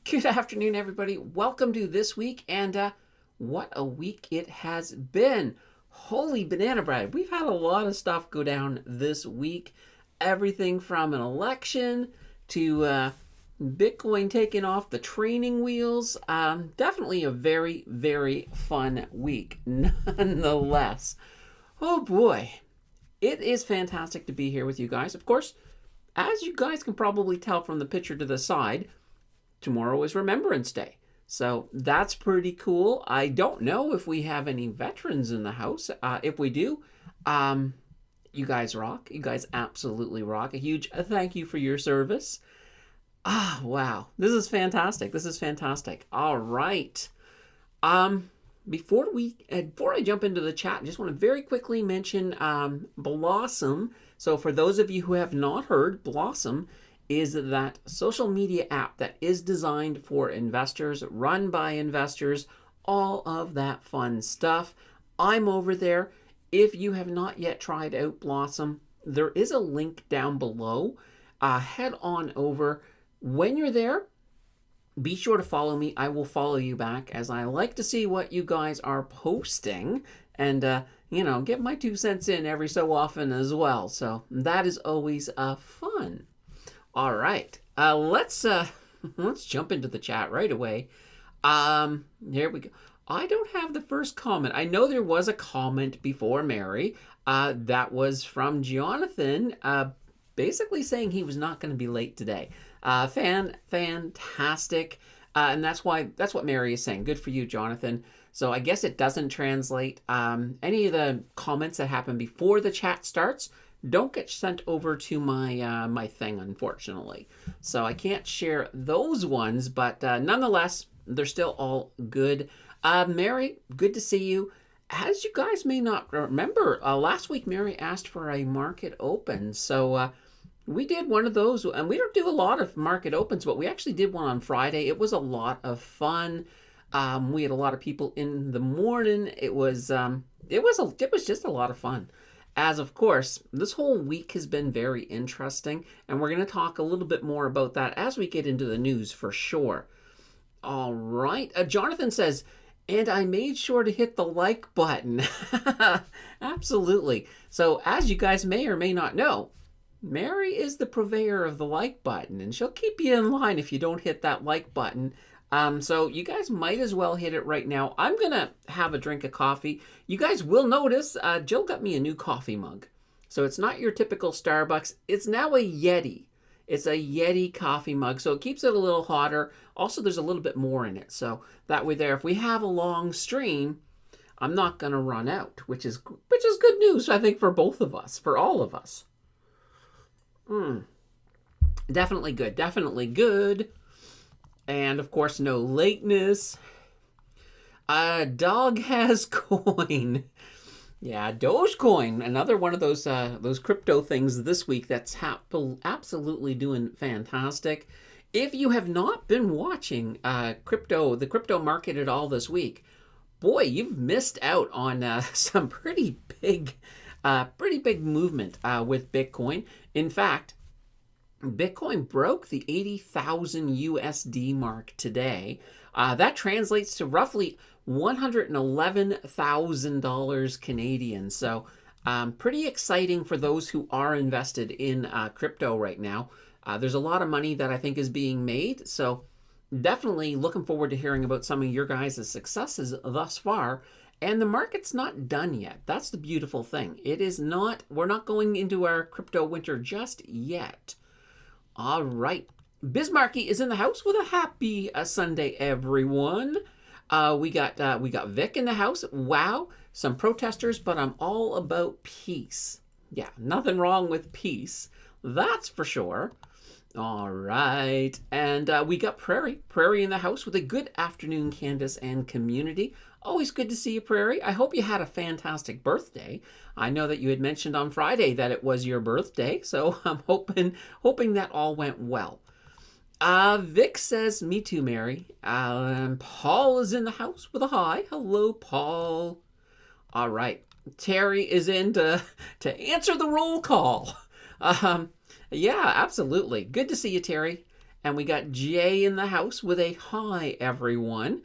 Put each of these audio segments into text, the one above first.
Good afternoon, everybody. Welcome to this week, and what a week it has been. Holy banana bread. We've had a lot of stuff go down this week. Everything from an election to Bitcoin taking off the training wheels. Definitely a very, very fun week, nonetheless. Oh boy, it is fantastic to be here with you guys. Of course, as you guys can probably tell from the picture to the side, tomorrow is Remembrance Day. So that's pretty cool. I don't know if we have any veterans in the house. If we do, you guys rock. You guys absolutely rock. A huge thank you for your service. Wow. This is fantastic. This is fantastic. All right. Before I jump into the chat, I just want to very quickly mention Blossom. So for those of you who have not heard, Blossom is that social media app that is designed for investors, run by investors, all of that fun stuff. I'm over there. If you have not yet tried out Blossom, there is a link down below. Head on over. When you're there, be sure to follow me. I will follow you back, as I like to see what you guys are posting and, get my 2 cents in every so often as well. So that is always fun. All right, let's jump into the chat right away. Here we go. I don't have the first comment. I know there was a comment before Mary. That was from Jonathan, basically saying he was not going to be late today. Fantastic. And that's what Mary is saying. Good for you, Jonathan. So I guess it doesn't translate. Any of the comments that happen before the chat starts don't get sent over to my my thing, unfortunately. So I can't share those ones, but nonetheless, they're still all good. Mary, good to see you. As you guys may not remember, last week Mary asked for a market open. So we did one of those, and we don't do a lot of market opens, but we actually did one on Friday. It was a lot of fun. We had a lot of people in the morning. It was just a lot of fun. As of course, this whole week has been very interesting, and we're going to talk a little bit more about that as we get into the news for sure. All right. Jonathan says, and I made sure to hit the like button. Absolutely. So as you guys may or may not know, Mary is the purveyor of the like button, and she'll keep you in line if you don't hit that like button. So you guys might as well hit it right now. I'm going to have a drink of coffee. You guys will notice Jill got me a new coffee mug. So it's not your typical Starbucks. It's now a Yeti. It's a Yeti coffee mug, so it keeps it a little hotter. Also, there's a little bit more in it. So that way there, if we have a long stream, I'm not going to run out, which is good news, I think, for both of us, for all of us. Definitely good. Definitely good. And of course, no lateness. Dog has coin. Yeah, Dogecoin, another one of those crypto things this week that's absolutely doing fantastic. If you have not been watching the crypto market at all this week, boy, you've missed out on some pretty big movement with Bitcoin. In fact, Bitcoin broke the 80,000 USD mark today. That translates to roughly $111,000 Canadian. So pretty exciting for those who are invested in crypto right now. There's a lot of money that I think is being made. So definitely looking forward to hearing about some of your guys' successes thus far. And the market's not done yet. That's the beautiful thing. We're not going into our crypto winter just yet. All right. Bismarcky is in the house with a happy Sunday, everyone. We got Vic in the house. Wow, some protesters, but I'm all about peace. Yeah, nothing wrong with peace. That's for sure. All right. And we got Prairie in the house with a good afternoon, Candace and community. Always good to see you, Prairie. I hope you had a fantastic birthday. I know that you had mentioned on Friday that it was your birthday, so I'm hoping that all went well. Vic says, me too, Mary. Paul is in the house with a hi. Hello, Paul. All right. Terry is in to answer the roll call. Yeah, absolutely. Good to see you, Terry. And we got Jay in the house with a hi, everyone.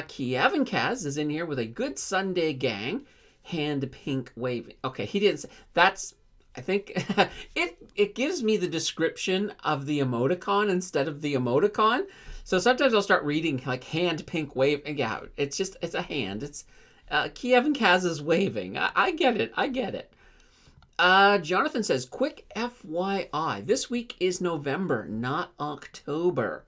Kiev and Kaz is in here with a good Sunday gang. Hand pink waving. Okay, he didn't say that's. I think it gives me the description of the emoticon instead of the emoticon. So sometimes I'll start reading like hand pink wave. Yeah, it's a hand. It's Kiev and Kaz is waving. I get it. I get it. Jonathan says, quick FYI, this week is November, not October.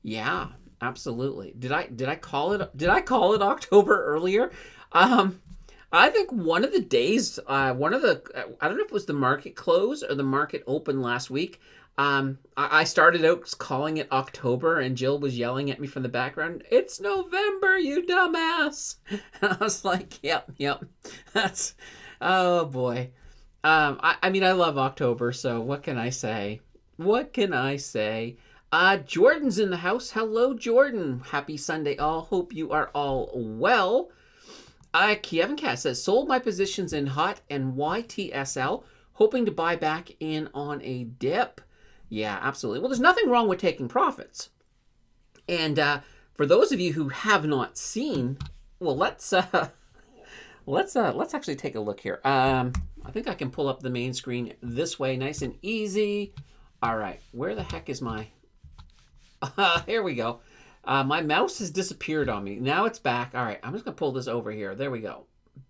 Yeah, absolutely. Did I call it October earlier? I think one of the days, I don't know if it was the market close or the market open last week. I started out calling it October, and Jill was yelling at me from the background, "It's November, you dumbass!" And I was like, "Yep, that's, oh boy." I mean, I love October, so what can I say? What can I say? Jordan's in the house. Hello, Jordan. Happy Sunday, all. Hope you are all well. Kevin Cass says, sold my positions in HOT and YTSL, hoping to buy back in on a dip. Yeah, absolutely. Well, there's nothing wrong with taking profits. And for those of you who have not seen, well, let's actually take a look here. I think I can pull up the main screen this way, nice and easy. All right, where the heck is my? Here we go. My mouse has disappeared on me. Now it's back. All right, I'm just gonna pull this over here. There we go.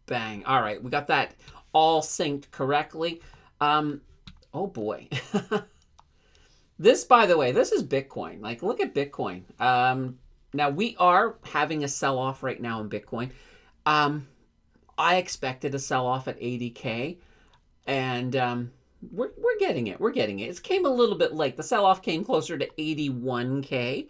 Bang. All right, we got that all synced correctly. Oh boy. This, by the way, this is Bitcoin. Like, look at Bitcoin. Now we are having a sell-off right now in Bitcoin. I expected a sell-off at 80K, and we're getting it. We're getting it. It came a little bit late. The sell-off came closer to 81K,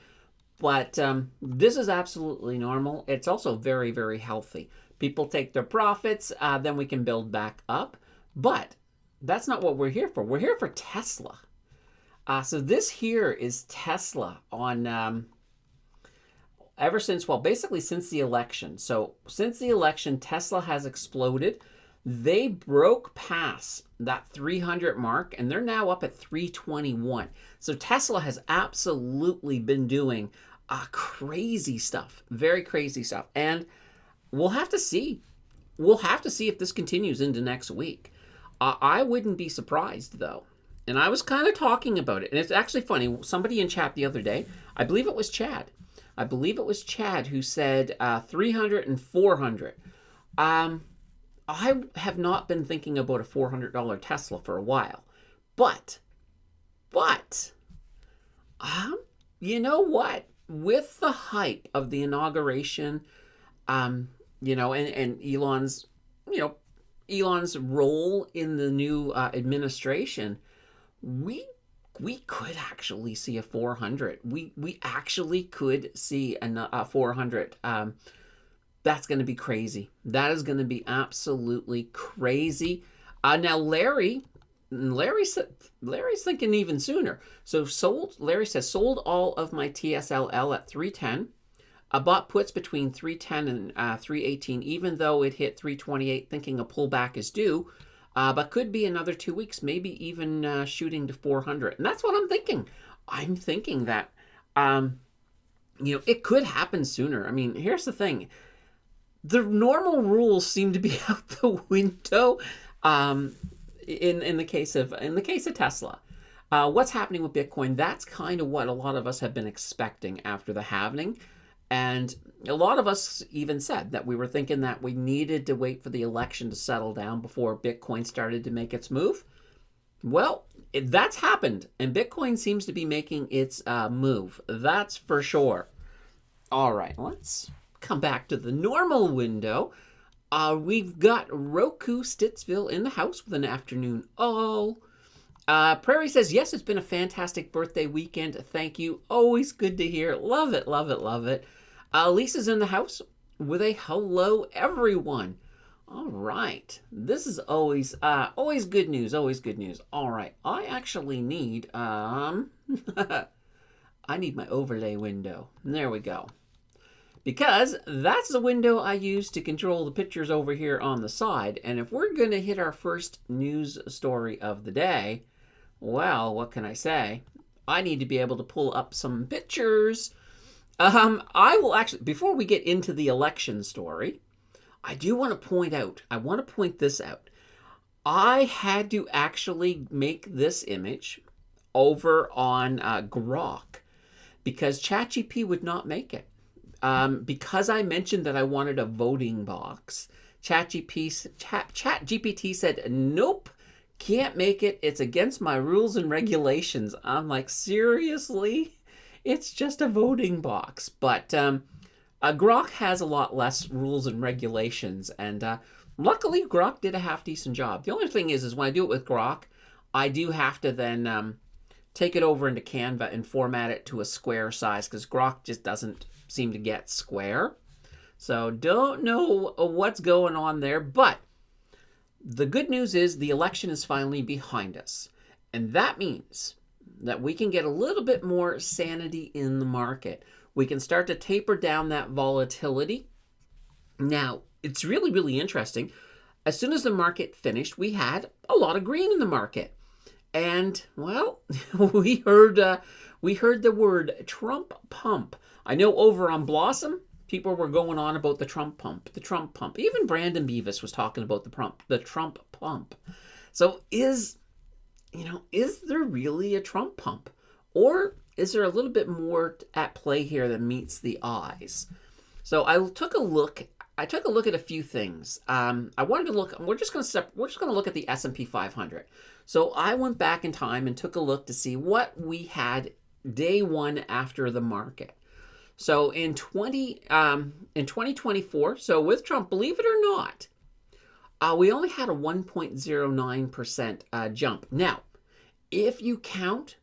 but this is absolutely normal. It's also very, very healthy. People take their profits, then we can build back up. But that's not what we're here for. We're here for Tesla. So this here is Tesla on ever since, well, basically since the election. So since the election, Tesla has exploded. They broke past that 300 mark, and they're now up at 321. So Tesla has absolutely been doing crazy stuff, very crazy stuff. And we'll have to see. We'll have to see if this continues into next week. I wouldn't be surprised, though. And I was kind of talking about it. And it's actually funny. Somebody in chat the other day, I believe it was Chad. Who said 300 and 400. I have not been thinking about a $400 Tesla for a while. But, you know what? With the hype of the inauguration, and Elon's, Elon's role in the new administration, we could actually see a 400. We actually could see a 400. That's going to be crazy. That is going to be absolutely crazy. Now Larry's thinking even sooner. So Larry says, sold all of my TSLL at 310. I bought puts between 310 and 318, even though it hit 328, thinking a pullback is due. But could be another 2 weeks, maybe even shooting to 400. And that's what I'm thinking. I'm thinking that, it could happen sooner. I mean, here's the thing. The normal rules seem to be out the window in the case of Tesla. What's happening with Bitcoin, that's kind of what a lot of us have been expecting after the halving. And a lot of us even said that we were thinking that we needed to wait for the election to settle down before Bitcoin started to make its move. Well, that's happened, and Bitcoin seems to be making its move. That's for sure. All right, let's come back to the normal window. We've got Roku Stittsville in the house with an afternoon all. Prairie says, yes, it's been a fantastic birthday weekend. Thank you. Always good to hear. Love it, love it, love it. Lisa's in the house with a hello, everyone. All right. This is always good news, always good news. All right. I actually need, I need my overlay window. There we go. Because that's the window I use to control the pictures over here on the side. And if we're going to hit our first news story of the day, well, what can I say? I need to be able to pull up some pictures. I will actually, before we get into the election story, I want to point this out. I had to actually make this image over on Grok because ChatGPT would not make it. Because I mentioned that I wanted a voting box, ChatGPT said, nope, can't make it. It's against my rules and regulations. I'm like, seriously? It's just a voting box. But Grok has a lot less rules and regulations. And luckily, Grok did a half-decent job. The only thing is when I do it with Grok, I do have to then take it over into Canva and format it to a square size because Grok just doesn't seem to get square. So don't know what's going on there, but the good news is the election is finally behind us. And that means that we can get a little bit more sanity in the market. We can start to taper down that volatility. Now, it's really, really interesting. As soon as the market finished, we had a lot of green in the market. And, well, we heard the word Trump pump. I know over on Blossom, people were going on about the Trump pump. Even Brandon Beavis was talking about the Trump pump. So is there really a Trump pump? Or is there a little bit more at play here than meets the eyes? So I took a look at a few things. I wanted to look. We're just going to look at the S&P 500. So I went back in time and took a look to see what we had day one after the market. So in 2024, so with Trump, believe it or not, we only had a 1.09% jump. Now, if you count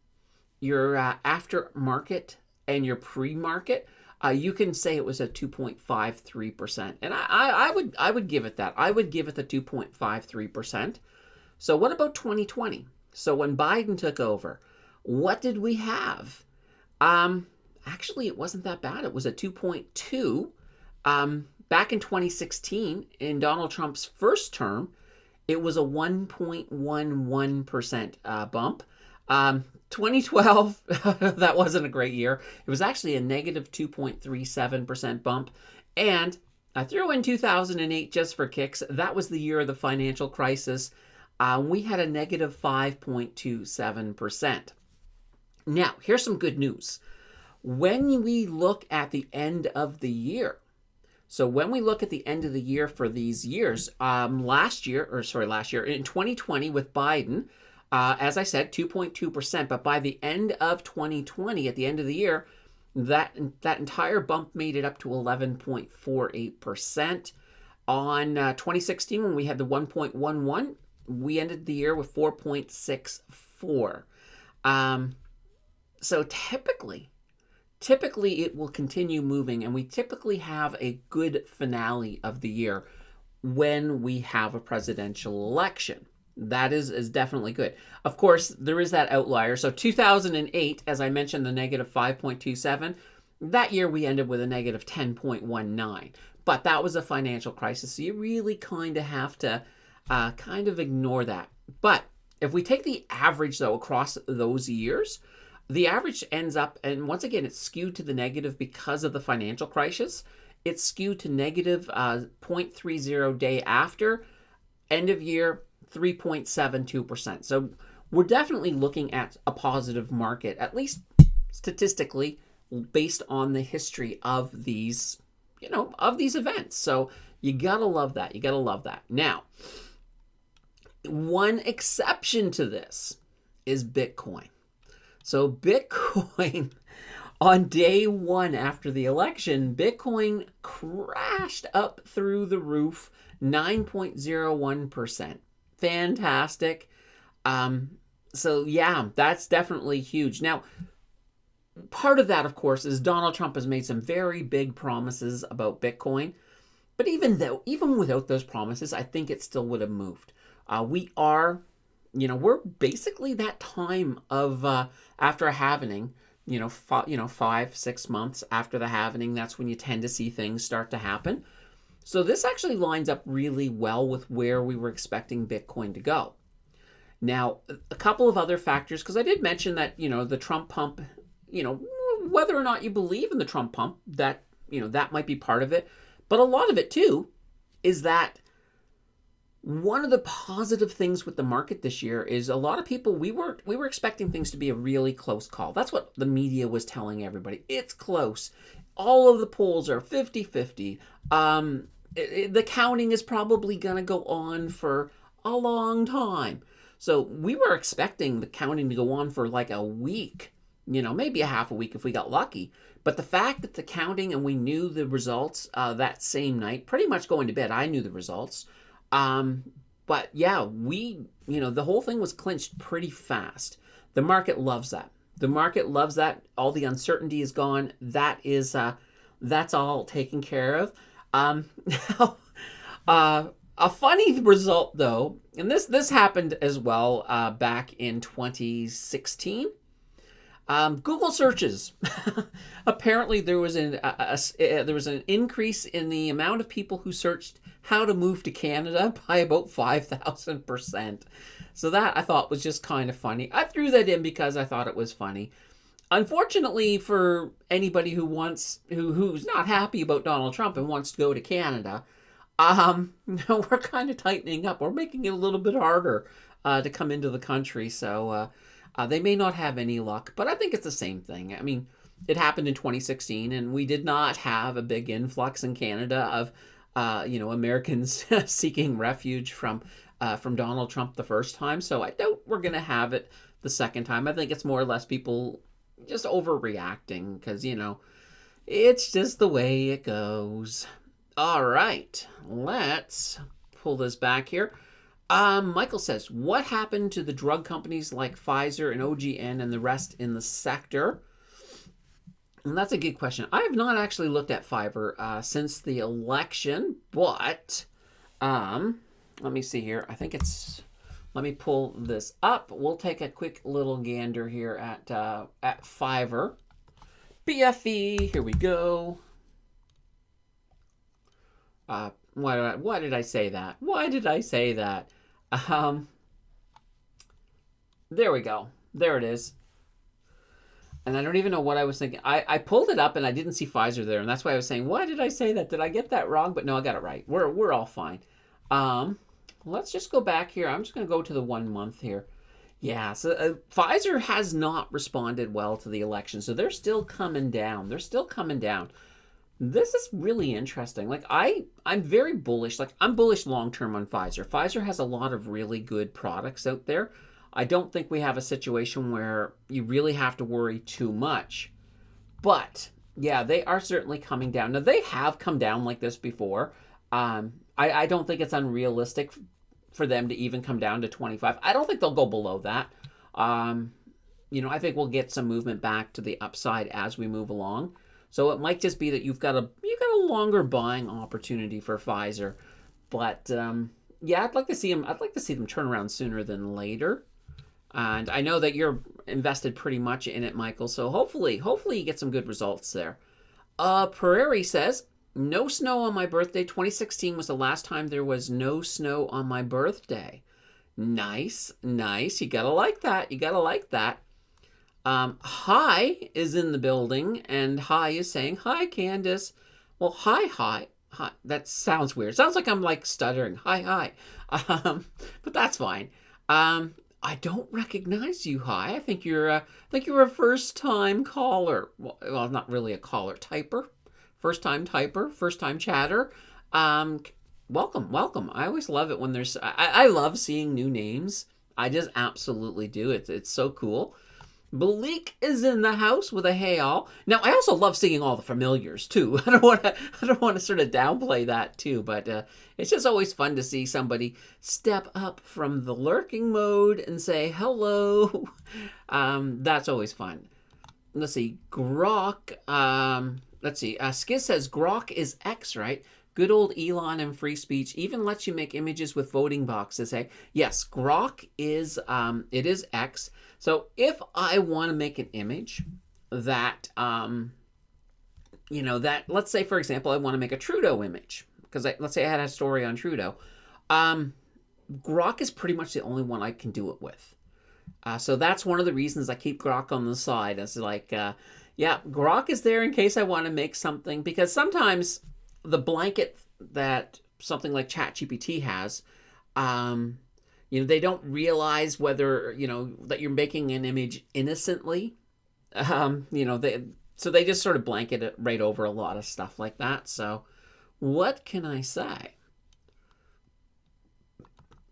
your after market and your pre-market, you can say it was a 2.53%. And I would give it that. I would give it the 2.53%. So what about 2020? So when Biden took over, what did we have? Actually, it wasn't that bad. It was a 2.2. Back in 2016, in Donald Trump's first term, it was a 1.11% bump. 2012, that wasn't a great year. It was actually a negative 2.37% bump. And I threw in 2008 just for kicks. That was the year of the financial crisis. We had a negative 5.27%. Now, here's some good news. When we look at the end of the year, so when we look at the end of the year for these years, last year, in 2020 with Biden, as I said, 2.2%, but by the end of 2020, at the end of the year, that entire bump made it up to 11.48%. On 2016, when we had the 1.11, we ended the year with 4.64. So typically it will continue moving, and we typically have a good finale of the year when we have a presidential election. That is definitely good. Of course, there is that outlier. So 2008, as I mentioned, the negative 5.27, that year we ended with a negative 10.19. But that was a financial crisis, so you really kind of have to kind of ignore that. But if we take the average, though, across those years, the average ends up, and once again, it's skewed to the negative because of the financial crisis. It's skewed to negative 0.30 day after, end of year, 3.72%. So we're definitely looking at a positive market, at least statistically, based on the history of these, of these events. So you gotta love that. Now, one exception to this is Bitcoin. So Bitcoin, on day one after the election, Bitcoin crashed up through the roof, 9.01%. Fantastic. So yeah, that's definitely huge. Now, part of that, of course, is Donald Trump has made some very big promises about Bitcoin. But even without those promises, I think it still would have moved. We're basically that time of after a halvening, 5-6 months after the halvening, that's when you tend to see things start to happen. So this actually lines up really well with where we were expecting Bitcoin to go. Now, a couple of other factors, because I did mention that, the Trump pump, whether or not you believe in the Trump pump, that, that might be part of it. But a lot of it, too, is that one of the positive things with the market this year is a lot of people, we were expecting things to be a really close call. That's what the media was telling everybody. It's close. All of the polls are 50-50. The counting is probably going to go on for a long time. So we were expecting the counting to go on for like a week, maybe a half a week if we got lucky. But the fact that the counting, and we knew the results that same night, pretty much going to bed, I knew the results. But yeah, the whole thing was clinched pretty fast. The market loves that. The market loves that. All the uncertainty is gone. That's all taken care of. Now, a funny result though, and this happened as well back in 2016. Google searches. Apparently, there was an increase in the amount of people who searched how to move to Canada by about 5,000%. So that I thought was just kind of funny. I threw that in because I thought it was funny. Unfortunately, for anybody who's not happy about Donald Trump and wants to go to Canada, we're kind of tightening up. We're making it a little bit harder to come into the country. So they may not have any luck, but I think it's the same thing. I mean, it happened in 2016, and we did not have a big influx in Canada of, Americans seeking refuge from Donald Trump the first time. So I doubt we're going to have it the second time. I think it's more or less people just overreacting because, it's just the way it goes. All right, let's pull this back here. Michael says, what happened to the drug companies like Pfizer and OGN and the rest in the sector? And that's a good question. I have not actually looked at Pfizer since the election, but let me see here. I think let me pull this up. We'll take a quick little gander here at Pfizer. BFE, here we go. Why did I say that? Why did I say that? There we go. There it is. And I don't even know what I was thinking. I pulled it up and I didn't see Pfizer there, and that's why I was saying, why did I say that? Did I get that wrong? But no, I got it right. We're all fine. Let's just go back here. I'm just going to go to the 1 month here. Yeah, so Pfizer has not responded well to the election, so they're still coming down. They're still coming down. This is really interesting. Like, I'm very bullish. Like, I'm bullish long-term on Pfizer. Pfizer has a lot of really good products out there. I don't think we have a situation where you really have to worry too much. But, yeah, they are certainly coming down. Now, they have come down like this before. I don't think it's unrealistic for them to even come down to 25. I don't think they'll go below that. I think we'll get some movement back to the upside as we move along. So it might just be that you've got a longer buying opportunity for Pfizer. But yeah, I'd like to see them turn around sooner than later. And I know that you're invested pretty much in it, Michael. So hopefully you get some good results there. Prairie says, no snow on my birthday. 2016 was the last time there was no snow on my birthday. Nice. You gotta like that. Hi is in the building, and Hi is saying, hi, Candace. Well, hi. That sounds weird. Sounds like I'm like stuttering. Hi. But that's fine. I don't recognize you, Hi. I think you're a first-time caller. Well, not really a caller. Typer. First-time typer. First-time chatter. Welcome. I always love it when there's... I love seeing new names. I just absolutely do. It's so cool. Bleak is in the house with a hey all. Now, I also love seeing all the familiars too. I don't want to sort of downplay that too, but it's just always fun to see somebody step up from the lurking mode and say hello. That's always fun. Let's see, Grok. Skiz says Grok is X, right? Good old Elon and free speech even lets you make images with voting boxes. Hey, yes, Grok is it is X. So if I want to make an image that let's say for example I want to make a Trudeau image because let's say I had a story on Trudeau. Grok is pretty much the only one I can do it with. So that's one of the reasons I keep Grok on the side. It's like, yeah, Grok is there in case I want to make something, because sometimes the blanket that something like ChatGPT has, um, they don't realize whether, that you're making an image innocently. They just sort of blanket it right over a lot of stuff like that. So what can I say?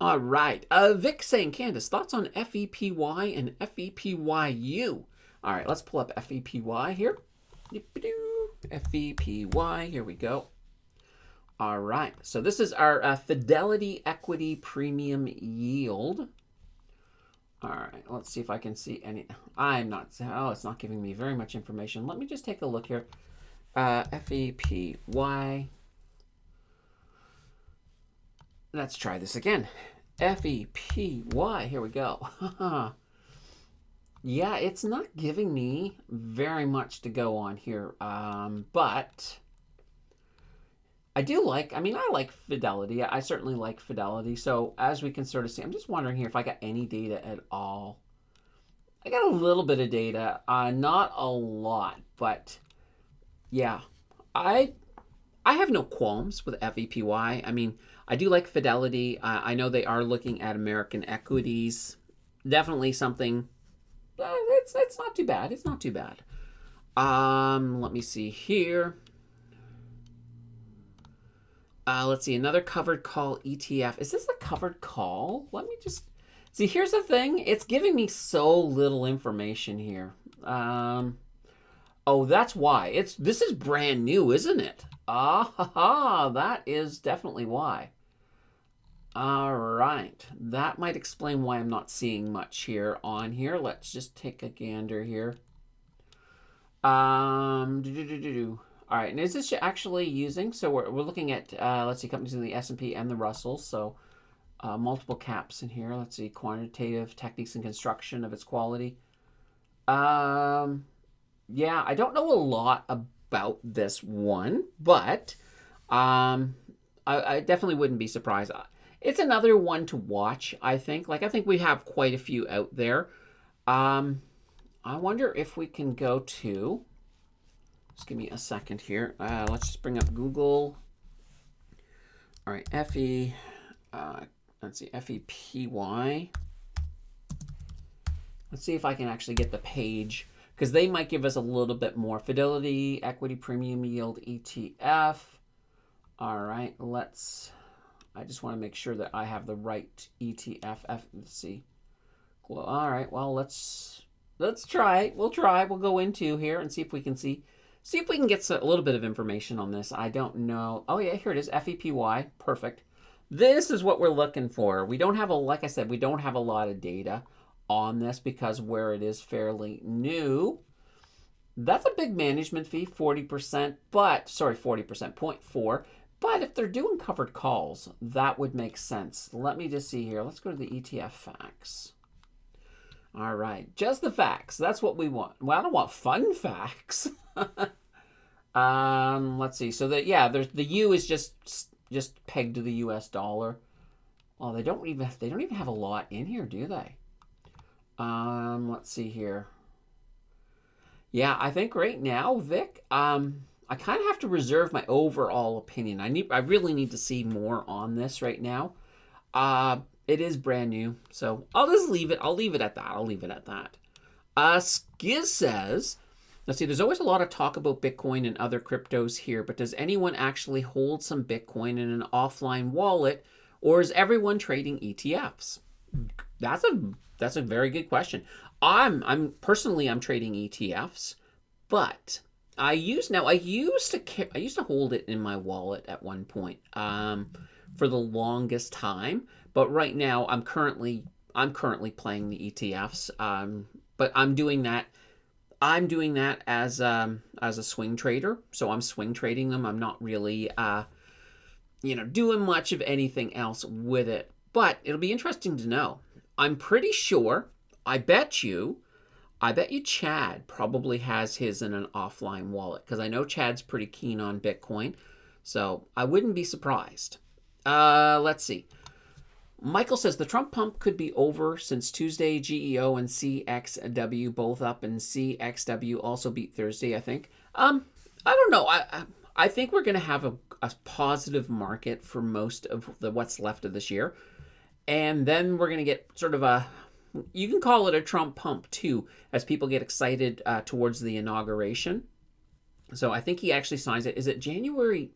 All right. Vic saying, Candace, thoughts on FEPY and FEPYU? All right, let's pull up FEPY here. FEPY, here we go. All right, so this is our Fidelity Equity Premium Yield. All right, let's see if I can see any. It's not giving me very much information. Let me just take a look here. FEPY. Let's try this again. FEPY. Here we go. Yeah, it's not giving me very much to go on here. But I like Fidelity. I certainly like Fidelity. So as we can sort of see, I'm just wondering here if I got any data at all. I got a little bit of data, not a lot, but yeah, I have no qualms with FEPY. I mean, I do like Fidelity. I know they are looking at American equities. Definitely something. It's not too bad. It's not too bad. Let me see here. Let's see, another covered call ETF. Is this a covered call? Let me just see. Here's the thing. It's giving me so little information here. Oh, that's why. This is brand new, isn't it? That is definitely why. All right. That might explain why I'm not seeing much here on here. Let's just take a gander here. All right, and is this actually using? So we're looking at let's see, companies in the S&P and the Russell. So multiple caps in here. Let's see, quantitative techniques and construction of its quality. Yeah, I don't know a lot about this one, but I definitely wouldn't be surprised. It's another one to watch, I think. I think we have quite a few out there. I wonder if we can go to. Just give me a second here. Let's just bring up Google. All right, let's see, FEPY. Let's see if I can actually get the page, because they might give us a little bit more. Fidelity Equity Premium Yield ETF. All right, I just want to make sure that I have the right ETF. Let's see. All right, well, let's try. We'll try. We'll go into here and see if we can see if we can get a little bit of information on this. I don't know. Oh yeah, here it is. FEPY. Perfect. This is what we're looking for. We don't have like I said, we don't have a lot of data on this because where it is fairly new. That's a big management fee, 40%, 0.4. But if they're doing covered calls, that would make sense. Let me just see here. Let's go to the ETF facts. All right, just the facts. That's what we want. Well, I don't want fun facts. Let's see. So there's the U is just pegged to the US dollar. Oh, they don't even have a lot in here, do they? Let's see here. Yeah, I think right now, Vic, I kind of have to reserve my overall opinion. I really need to see more on this right now. It is brand new, so I'll just leave it. I'll leave it at that. Skiz says, let's see, there's always a lot of talk about Bitcoin and other cryptos here, but does anyone actually hold some Bitcoin in an offline wallet, or is everyone trading ETFs? That's a very good question. I'm personally trading ETFs, but I used to hold it in my wallet at one point for the longest time, but right now I'm currently playing the ETFs, but I'm doing that as a swing trader, so I'm swing trading them. I'm not really doing much of anything else with it, but it'll be interesting to know. I'm pretty sure, I bet you Chad probably has his in an offline wallet, because I know Chad's pretty keen on Bitcoin, so I wouldn't be surprised. Let's see. Michael says the Trump pump could be over since Tuesday GEO and CXW both up, and CXW also beat Thursday, I think. I don't know. I think we're going to have a positive market for most of what's left of this year. And then we're going to get sort of you can call it a Trump pump too, as people get excited towards the inauguration. So I think he actually signs it. Is it January?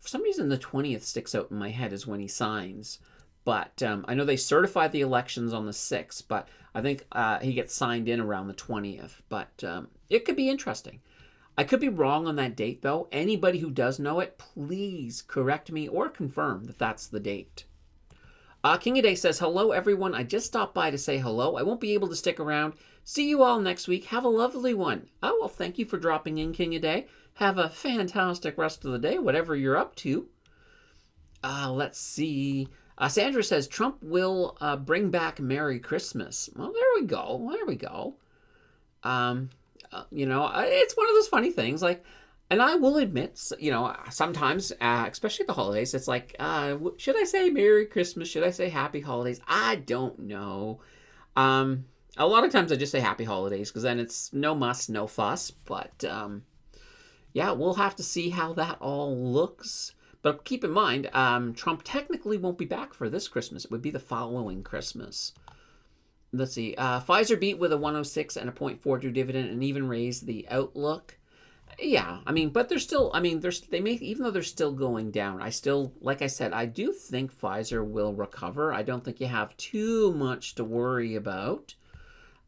For some reason, the 20th sticks out in my head is when he signs. But I know they certified the elections on the 6th, but I think he gets signed in around the 20th. But it could be interesting. I could be wrong on that date, though. Anybody who does know it, please correct me or confirm that that's the date. King of Day says, hello, everyone. I just stopped by to say hello. I won't be able to stick around. See you all next week. Have a lovely one. Oh, well, thank you for dropping in, King of Day. Have a fantastic rest of the day, whatever you're up to. Let's see. Sandra says, Trump will bring back Merry Christmas. Well, there we go. There we go. It's one of those funny things. And I will admit, sometimes, especially at the holidays, it's like, should I say Merry Christmas? Should I say Happy Holidays? I don't know. A lot of times I just say Happy Holidays because then it's no muss, no fuss. But, we'll have to see how that all looks. But keep in mind, Trump technically won't be back for this Christmas. It would be the following Christmas. Let's see. Pfizer beat with a 106 and a 0.42 dividend and even raised the outlook. Yeah, but they're still, even though they're still going down, like I said, I do think Pfizer will recover. I don't think you have too much to worry about.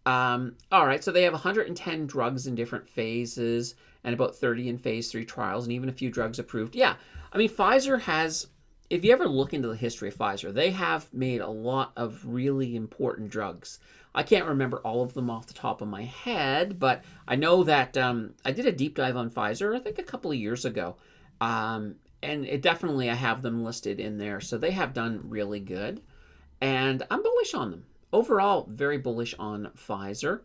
All right, so they have 110 drugs in different phases and about 30 in phase 3 trials and even a few drugs approved. Yeah, Pfizer has, if you ever look into the history of Pfizer, they have made a lot of really important drugs. I can't remember all of them off the top of my head, but I know that I did a deep dive on Pfizer, I think a couple of years ago. And it definitely, I have them listed in there. So they have done really good. And I'm bullish on them. Overall, very bullish on Pfizer.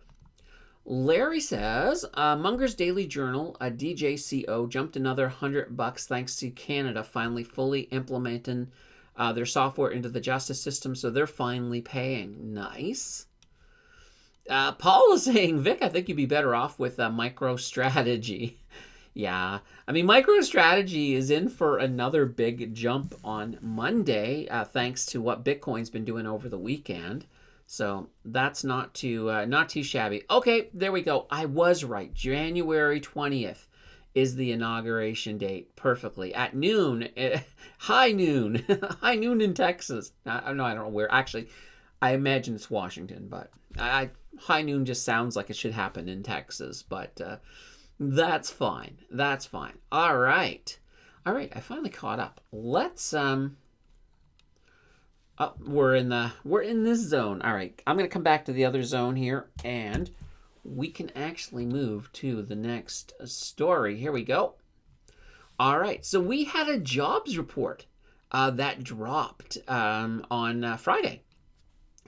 Larry says, Munger's Daily Journal, a DJCO, jumped another $100 thanks to Canada finally fully implementing their software into the justice system, so they're finally paying. Nice. Paul is saying, Vic, I think you'd be better off with MicroStrategy. Yeah, MicroStrategy is in for another big jump on Monday, thanks to what Bitcoin's been doing over the weekend. So that's not too shabby. Okay, there we go. I was right. January 20th is the inauguration date. Perfectly. At noon. High noon. High noon in Texas. I don't know where. Actually, I imagine it's Washington, but high noon just sounds like it should happen in Texas. But that's fine. That's fine. All right. I finally caught up. Let's... we're in this zone. All right, I'm going to come back to the other zone here, and we can actually move to the next story. Here we go. All right, so we had a jobs report that dropped on Friday.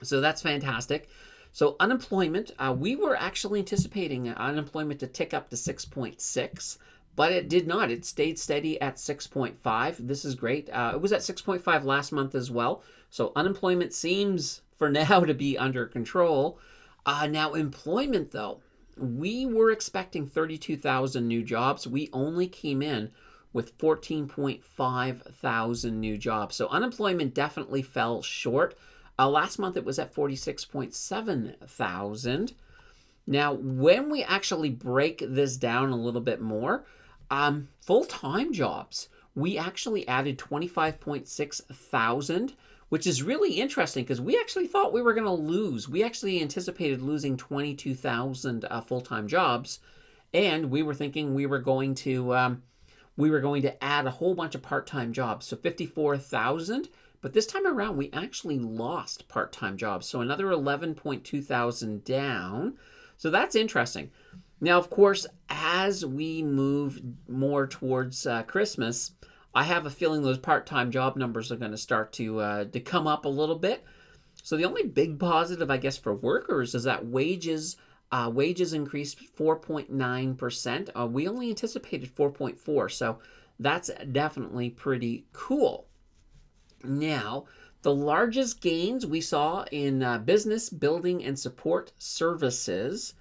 So that's fantastic. So unemployment, we were actually anticipating unemployment to tick up to 6.6. But it did not. It stayed steady at 6.5. This is great. It was at 6.5 last month as well. So unemployment seems for now to be under control. Now employment, though, we were expecting 32,000 new jobs. We only came in with 14.5 thousand new jobs. So unemployment definitely fell short. Last month it was at 46.7 thousand. Now, when we actually break this down a little bit more, full-time jobs, we actually added 25.6 thousand, which is really interesting because we actually thought we were going to lose. We actually anticipated losing 22,000 full-time jobs, and we were thinking we were going to add a whole bunch of part-time jobs, so 54,000. But this time around, we actually lost part-time jobs, so another 11.2 thousand down. So that's interesting. Now, of course, as we move more towards Christmas, I have a feeling those part-time job numbers are going to start to come up a little bit. So the only big positive, I guess, for workers is that wages increased 4.9%. We only anticipated 4.4%, so that's definitely pretty cool. Now, The largest gains we saw in business, building, and support services,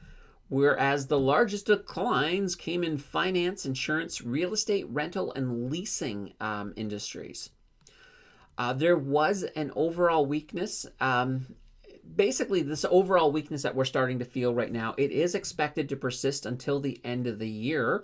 whereas the largest declines came in finance, insurance, real estate, rental, and leasing industries. There was an overall weakness. Basically, this overall weakness that we're starting to feel right now, it is expected to persist until the end of the year.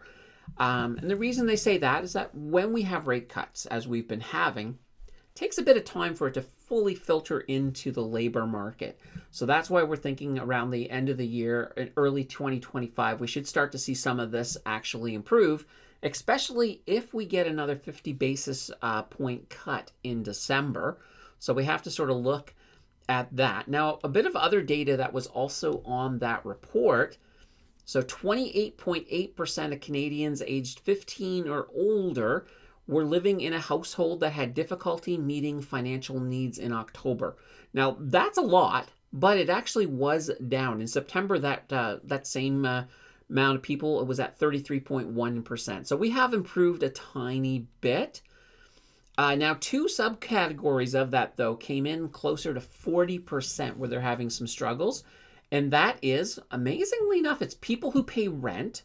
And the reason they say that is that when we have rate cuts, as we've been having, it takes a bit of time for it to fully filter into the labor market. So that's why we're thinking around the end of the year, in early 2025, we should start to see some of this actually improve, especially if we get another 50 basis point cut in December. So we have to sort of look at that. Now, a bit of other data that was also on that report. So 28.8% of Canadians aged 15 or older were living in a household that had difficulty meeting financial needs in October. Now, that's a lot, but it actually was down. In September, that same amount of people, it was at 33.1%. So we have improved a tiny bit. Now, two subcategories of that, though, came in closer to 40% where they're having some struggles. And that is, amazingly enough, it's people who pay rent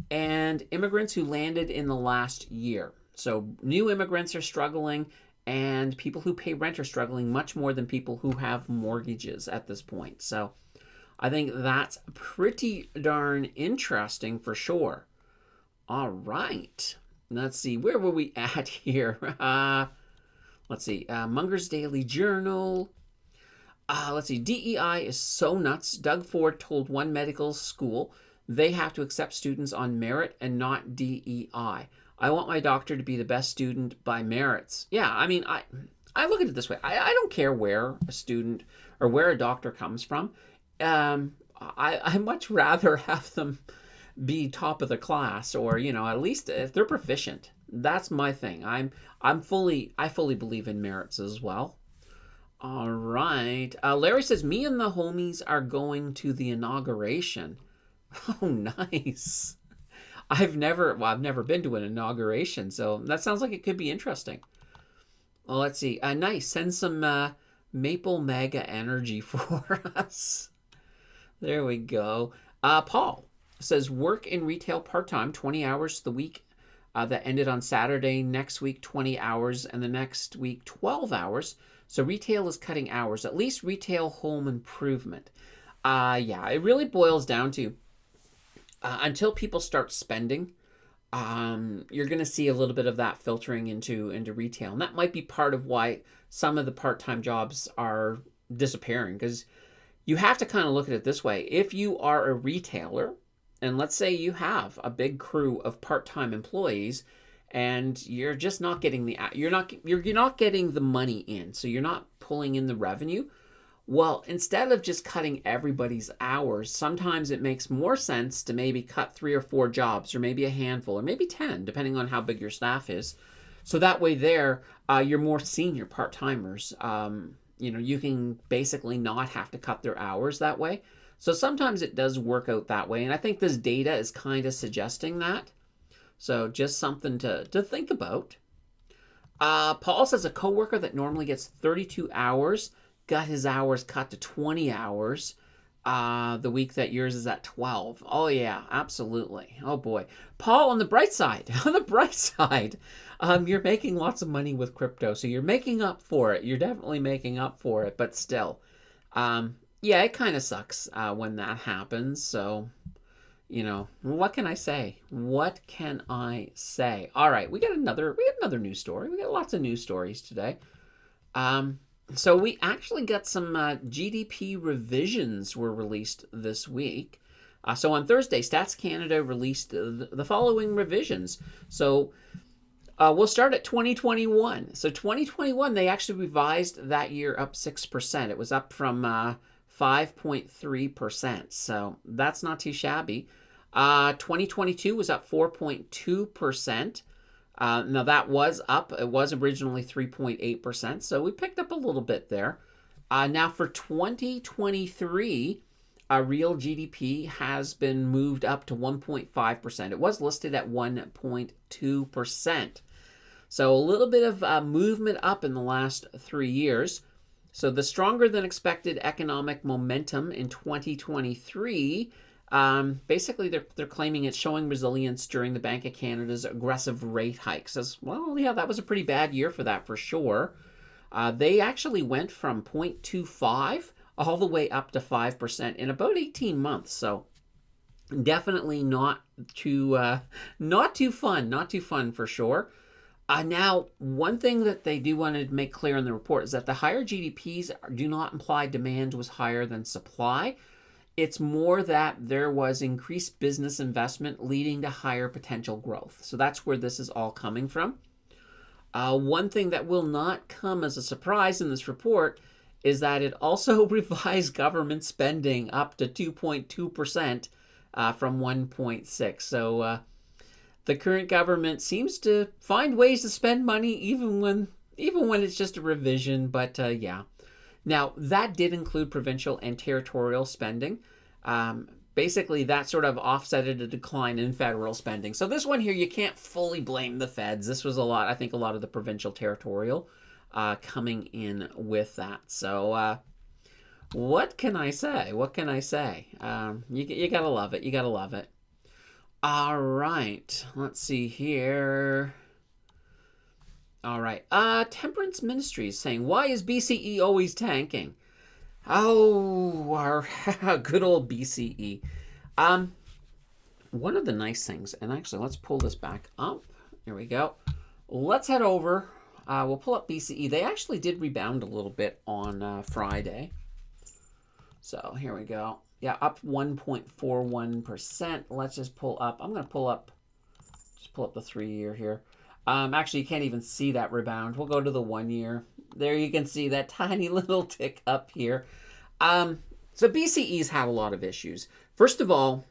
and immigrants who landed in the last year. So new immigrants are struggling, and people who pay rent are struggling much more than people who have mortgages at this point. So I think that's pretty darn interesting for sure. All right. Let's see, where were we at here? Let's see, Munger's Daily Journal. Let's see, DEI is so nuts. Doug Ford told one medical school they have to accept students on merit and not DEI. I want my doctor to be the best student by merits. Yeah, I mean, I look at it this way. I don't care where a student or where a doctor comes from. I much rather have them be top of the class, or at least if they're proficient. That's my thing. I fully believe in merits as well. All right. Larry says, me and the homies are going to the inauguration. Oh, nice. I've never been to an inauguration, so that sounds like it could be interesting. Well, let's see. Nice. Send some Maple Mega energy for us. There we go. Paul says, work in retail part-time, 20 hours the week that ended on Saturday. Next week, 20 hours, and the next week, 12 hours. So retail is cutting hours, at least retail home improvement. Yeah, it really boils down to until people start spending, you're going to see a little bit of that filtering into retail. And that might be part of why some of the part-time jobs are disappearing, because you have to kind of look at it this way. If you are a retailer, and let's say you have a big crew of part-time employees, and you're just not getting you're not getting the money in, so you're not pulling in the revenue. Well, instead of just cutting everybody's hours, sometimes it makes more sense to maybe cut 3 or 4 jobs, or maybe a handful, or maybe 10, depending on how big your staff is. So that way you're more senior part-timers. You can basically not have to cut their hours that way. So sometimes it does work out that way. And I think this data is kind of suggesting that. So just something to think about. Paul says a coworker that normally gets 32 hours got his hours cut to 20 hours the week that yours is at 12. Oh, yeah, absolutely. Oh, boy. Paul, on the bright side, you're making lots of money with crypto. So you're making up for it. You're definitely making up for it. But still, yeah, it kind of sucks when that happens. So, what can I say? What can I say? All right, we got another news story. We got lots of news stories today. So we actually got some GDP revisions were released this week. So on Thursday, Stats Canada released the following revisions. So we'll start at 2021. So 2021, they actually revised that year up 6%. It was up from 5.3%. So that's not too shabby. 2022 was up 4.2%. Now that was up. It was originally 3.8%. So we picked up a little bit there. Now for 2023, real GDP has been moved up to 1.5%. It was listed at 1.2%. So a little bit of movement up in the last 3 years. So the stronger than expected economic momentum in 2023, basically they're claiming it's showing resilience during the Bank of Canada's aggressive rate hikes. As well, yeah, that was a pretty bad year for that for sure. They actually went from 0.25 all the way up to 5% in about 18 months. So definitely not too fun, not too fun for sure. Now, one thing that they do want to make clear in the report is that the higher GDPs do not imply demand was higher than supply. It's more that there was increased business investment leading to higher potential growth. So that's where this is all coming from. One thing that will not come as a surprise in this report is that it also revised government spending up to 2.2% from 1.6. So the current government seems to find ways to spend money even when it's just a revision. But yeah. Now, that did include provincial and territorial spending. Basically, that sort of offsetted a decline in federal spending. So this one here, you can't fully blame the feds. This was I think a lot of the provincial territorial coming in with that. So what can I say? What can I say? You gotta love it. You gotta love it. All right. Let's see here. All right. Temperance Ministries saying, why is BCE always tanking? Oh, our good old BCE. One of the nice things, and actually let's pull this back up. Here we go. Let's head over. We'll pull up BCE. They actually did rebound a little bit on Friday. So here we go. Yeah, up 1.41%. Let's just pull up. I'm going to pull up the 3-year here. Actually, you can't even see that rebound. We'll go to the 1 year. There you can see that tiny little tick up here. So BCE's had a lot of issues. First of all,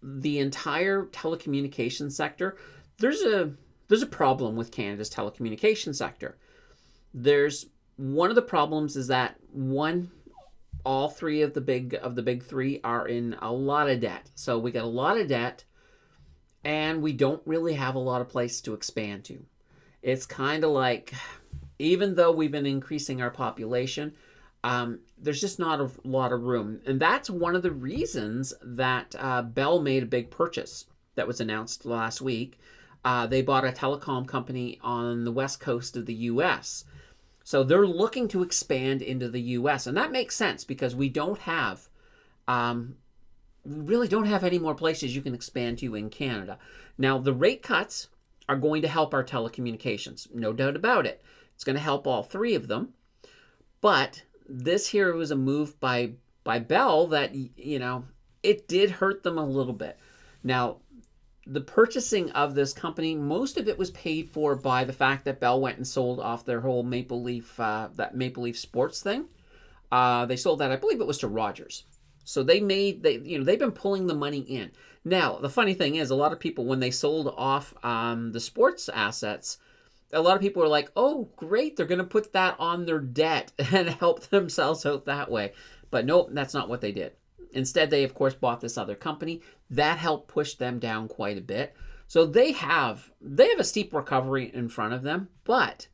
the entire telecommunications sector, there's a problem with Canada's telecommunications sector. There's one of the problems is that all three of the big three are in a lot of debt. So we got a lot of debt, and we don't really have a lot of place to expand to. It's kind of like, even though we've been increasing our population, there's just not a lot of room. And that's one of the reasons that Bell made a big purchase that was announced last week. They bought a telecom company on the west coast of the U.S. So they're looking to expand into the U.S. And that makes sense because we really don't have any more places you can expand to in Canada. Now, the rate cuts are going to help our telecommunications, no doubt about it. It's going to help all three of them. But this here was a move by Bell that, it did hurt them a little bit. Now, the purchasing of this company, most of it was paid for by the fact that Bell went and sold off their whole Maple Leaf sports thing. They sold that, I believe it was to Rogers. So they've been pulling the money in. Now, the funny thing is, a lot of people, when they sold off the sports assets, a lot of people were like, oh, great, they're going to put that on their debt and help themselves out that way. But nope, that's not what they did. Instead, they, of course, bought this other company. That helped push them down quite a bit. So they have a steep recovery in front of them. But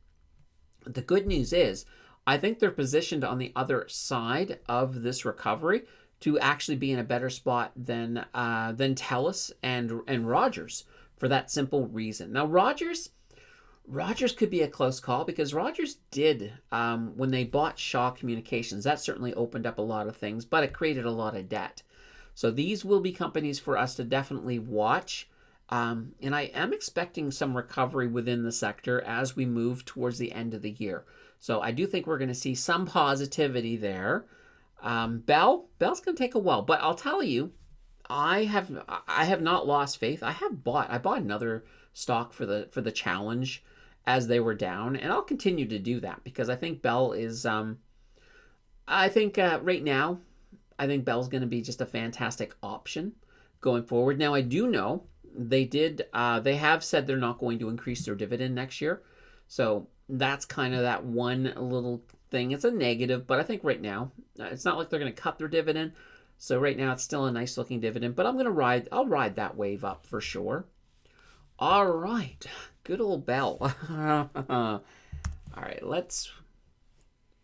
the good news is, I think they're positioned on the other side of this recovery to actually be in a better spot than TELUS and Rogers for that simple reason. Now, Rogers could be a close call because Rogers did, when they bought Shaw Communications, that certainly opened up a lot of things, but it created a lot of debt. So these will be companies for us to definitely watch. And I am expecting some recovery within the sector as we move towards the end of the year. So I do think we're going to see some positivity there. Bell's going to take a while, but I'll tell you, I have not lost faith. I bought another stock for the challenge as they were down, and I'll continue to do that because I think Bell is right now I think Bell's going to be just a fantastic option going forward. Now, I do know they have said they're not going to increase their dividend next year, so that's kind of that one little thing. It's a negative, but I think right now it's not like they're going to cut their dividend. So right now it's still a nice looking dividend, but I'll ride that wave up for sure. All right, good old Bell. All right, let's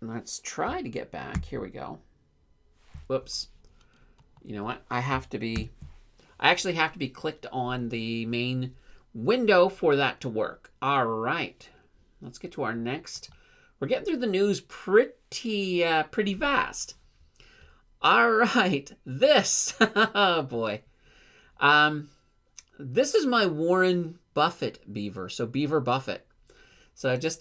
Let's try to get back. Here we go. Whoops. You know what? I actually have to be clicked on the main window for that to work. All right. Let's get to our next. We're getting through the news pretty fast. All right. This, oh boy. This is my Warren Buffett beaver. So Beaver Buffett. So just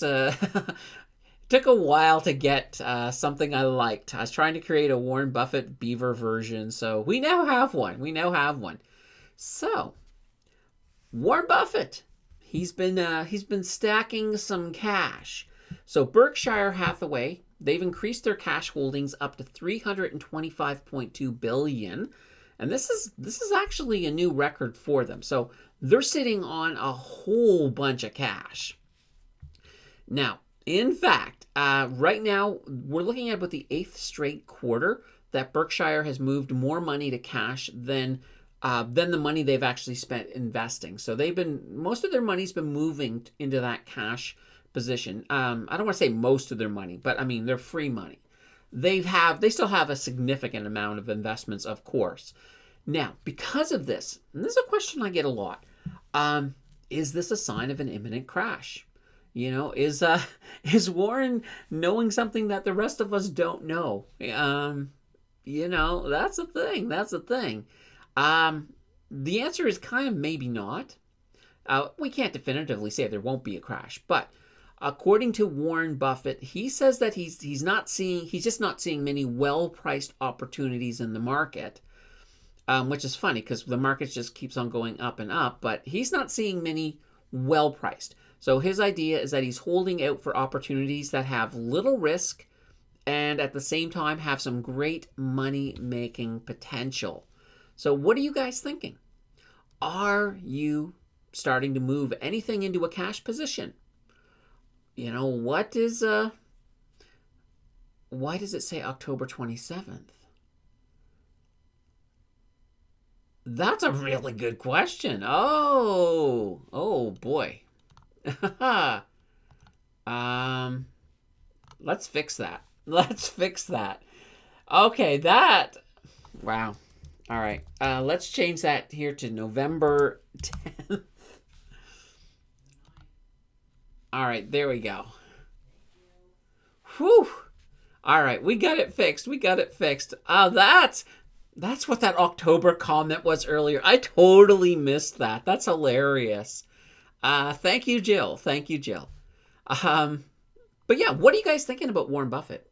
took a while to get something I liked. I was trying to create a Warren Buffett beaver version. So we now have one. So Warren Buffett, he's been stacking some cash. So Berkshire Hathaway, they've increased their cash holdings up to $325.2 billion. And this is actually a new record for them. So they're sitting on a whole bunch of cash. Now, in fact, right now we're looking at about the 8th straight quarter that Berkshire has moved more money to cash than the money they've actually spent investing. So most of their money's been moving into that cash position. I don't want to say most of their money, but I mean, their free money. They still have a significant amount of investments, of course. Now, because of this, and this is a question I get a lot, is this a sign of an imminent crash? You know, is Warren knowing something that the rest of us don't know? You know, that's a thing. The answer is kind of maybe not. We can't definitively say there won't be a crash, but according to Warren Buffett, he says that he's just not seeing many well-priced opportunities in the market, which is funny because the market just keeps on going up and up, but he's not seeing many well-priced. So his idea is that he's holding out for opportunities that have little risk and at the same time have some great money-making potential. So what are you guys thinking? Are you starting to move anything into a cash position? You know, why does it say October 27th? That's a really good question. Oh boy. Let's fix that. Okay, wow. All right. Let's change that here to November 10th. All right, there we go. Whew. All right, we got it fixed. That's what that October comment was earlier. I totally missed that. That's hilarious. Thank you, Jill. But yeah, what are you guys thinking about Warren Buffett?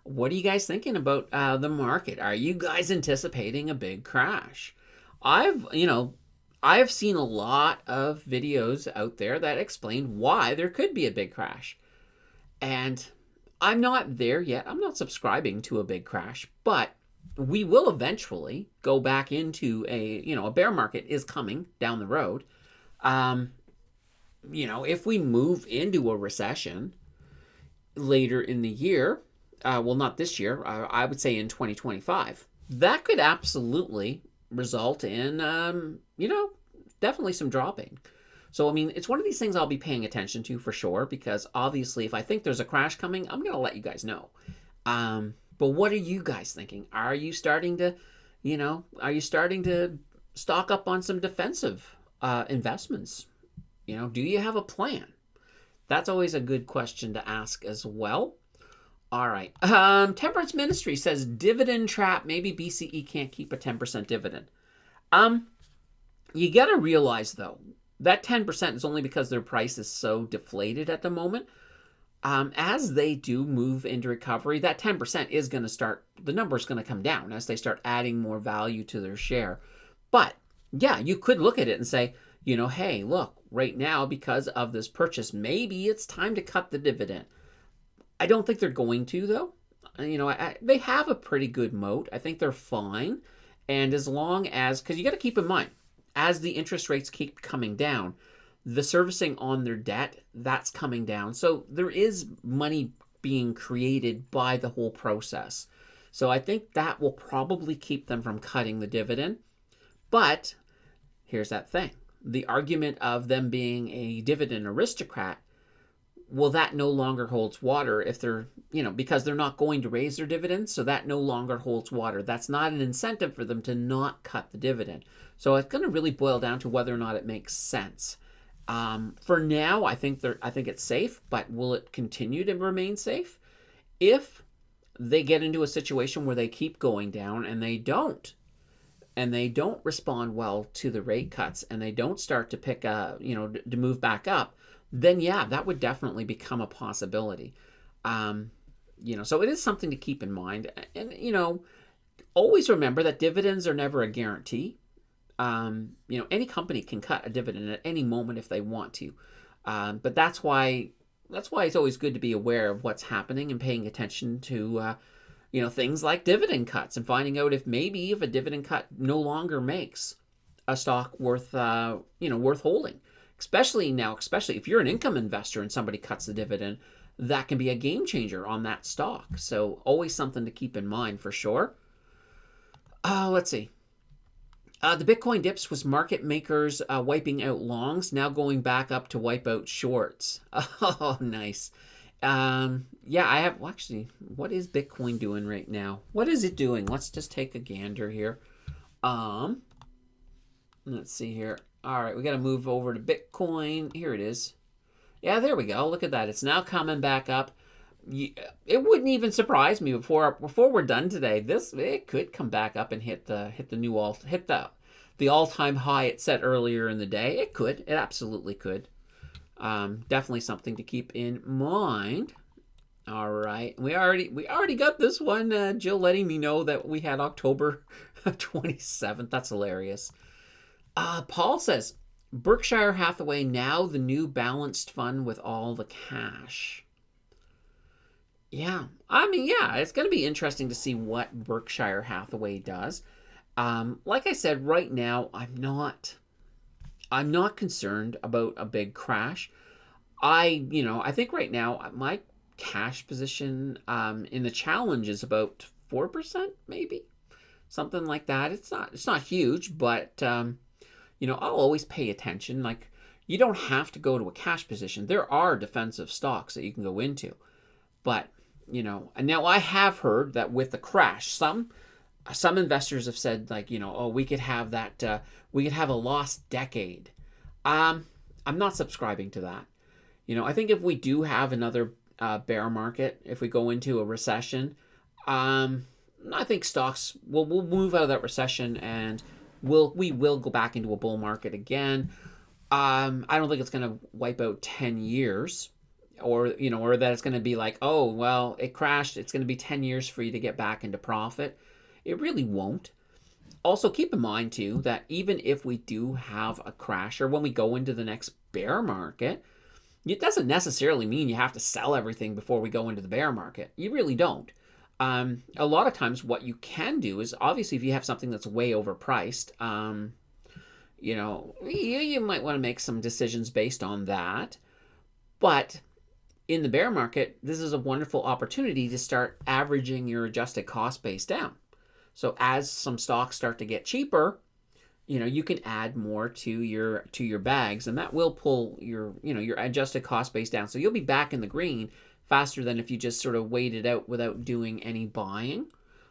What are you guys thinking about the market? Are you guys anticipating a big crash? I've seen a lot of videos out there that explain why there could be a big crash. And I'm not there yet. I'm not subscribing to a big crash, but we will eventually go back into a bear market is coming down the road. If we move into a recession later in the year, well, not this year, I would say in 2025, that could absolutely result in, definitely some dropping. So, I mean, it's one of these things I'll be paying attention to for sure, because obviously if I think there's a crash coming, I'm going to let you guys know. But what are you guys thinking? Are you starting to stock up on some defensive investments? Do you have a plan? That's always a good question to ask as well. All right. Temperance Ministry says dividend trap. Maybe BCE can't keep a 10% dividend. You got to realize, though, that 10% is only because their price is so deflated at the moment. As they do move into recovery, that 10% is going to start, the number's going to come down as they start adding more value to their share. But yeah, you could look at it and say, hey, look, right now, because of this purchase, maybe it's time to cut the dividend. I don't think they're going to, though. They have a pretty good moat. I think they're fine. And as long as, because you got to keep in mind, as the interest rates keep coming down, the servicing on their debt, that's coming down. So there is money being created by the whole process. So I think that will probably keep them from cutting the dividend. But here's that thing. The argument of them being a dividend aristocrat, well, that no longer holds water if they're, because they're not going to raise their dividends. So that no longer holds water. That's not an incentive for them to not cut the dividend. So it's going to really boil down to whether or not it makes sense. For now, I think it's safe, but will it continue to remain safe? If they get into a situation where they keep going down and they don't respond well to the rate cuts and they don't start to to move back up, then yeah, that would definitely become a possibility. So it is something to keep in mind. And, always remember that dividends are never a guarantee. Any company can cut a dividend at any moment if they want to. But that's why it's always good to be aware of what's happening and paying attention to, things like dividend cuts and finding out if a dividend cut no longer makes a stock worth holding. Especially if you're an income investor and somebody cuts the dividend, that can be a game changer on that stock. So always something to keep in mind for sure. Let's see. The Bitcoin dips was market makers wiping out longs, now going back up to wipe out shorts. Oh, nice. I have, actually, what is Bitcoin doing right now? What is it doing? Let's just take a gander here. Let's see here. All right, we got to move over to Bitcoin. Here it is. Yeah, there we go. Look at that. It's now coming back up. It wouldn't even surprise me before we're done today. It could come back up and hit the all-time high it set earlier in the day. It could. It absolutely could. Definitely something to keep in mind. All right, we already got this one. Jill letting me know that we had October 27th. That's hilarious. Paul says, Berkshire Hathaway now the new balanced fund with all the cash. Yeah, it's going to be interesting to see what Berkshire Hathaway does. Like I said, right now, I'm not concerned about a big crash. I think right now my cash position in the challenge is about 4%, maybe something like that. It's not huge, but I'll always pay attention. Like, you don't have to go to a cash position. There are defensive stocks that you can go into, but and now I have heard that with the crash, some investors have said, like, we could have that, we could have a lost decade. I'm not subscribing to that. I think if we do have another bear market, if we go into a recession, I think stocks will move out of that recession and we will go back into a bull market again. I don't think it's going to wipe out 10 years. Or that it's going to be like, oh, well, it crashed. It's going to be 10 years for you to get back into profit. It really won't. Also, keep in mind, too, that even if we do have a crash or when we go into the next bear market, it doesn't necessarily mean you have to sell everything before we go into the bear market. You really don't. A lot of times what you can do is, obviously, if you have something that's way overpriced, you might want to make some decisions based on that. But in the bear market, this is a wonderful opportunity to start averaging your adjusted cost base down. So as some stocks start to get cheaper, you can add more to your bags, and that will pull your adjusted cost base down. So you'll be back in the green faster than if you just sort of waited out without doing any buying.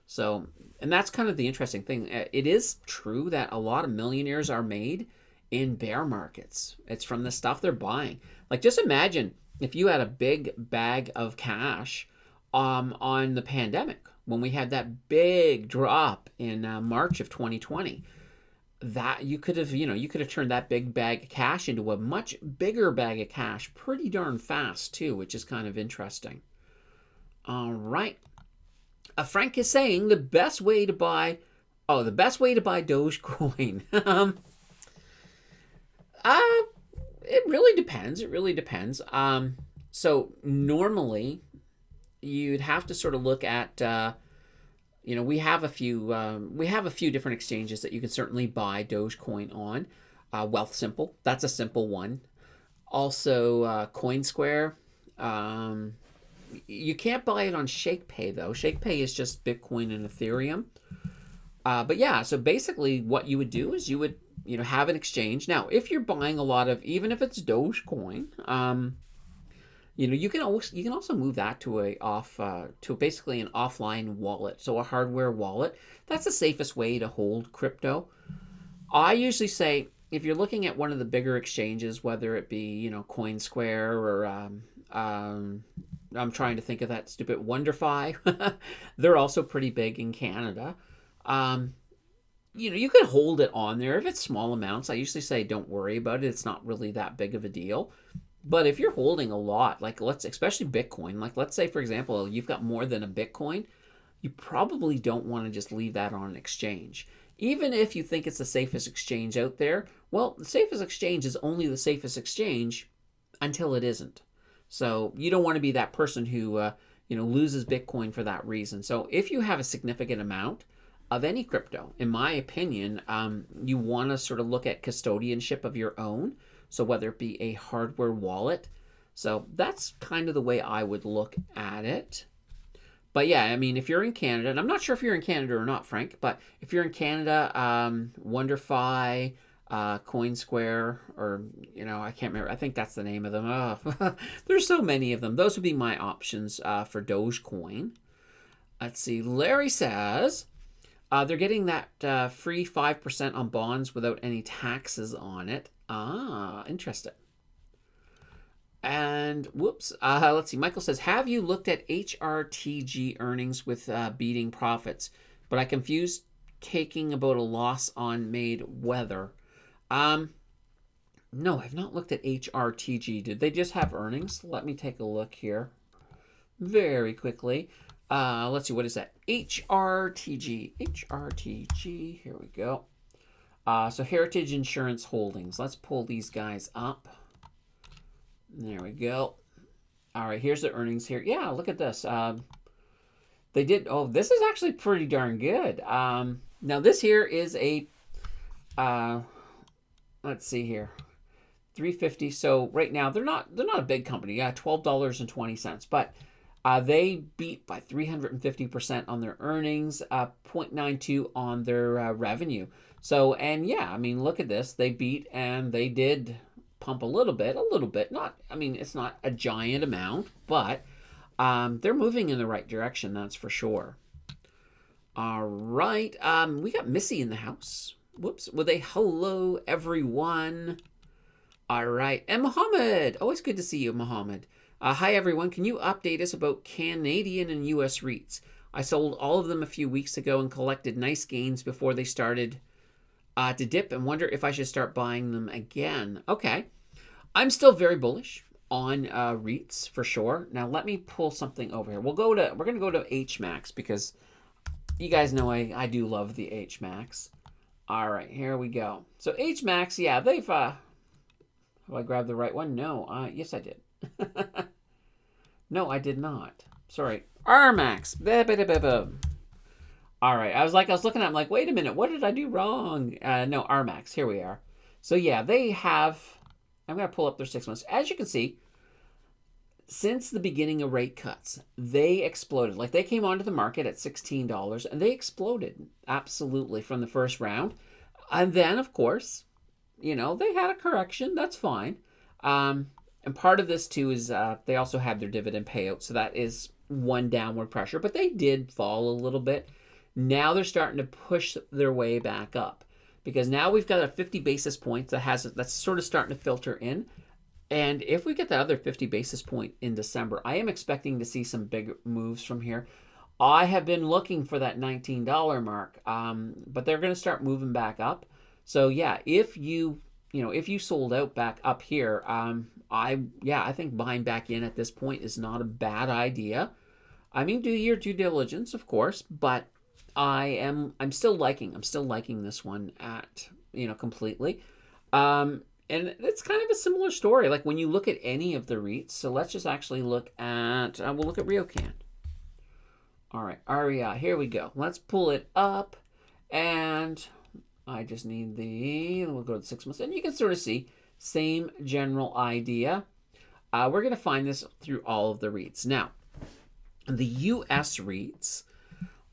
So, and that's kind of the interesting thing. It is true that a lot of millionaires are made in bear markets. It's from the stuff they're buying. Like, just imagine if you had a big bag of cash on the pandemic, when we had that big drop in March of 2020, that you could have turned that big bag of cash into a much bigger bag of cash pretty darn fast too, which is kind of interesting. All right. Frank is saying the best way to buy Dogecoin. It really depends. So normally you'd have to sort of look at, we have a few different exchanges that you can certainly buy Dogecoin on. Wealthsimple, that's a simple one. Also, CoinSquare. You can't buy it on ShakePay though. ShakePay is just Bitcoin and Ethereum. But yeah, so basically what you would do is you would have an exchange. Now, if you're buying a lot of, even if it's Dogecoin, You can also move that to to basically an offline wallet, so a hardware wallet. That's the safest way to hold crypto. I usually say if you're looking at one of the bigger exchanges, whether it be CoinSquare or I'm trying to think of that stupid WonderFi. They're also pretty big in Canada. Um, you could hold it on there if it's small amounts. I usually say don't worry about it. It's not really that big of a deal. But if you're holding a lot, like especially Bitcoin, like let's say for example, you've got more than a Bitcoin, you probably don't want to just leave that on an exchange. Even if you think it's the safest exchange out there, well, the safest exchange is only the safest exchange until it isn't. So you don't want to be that person who loses Bitcoin for that reason. So if you have a significant amount of any crypto, in my opinion, you want to sort of look at custodianship of your own. So whether it be a hardware wallet, so that's kind of the way I would look at it. But yeah, I mean, if you're in Canada, and I'm not sure if you're in Canada or not, Frank, but if you're in Canada, WonderFi, CoinSquare, or, I can't remember. I think that's the name of them. Oh, there's so many of them. Those would be my options for Dogecoin. Let's see. Larry says they're getting that free 5% on bonds without any taxes on it. Ah, interesting. And whoops, let's see. Michael says, have you looked at HRTG earnings with beating profits? But I confused taking about a loss on made weather. No, I've not looked at HRTG. Did they just have earnings? Let me take a look here very quickly. Let's see, what is that? HRTG. HRTG. Here we go. So Heritage Insurance Holdings. Let's pull these guys up. There we go. All right, here's the earnings here. Yeah, look at this. They did. Oh, this is actually pretty darn good. Now this here is a. Let's see here, 350. So right now they're not a big company. Yeah, $12.20, but they beat by 350% on their earnings, 0.92 on their revenue. So, and yeah, I mean, look at this. They beat and they did pump a little bit. Not, I mean, it's not a giant amount, but they're moving in the right direction, that's for sure. All right. We got Missy in the house. Whoops. With a hello, everyone. All right. And Mohammed. Always good to see you, Mohammed. Hi, everyone. Can you update us about Canadian and U.S. REITs? I sold all of them a few weeks ago and collected nice gains before they started to dip and wonder if I should start buying them again. Okay. I'm still very bullish on REITs for sure. Now, let me pull something over here. We're going to go to HMAX because you guys know I do love the HMAX. All right, here we go. So HMAX, yeah, they've, have I grabbed the right one? No, yes I did. No, I did not. Sorry. RMAX. All right, I was looking at it, I'm like, wait a minute, what did I do wrong? No, RMAX, here we are. So yeah, they have, I'm going to pull up their 6 months. As you can see, since the beginning of rate cuts, they exploded. Like they came onto the market at $16 and they exploded absolutely from the first round. And then, of course, they had a correction. That's fine. And part of this too is they also had their dividend payout. So that is one downward pressure, but they did fall a little bit. Now they're starting to push their way back up because now we've got a 50 basis points that's sort of starting to filter in. And if we get that other 50 basis point in December, I am expecting to see some big moves from here. I have been looking for that $19 mark, but they're going to start moving back up. So yeah, if you sold out back up here, I think buying back in at this point is not a bad idea. I mean, do your due diligence, of course, but I'm still liking this one at, completely. And it's kind of a similar story. Like when you look at any of the REITs, so let's just actually look at, we'll look at RioCan. All right, REI, here we go. Let's pull it up. And I just need we'll go to the 6 months. And you can sort of see, same general idea. We're going to find this through all of the REITs. Now, the US REITs,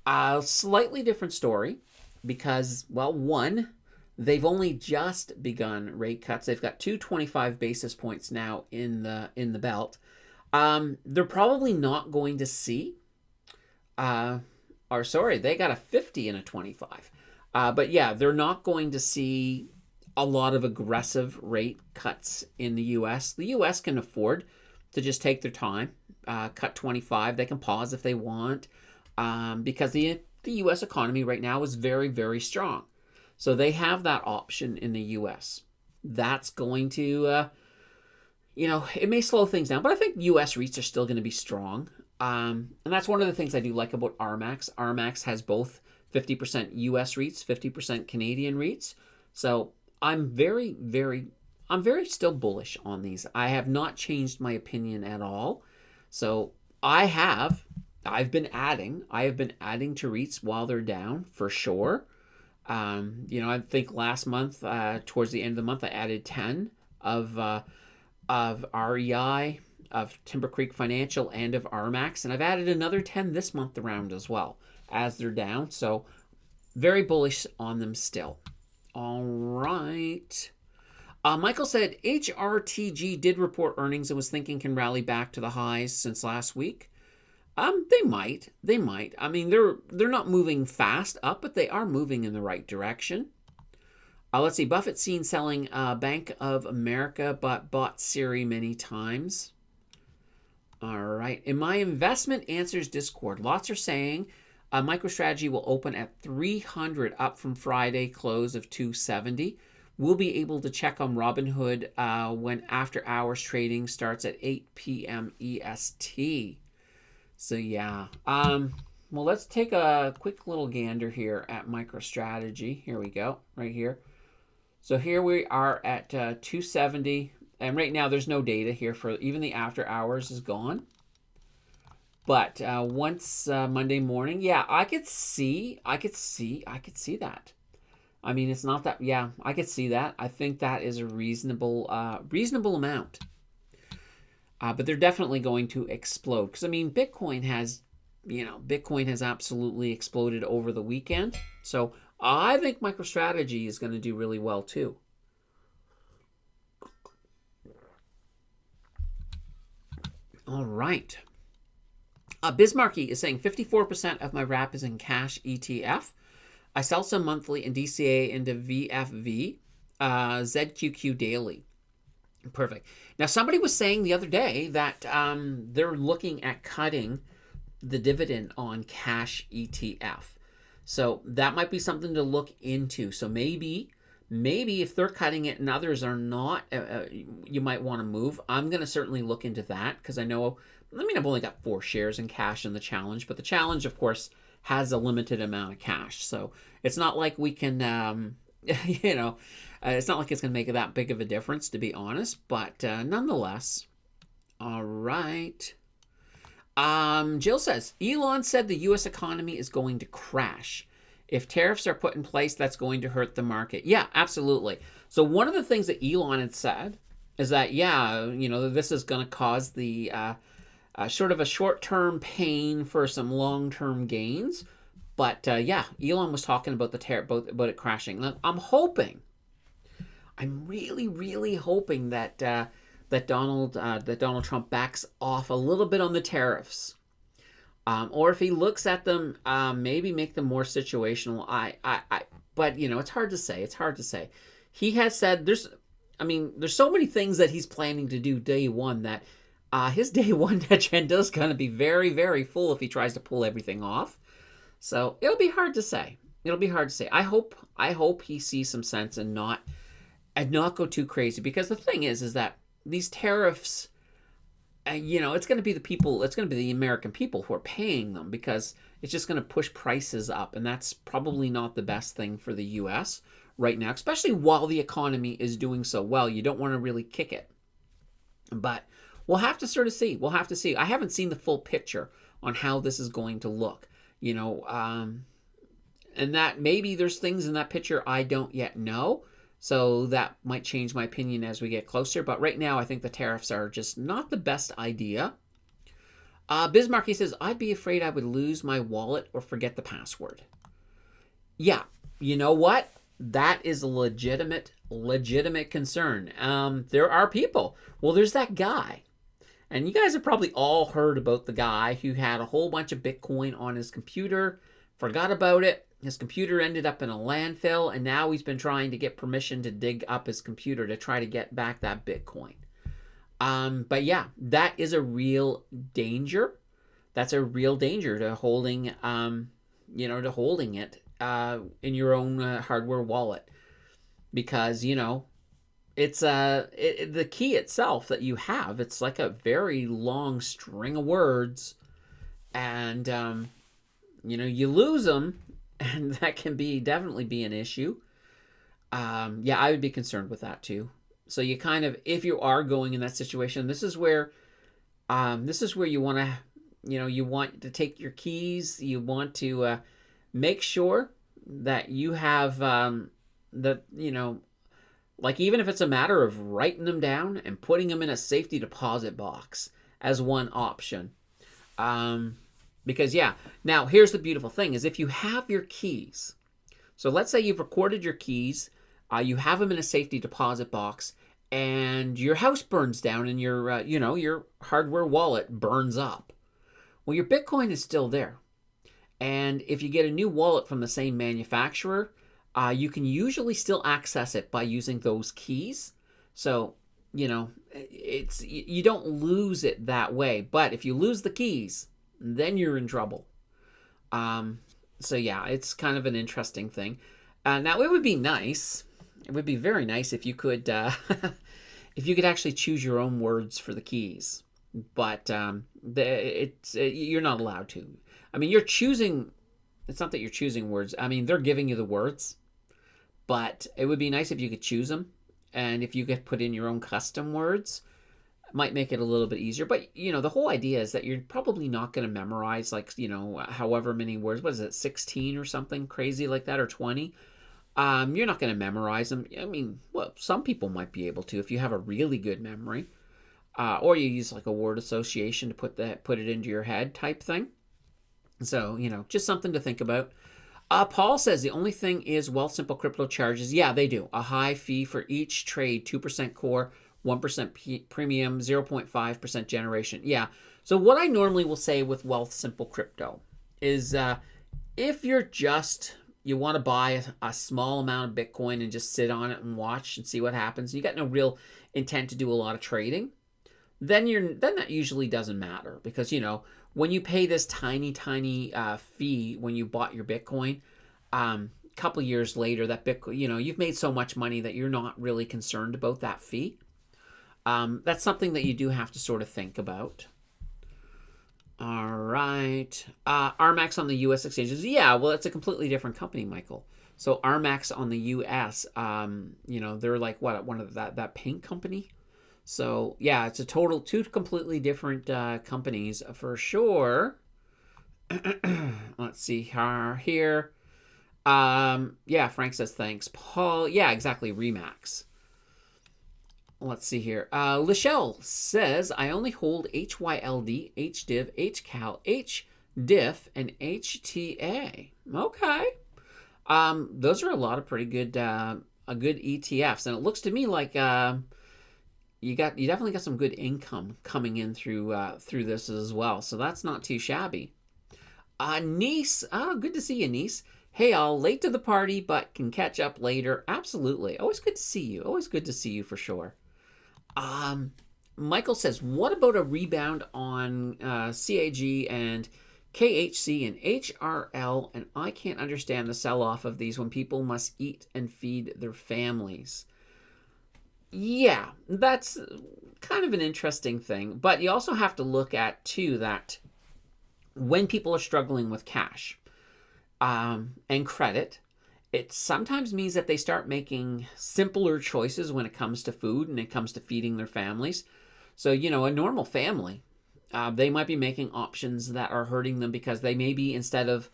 a slightly different story because, well, one, they've only just begun rate cuts. They've got 225 basis points now in the belt. They're probably not going to see, or sorry, they got a 50 and a 25. But yeah, they're not going to see a lot of aggressive rate cuts in the U.S. The U.S. can afford to just take their time, cut 25. They can pause if they want, because the U.S. economy right now is very, very strong. So they have that option in the U.S. That's going to, it may slow things down, but I think U.S. REITs are still going to be strong. And that's one of the things I do like about RMAX. RMAX has both 50% US REITs, 50% Canadian REITs. So I'm very still bullish on these. I have not changed my opinion at all. So I've been adding to REITs while they're down for sure. I think last month, towards the end of the month, I added 10 of REI, of Timber Creek Financial, and of RMAX, and I've added another 10 this month around as well as they're down. So very bullish on them still. All right. Michael said HRTG did report earnings and was thinking can rally back to the highs since last week. They might. I mean, they're not moving fast up, but they are moving in the right direction. Let's see. Buffett seen selling Bank of America, but bought Siri many times. All right. In my investment answers Discord, lots are saying MicroStrategy will open at 300, up from Friday close of 270. We'll be able to check on Robinhood when after hours trading starts at 8 p.m. EST. So yeah. Well, let's take a quick little gander here at MicroStrategy. Here we go, right here. So here we are at 270, and right now there's no data here for even the after hours is gone. But once Monday morning, yeah, I could see that. I mean, it's not that, yeah, I could see that. I think that is a reasonable amount. But they're definitely going to explode. Because, I mean, Bitcoin has absolutely exploded over the weekend. So I think MicroStrategy is going to do really well too. All right. Bismarcky is saying 54% of my wrap is in cash ETF. I sell some monthly in DCA into VFV, ZQQ daily. Perfect. Now, somebody was saying the other day that they're looking at cutting the dividend on cash ETF. So that might be something to look into. So maybe if they're cutting it and others are not, you might want to move. I'm going to certainly look into that because I've only got 4 shares in cash in the challenge, but the challenge, of course, has a limited amount of cash. So it's not like we can, it's not like it's going to make that big of a difference, to be honest, but nonetheless. All right. Jill says, Elon said the U.S. economy is going to crash. If tariffs are put in place, that's going to hurt the market. Yeah, absolutely. So one of the things that Elon had said is that, this is going to cause the sort of a short-term pain for some long-term gains. But Elon was talking about the tariff, about it crashing. Now, I'm really, really hoping that Donald Trump backs off a little bit on the tariffs, or if he looks at them, maybe make them more situational. But it's hard to say. It's hard to say. He has said there's so many things that he's planning to do day one that his day one agenda is going to be very, very full if he tries to pull everything off. So it'll be hard to say. I hope he sees some sense and not go too crazy, because the thing is that these tariffs, it's going to be the American people who are paying them, because it's just going to push prices up, and that's probably not the best thing for the U.S. right now, especially while the economy is doing so well. You don't want to really kick it, but we'll have to sort of see. I haven't seen the full picture on how this is going to look, and that maybe there's things in that picture I don't yet know. So that might change my opinion as we get closer. But right now, I think the tariffs are just not the best idea. Bismarcky says, I'd be afraid I would lose my wallet or forget the password. Yeah, you know what? That is a legitimate concern. There are people. Well, there's that guy. And you guys have probably all heard about the guy who had a whole bunch of Bitcoin on his computer, forgot about it. His computer ended up in a landfill, and now he's been trying to get permission to dig up his computer to try to get back that Bitcoin. But yeah, that is a real danger. That's a real danger to holding, to holding it in your own hardware wallet, because it's the key itself that you have. It's like a very long string of words, and you lose them, and that can definitely be an issue. Yeah, I would be concerned with that too. So you kind of, if you are going in that situation, this is where you want to, you want to take your keys. You want to make sure that you have that, like, even if it's a matter of writing them down and putting them in a safety deposit box as one option. Because yeah, now here's the beautiful thing is if you have your keys, so let's say you've recorded your keys, you have them in a safety deposit box, and your house burns down and your hardware wallet burns up. Well, your Bitcoin is still there. And if you get a new wallet from the same manufacturer, you can usually still access it by using those keys. So, you don't lose it that way. But if you lose the keys, then you're in trouble. So yeah, it's kind of an interesting thing. Now it would be nice. It would be very nice if you could, if you could actually choose your own words for the keys. But you're not allowed to. I mean, you're choosing. It's not that you're choosing words. I mean, they're giving you the words. But it would be nice if you could choose them, and if you could put in your own custom words. Might make it a little bit easier. But the whole idea is that you're probably not going to memorize however many words. What is it, 16 or something crazy like that, or 20? You're not going to memorize them. I mean, well, some people might be able to if you have a really good memory, or you use like a word association to put it into your head type thing. So just something to think about. Paul says the only thing is Wealthsimple crypto charges. Yeah, they do a high fee for each trade, 2% core, 1% premium, 0.5% generation. Yeah. So what I normally will say with Wealthsimple crypto is if you want to buy a small amount of Bitcoin and just sit on it and watch and see what happens, you got no real intent to do a lot of trading, then that usually doesn't matter, because when you pay this tiny fee when you bought your Bitcoin, a couple years later, that Bitcoin, you've made so much money that you're not really concerned about that fee. That's something that you do have to sort of think about. All right. RMAX on the U.S. exchanges. Yeah, well, it's a completely different company, Michael. So RMAX on the U.S., they're like one of that paint company. So yeah, it's two completely different companies for sure. Let's see here. Yeah, Frank says thanks, Paul. Yeah, exactly. Remax. Let's see here. Lachelle says, I only hold HYLD, HDIV, HCAL, HDIF, and HTA. Okay. Those are a lot of pretty good ETFs. And it looks to me like you definitely got some good income coming in through this as well. So that's not too shabby. Niece, good to see you, Niece. Hey, all, late to the party, but can catch up later. Absolutely. Always good to see you. Always good to see you for sure. Michael says, what about a rebound on CAG and KHC and HRL? And I can't understand the sell-off of these when people must eat and feed their families. Yeah, that's kind of an interesting thing. But you also have to look at, too, that when people are struggling with cash and credit, it sometimes means that they start making simpler choices when it comes to food and it comes to feeding their families. So, a normal family, they might be making options that are hurting them, because they may be, instead of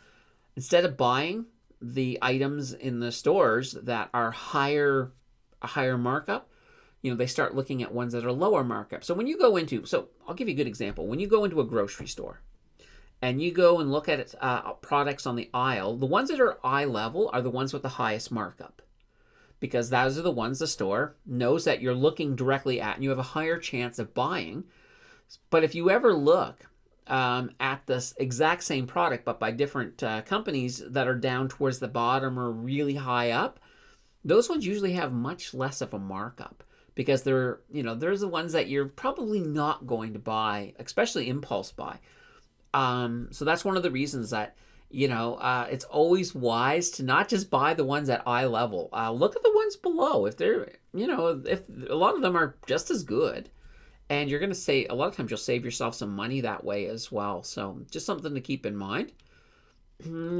buying the items in the stores that are a higher markup, they start looking at ones that are lower markup. So I'll give you a good example. When you go into a grocery store, and you go and look at products on the aisle, the ones that are eye level are the ones with the highest markup, because those are the ones the store knows that you're looking directly at and you have a higher chance of buying. But if you ever look at this exact same product, but by different companies that are down towards the bottom or really high up, those ones usually have much less of a markup because there's the ones that you're probably not going to buy, especially impulse buy. So that's one of the reasons that it's always wise to not just buy the ones at eye level. Look at the ones below. If they're, if a lot of them are just as good, and you're going to say a lot of times you'll save yourself some money that way as well. So just something to keep in mind.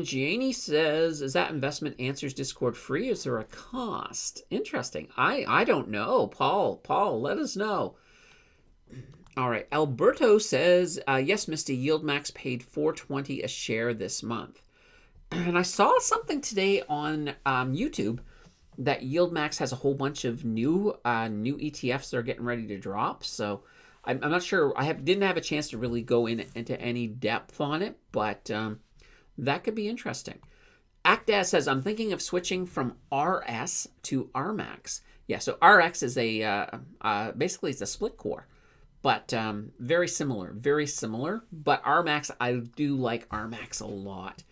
Janie says, is that Investment Answers Discord free? Is there a cost? Interesting. I don't know. Paul, let us know. All right. Alberto says, yes, Mr. YieldMax paid $4.20 a share this month. And I saw something today on YouTube that YieldMax has a whole bunch of new ETFs that are getting ready to drop. So I'm not sure. Didn't have a chance to really go into any depth on it, but that could be interesting. Actaz says, I'm thinking of switching from RS to RMAX. Yeah, so RX is basically it's a split core, but very similar. But RMAX, I do like RMAX a lot.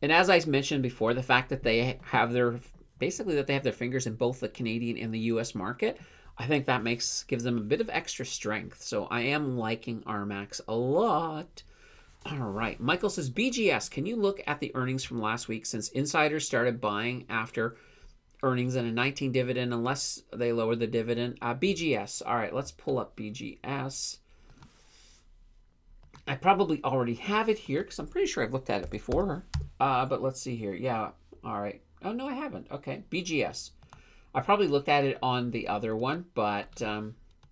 And as I mentioned before, the fact that they have their fingers in both the Canadian and the US market, I think that gives them a bit of extra strength. So I am liking RMAX a lot. All right. Michael says, BGS, can you look at the earnings from last week since insiders started buying after earnings and a 19 dividend unless they lower the dividend? BGS. All right, let's pull up BGS. I probably already have it here because I'm pretty sure I've looked at it before. But let's see here. Yeah. All right. Oh, no, I haven't. Okay. BGS. I probably looked at it on the other one, but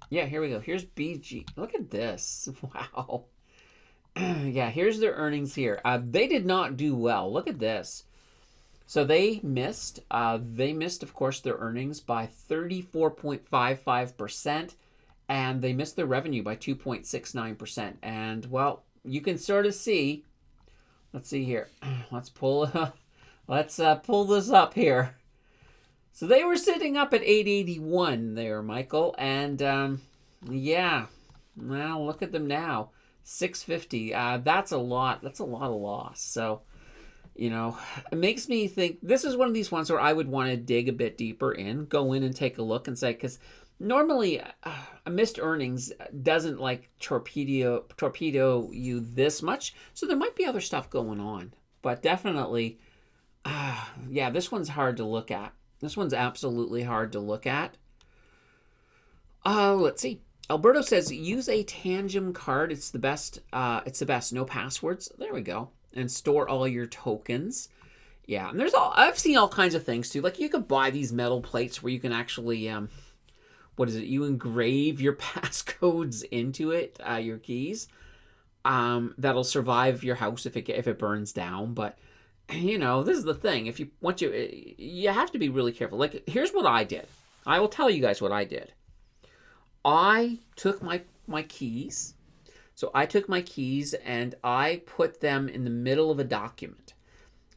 yeah, here we go. Here's BG. Look at this. Wow. Yeah, here's their earnings here. They did not do well. Look at this. So they missed. Of course, their earnings by 34.55%, and they missed their revenue by 2.69%. And, well, you can sort of see. Let's see here. Let's pull this up here. So they were sitting up at 881 there, Michael. And, yeah, well, look at them now. 650. That's a lot. That's a lot of loss. So, it makes me think this is one of these ones where I would want to dig a bit deeper go in and take a look and say, because normally a missed earnings doesn't like torpedo you this much. So there might be other stuff going on, but definitely, yeah, this one's hard to look at. This one's absolutely hard to look at. Let's see. Alberto says, use a Tangem card. It's the best. No passwords. There we go. And store all your tokens. Yeah, and I've seen all kinds of things too. Like you could buy these metal plates where you can actually, you engrave your passcodes into it, your keys. That'll survive your house if it burns down. But this is the thing. You have to be really careful. Like here's what I did. I will tell you guys what I did. I took my keys. So I took my keys and I put them in the middle of a document.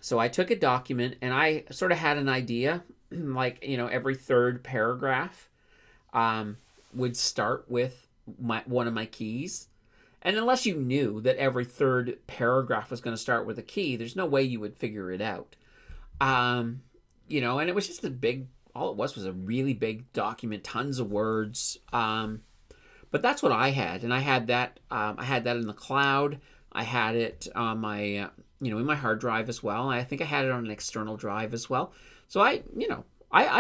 So I took a document and I sort of had an idea, like, every third paragraph would start with one of my keys. And unless you knew that every third paragraph was going to start with a key, there's no way you would figure it out. And it was just all it was a really big document, tons of words. But that's what I had, and I had that in the cloud. I had it on my, in my hard drive as well. I think I had it on an external drive as well. So I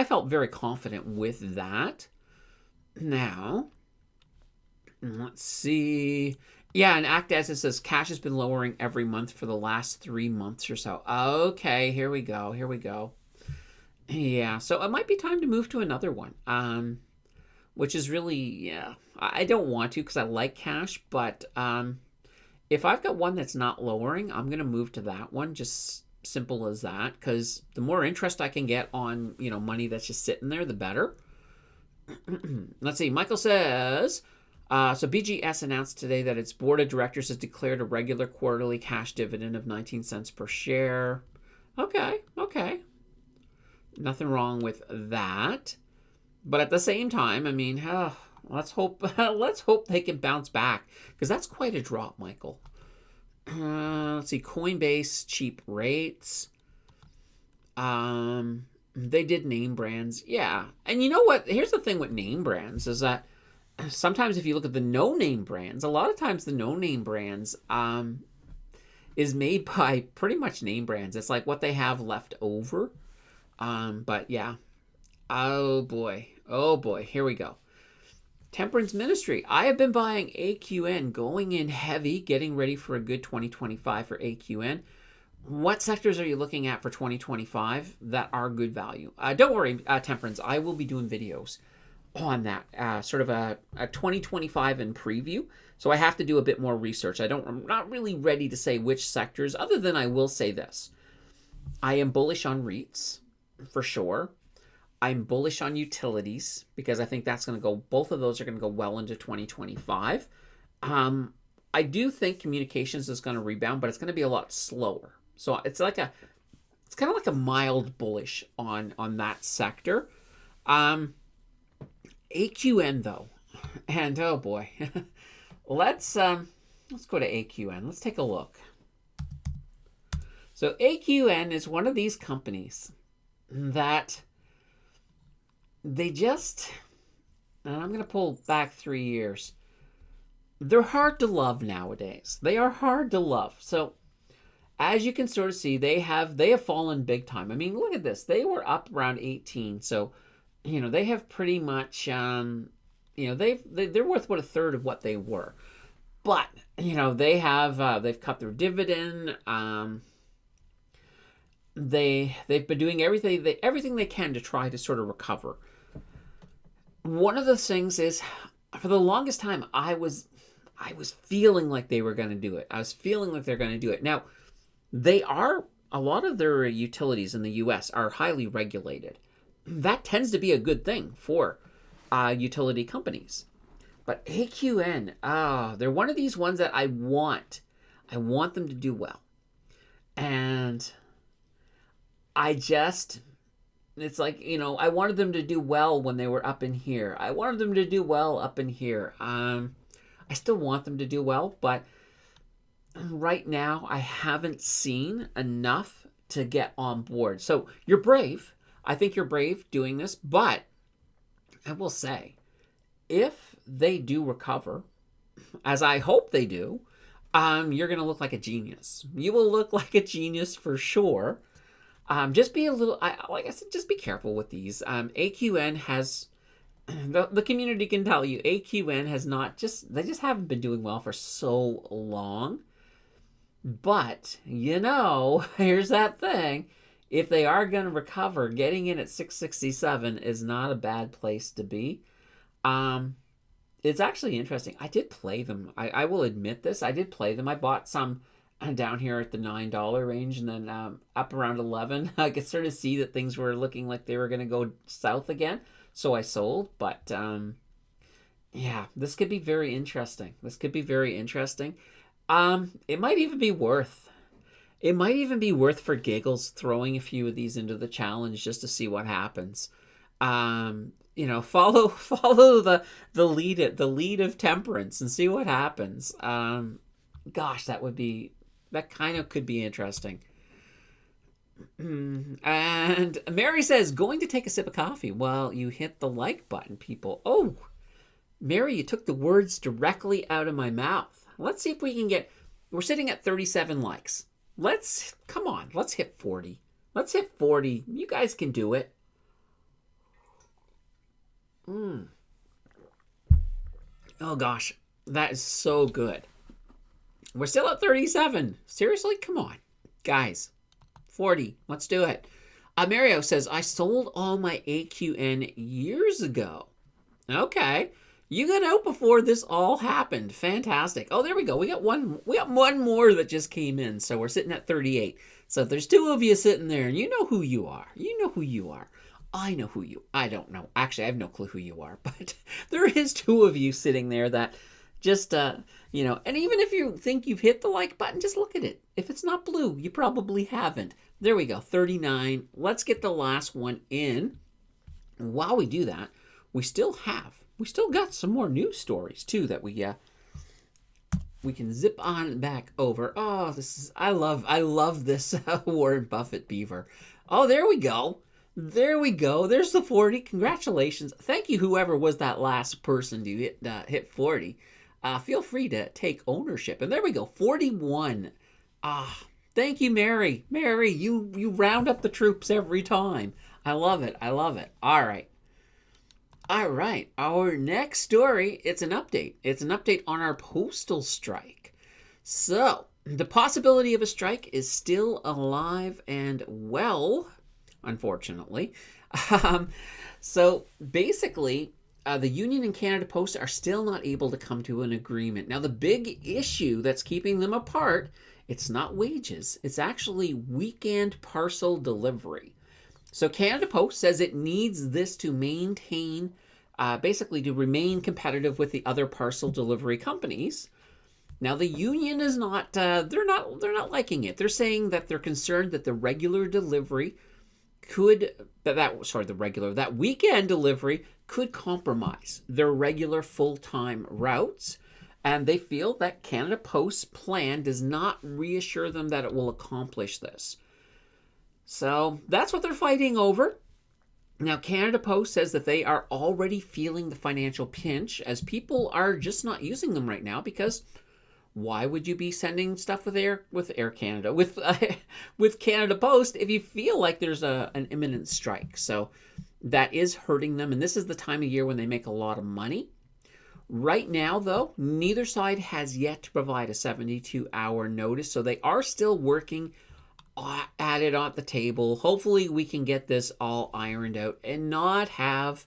felt very confident with that. Now, let's see. Yeah, and Actaz, it says cash has been lowering every month for the last 3 months or so. Okay, here we go. Yeah, so it might be time to move to another one. Which is really, yeah, I don't want to because I like cash, but if I've got one that's not lowering, I'm going to move to that one, just simple as that, because the more interest I can get on, money that's just sitting there, the better. Let's see, Michael says, so BGS announced today that its board of directors has declared a regular quarterly cash dividend of 19 cents per share. Okay. Nothing wrong with that. But at the same time, I mean, Let's hope let's hope they can bounce back because that's quite a drop, Michael. Let's see, Coinbase cheap rates. They did name brands, yeah. And you know what? Here's the thing with name brands is that sometimes if you look at the no-name brands, a lot of times the no-name brands is made by pretty much name brands. It's like what they have left over. But yeah. Oh boy. Here we go. Temperance Ministry. I have been buying AQN, going in heavy, getting ready for a good 2025 for AQN. What sectors are you looking at for 2025 that are good value? Don't worry, Temperance. I will be doing videos on that, sort of a 2025 in preview. So I have to do a bit more research. I'm not really ready to say which sectors, other than I will say this. I am bullish on REITs, for sure. I'm bullish on utilities because I think that's going to go, both of those are going to go well into 2025. I do think communications is going to rebound, but it's going to be a lot slower. So it's kind of like a mild bullish on that sector. AQN though, and oh boy, let's go to AQN. Let's take a look. So AQN is one of these companies that they just, and I'm going to pull back 3 years. They're hard to love nowadays. They are hard to love. So as you can sort of see, they have fallen big time. I mean, look at this. They were up around 18. So, they have pretty much, they're worth about a third of what they were. But, they've cut their dividend. They've been doing everything they can to try to sort of recover. One of the things is, for the longest time, I was feeling like they were going to do it. I was feeling like they're going to do it. Now, a lot of their utilities in the U.S. are highly regulated. That tends to be a good thing for utility companies. But AQN, they're one of these ones that I want them to do well. And it's like, I wanted them to do well when they were up in here. I wanted them to do well up in here. I still want them to do well, but right now I haven't seen enough to get on board. So you're brave. I think you're brave doing this, but I will say, if they do recover, as I hope they do, you're going to look like a genius. You will look like a genius for sure. Just be a little, like I said, just be careful with these. AQN has, the community can tell you, AQN has they just haven't been doing well for so long. But, here's that thing. If they are going to recover, getting in at 667 is not a bad place to be. It's actually interesting. I did play them. I will admit this. I did play them. I bought some down here at the $9 range and then up around 11. I could sort of see that things were looking like they were going to go south again. So I sold. But, yeah, this could be very interesting. It might even be worth for giggles throwing a few of these into the challenge just to see what happens. Follow the lead of Temperance and see what happens. Gosh, that kind of could be interesting. And Mary says, going to take a sip of coffee while you hit the like button, people. Oh, Mary, you took the words directly out of my mouth. Let's see if we can we're sitting at 37 likes. Come on, let's hit 40. You guys can do it. Oh gosh, that is so good. We're still at 37. Seriously? Come on. Guys, 40. Let's do it. Mario says, I sold all my AQN years ago. Okay. You got out before this all happened. Fantastic. Oh, there we go. We got one more that just came in. So we're sitting at 38. So there's two of you sitting there, and you know who you are. I know who you. I don't know. Actually, I have no clue who you are, but there is two of you sitting there that just and even if you think you've hit the like button, just look at it. If it's not blue, you probably haven't. There we go. 39. Let's get the last one in. While we do that, we still have we still got some more news stories too that we can zip on back over. Oh, I love this Warren Buffett beaver. Oh, there we go. There we go. There's the 40. Congratulations. Thank you, whoever was that last person to hit 40. Feel free to take ownership. And there we go, 41. Thank you, Mary. Mary, you round up the troops every time. I love it. I love it. All right. All right. Our next story, it's an update. It's an update on our postal strike. So, the possibility of a strike is still alive and well, unfortunately. So, basically, the Union and Canada Post are still not able to come to an agreement. Now, the big issue that's keeping them apart, it's not wages. It's actually weekend parcel delivery. So Canada Post says it needs this to maintain, basically to remain competitive with the other parcel delivery companies. Now the union is not, they're not liking it. They're saying that they're concerned that the regular delivery that weekend delivery could compromise their regular full-time routes. And they feel that Canada Post's plan does not reassure them that it will accomplish this. So that's what they're fighting over. Now, Canada Post says that they are already feeling the financial pinch as people are just not using them right now because why would you be sending stuff with Air Canada, with Canada Post if you feel like there's an imminent strike? So that is hurting them, and this is the time of year when they make a lot of money. Right now, though, neither side has yet to provide a 72-hour notice, so they are still working at it at the table. Hopefully, we can get this all ironed out and not have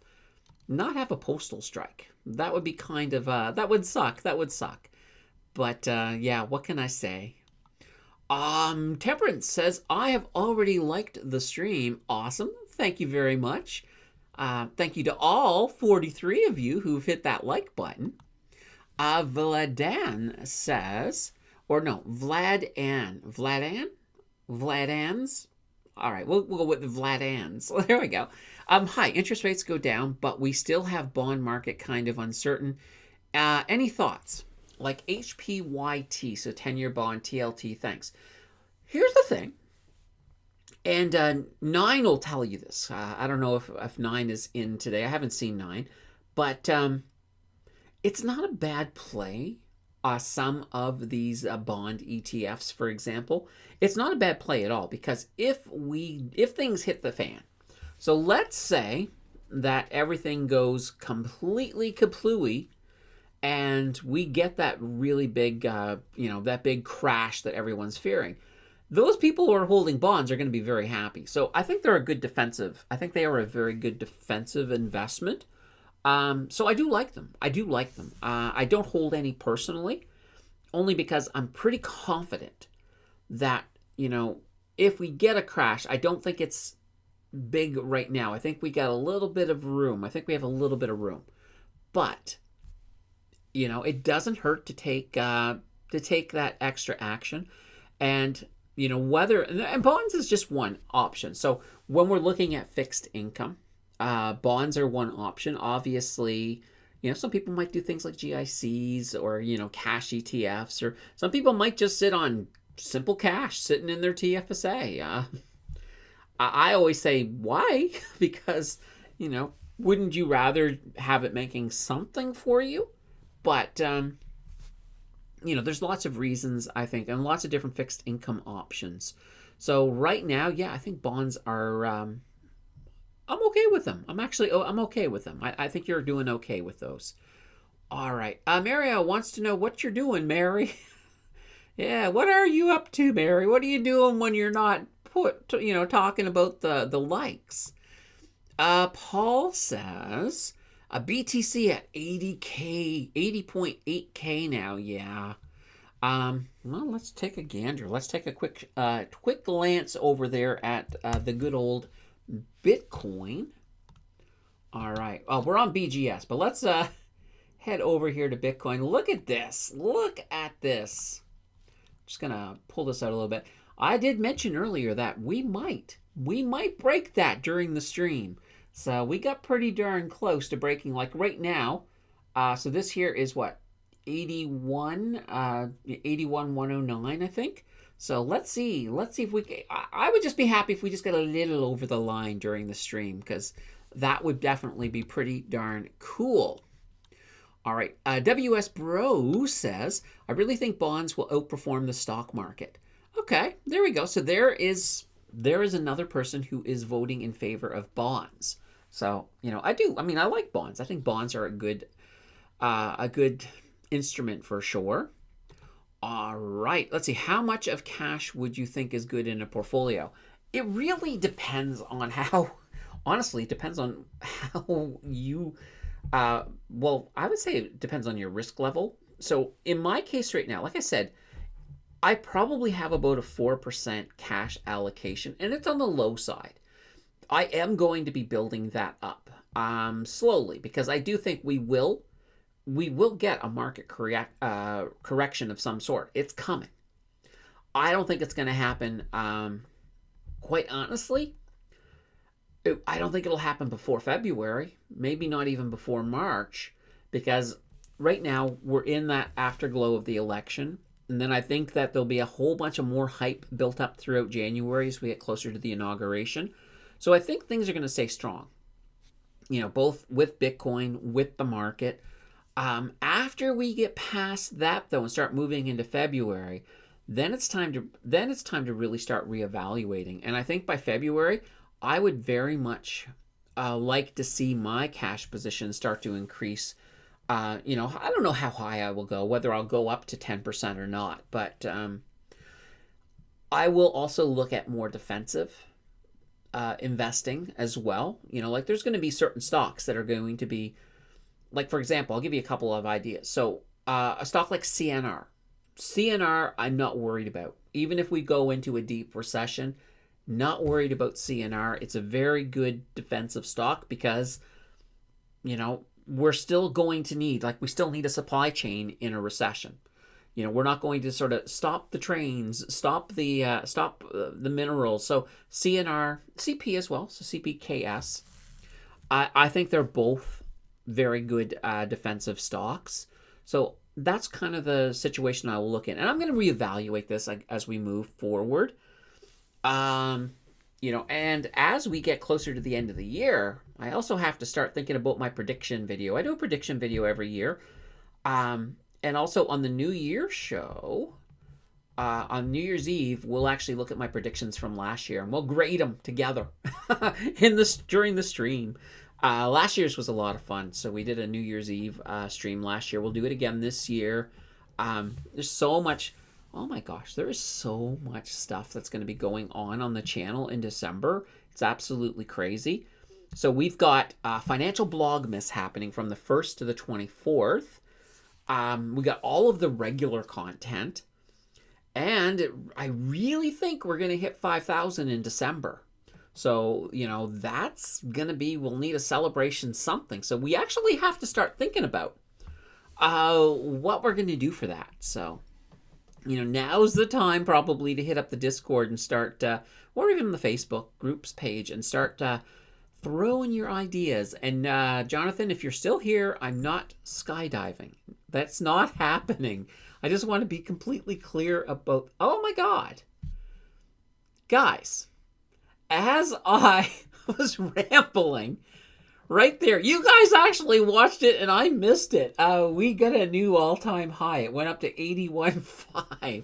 a postal strike. That would be kind of that would suck. That would suck. But yeah, what can I say? Temperance says, I have already liked the stream. Awesome. Thank you very much. Thank you to all 43 of you who've hit that like button. Vladan says, or no, Vladans? All right, we'll go with the Vladans. There we go. Hi, interest rates go down, but we still have bond market kind of uncertain. Any thoughts? Like HPYT, so 10-year bond, TLT, thanks. Here's the thing. And Nine will tell you this. I don't know if Nine is in today. I haven't seen Nine. But it's not a bad play. Some of these bond ETFs, for example. It's not a bad play at all. Because if things hit the fan. So let's say that everything goes completely kaplooey. And we get that really big, that big crash that everyone's fearing. Those people who are holding bonds are going to be very happy. So I think they're a good defensive. I think they are a very good defensive investment. So I do like them. I don't hold any personally, only because I'm pretty confident that, if we get a crash, I don't think it's big right now. I think we got a little bit of room. I think we have a little bit of room. But it doesn't hurt to take that extra action, and and bonds is just one option. So when we're looking at fixed income, bonds are one option. Obviously, some people might do things like GICs or cash ETFs, or some people might just sit on simple cash sitting in their TFSA. I always say why because wouldn't you rather have it making something for you? But, there's lots of reasons, I think, and lots of different fixed income options. So right now, yeah, I think bonds are, I'm okay with them. I'm okay with them. I think you're doing okay with those. All right. Mario wants to know what you're doing, Mary. Yeah, what are you up to, Mary? What are you doing when you're not talking about the likes? Paul says... A BTC at 80K, 80.8K now, yeah. Well, let's take a gander. Let's take a quick glance over there at the good old Bitcoin. All right. Oh, we're on BGS, but let's head over here to Bitcoin. Look at this. Look at this. Just gonna pull this out a little bit. I did mention earlier that we might break that during the stream. So we got pretty darn close to breaking, like right now. So this here is what? 81 109, I think. So let's see. Let's see if we can. I would just be happy if we just get a little over the line during the stream, because that would definitely be pretty darn cool. All right. WS Bro says, I really think bonds will outperform the stock market. Okay, there we go. So there is another person who is voting in favor of bonds. So, I like bonds. I think bonds are a good instrument for sure. All right, let's see. How much of cash would you think is good in a portfolio? It really depends on honestly, it depends on how you, well, I would say it depends on your risk level. So in my case right now, like I said, I probably have about a 4% cash allocation, and it's on the low side. I am going to be building that up slowly, because I do think we will get a market correction of some sort. It's coming. I don't think it's going to happen. Quite honestly, I don't think it'll happen before February. Maybe not even before March, because right now we're in that afterglow of the election. And then I think that there'll be a whole bunch of more hype built up throughout January as we get closer to the inauguration. So I think things are going to stay strong, both with Bitcoin, with the market. After we get past that, though, and start moving into February, then it's time to really start reevaluating. And I think by February, I would very much like to see my cash position start to increase. I don't know how high I will go, whether I'll go up to 10% or not, but I will also look at more defensive investing as well. Like there's going to be certain stocks that are going to be, like, for example, I'll give you a couple of ideas. So a stock like CNR. CNR, I'm not worried about. Even if we go into a deep recession, not worried about CNR. It's a very good defensive stock because, we're still going to need, we still need a supply chain in a recession. We're not going to sort of stop the trains, stop the minerals. So CNR, CP as well, so CPKS. I think they're both very good defensive stocks. So that's kind of the situation I will look at. And I'm going to reevaluate this as we move forward. And as we get closer to the end of the year, I also have to start thinking about my prediction video. I do a prediction video every year. And also on the New Year's show, on New Year's Eve, we'll actually look at my predictions from last year, and we'll grade them together during the stream. Last year's was a lot of fun, so we did a New Year's Eve stream last year. We'll do it again this year. There's so much. Oh my gosh, there is so much stuff that's going to be going on the channel in December. It's absolutely crazy. So we've got Financial Blogmas happening from the 1st to the 24th. We got all of the regular content. And I really think we're going to hit 5,000 in December. So, that's going to be, we'll need a celebration something. So we actually have to start thinking about what we're going to do for that. So, now's the time probably to hit up the Discord and start, or even the Facebook groups page, and start throwing your ideas. And Jonathan, if you're still here, I'm not skydiving. That's not happening. I just want to be completely clear about, oh my God. Guys, as I was rambling right there, you guys actually watched it and I missed it. We got a new all-time high. It went up to 81.5.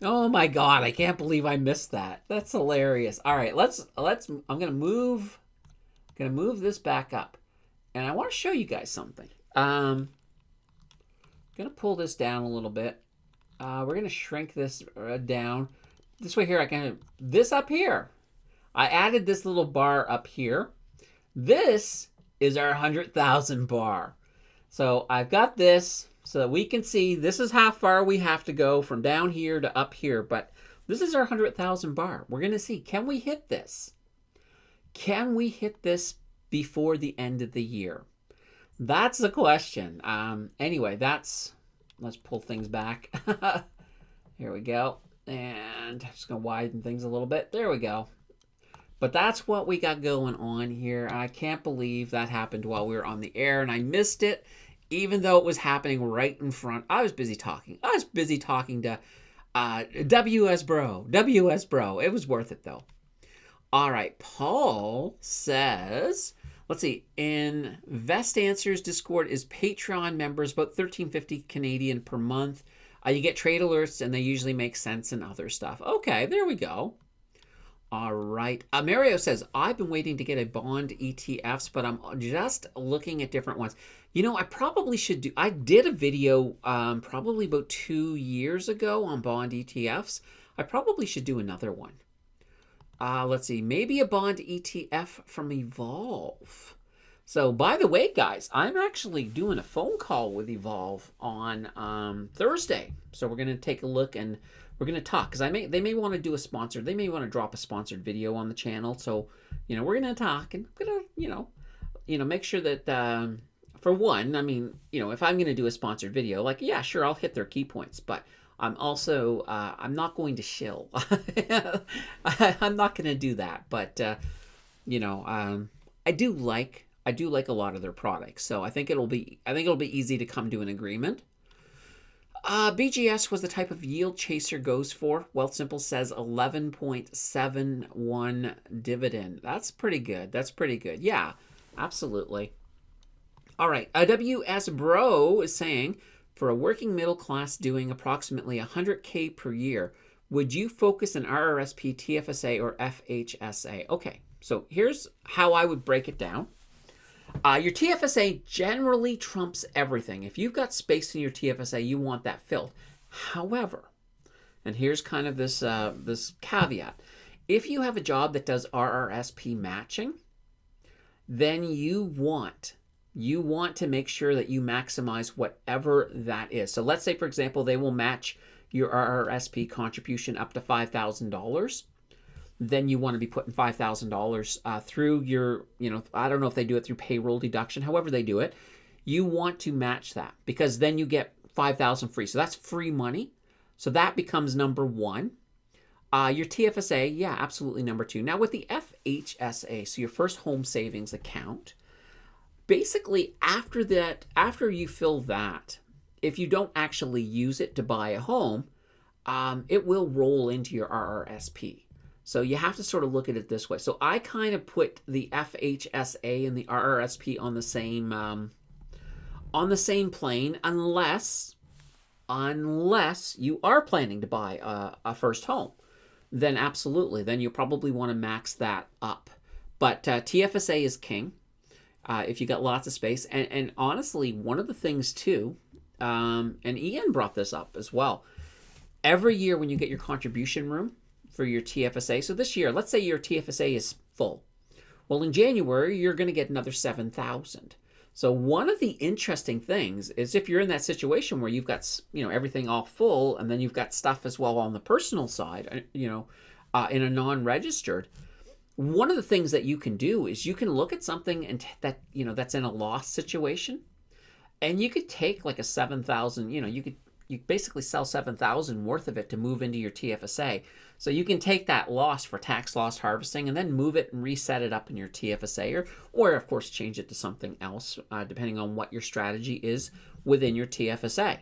Oh my God, I can't believe I missed that. That's hilarious. All right, I'm going to move this back up. And I want to show you guys something. I'm going to pull this down a little bit. We're going to shrink this down. This way here, this up here. I added this little bar up here. This is our 100,000 bar. So I've got this so that we can see this is how far we have to go from down here to up here. But this is our 100,000 bar. We're going to see, can we hit this? Can we hit this before the end of the year? That's the question. Anyway, let's pull things back. Here we go. And I'm just going to widen things a little bit. There we go. But that's what we got going on here. I can't believe that happened while we were on the air, and I missed it, even though it was happening right in front. I was busy talking. I was busy talking to WS Bro. WS Bro. It was worth it, though. All right. Paul says, let's see. Invest Answers Discord is Patreon members, about $13.50 Canadian per month. You get trade alerts, and they usually make sense and other stuff. Okay, there we go. All right. Mario says, I've been waiting to get a bond ETFs, but I'm just looking at different ones. You know, I probably should do, I did a video probably about 2 years ago on bond ETFs. I probably should do another one. Let's see, maybe a bond ETF from Evolve. So, by the way, guys, I'm actually doing a phone call with Evolve on Thursday. So we're going to take a look and we're going to talk, because they may want to do a sponsored, they may want to drop a sponsored video on the channel. So, you know, we're going to talk, and I'm going to, you know, make sure that, for one, I mean, you know, if I'm going to do a sponsored video, like, yeah, sure, I'll hit their key points, but I'm also, I'm not going to shill. I'm not going to do that, but, you know, I do like a lot of their products, so I think it'll be easy to come to an agreement. BGS was the type of yield chaser goes for. Wealthsimple says 11.71 dividend. That's pretty good. That's pretty good. Yeah, absolutely. All right. WS Bro is saying, for a working middle class doing approximately 100K per year, would you focus on RRSP, TFSA, or FHSA? Okay, so here's how I would break it down. Your TFSA generally trumps everything. If you've got space in your TFSA, you want that filled. However, and here's kind of this this caveat, if you have a job that does RRSP matching, then you want to make sure that you maximize whatever that is. So let's say, for example, they will match your RRSP contribution up to $5,000. Then you want to be putting $5,000 through your, you know, I don't know if they do it through payroll deduction, however they do it. You want to match that, because then you get $5,000 free. So that's free money. So that becomes number one. Your TFSA, yeah, absolutely number two. Now with the FHSA, so your first home savings account, basically after that, after you fill that, if you don't actually use it to buy a home, it will roll into your RRSP. So you have to sort of look at it this way. So I kind of put the FHSA and the RRSP on the same plane, unless you are planning to buy a first home. Then absolutely, then you probably want to max that up. But TFSA is king if you got lots of space. And honestly, one of the things too, and Ian brought this up as well, every year when you get your contribution room for your TFSA. So this year, let's say your TFSA is full. Well, in January, you're going to get another $7,000. So one of the interesting things is if you're in that situation where you've got, you know, everything all full, and then you've got stuff as well on the personal side, you know, in a non-registered, one of the things that you can do is you can look at something and that, you know, that's in a loss situation, and you could take like a 7,000, you know, you basically sell 7,000 worth of it to move into your TFSA. So you can take that loss for tax loss harvesting and then move it and reset it up in your TFSA, or of course change it to something else, depending on what your strategy is within your TFSA.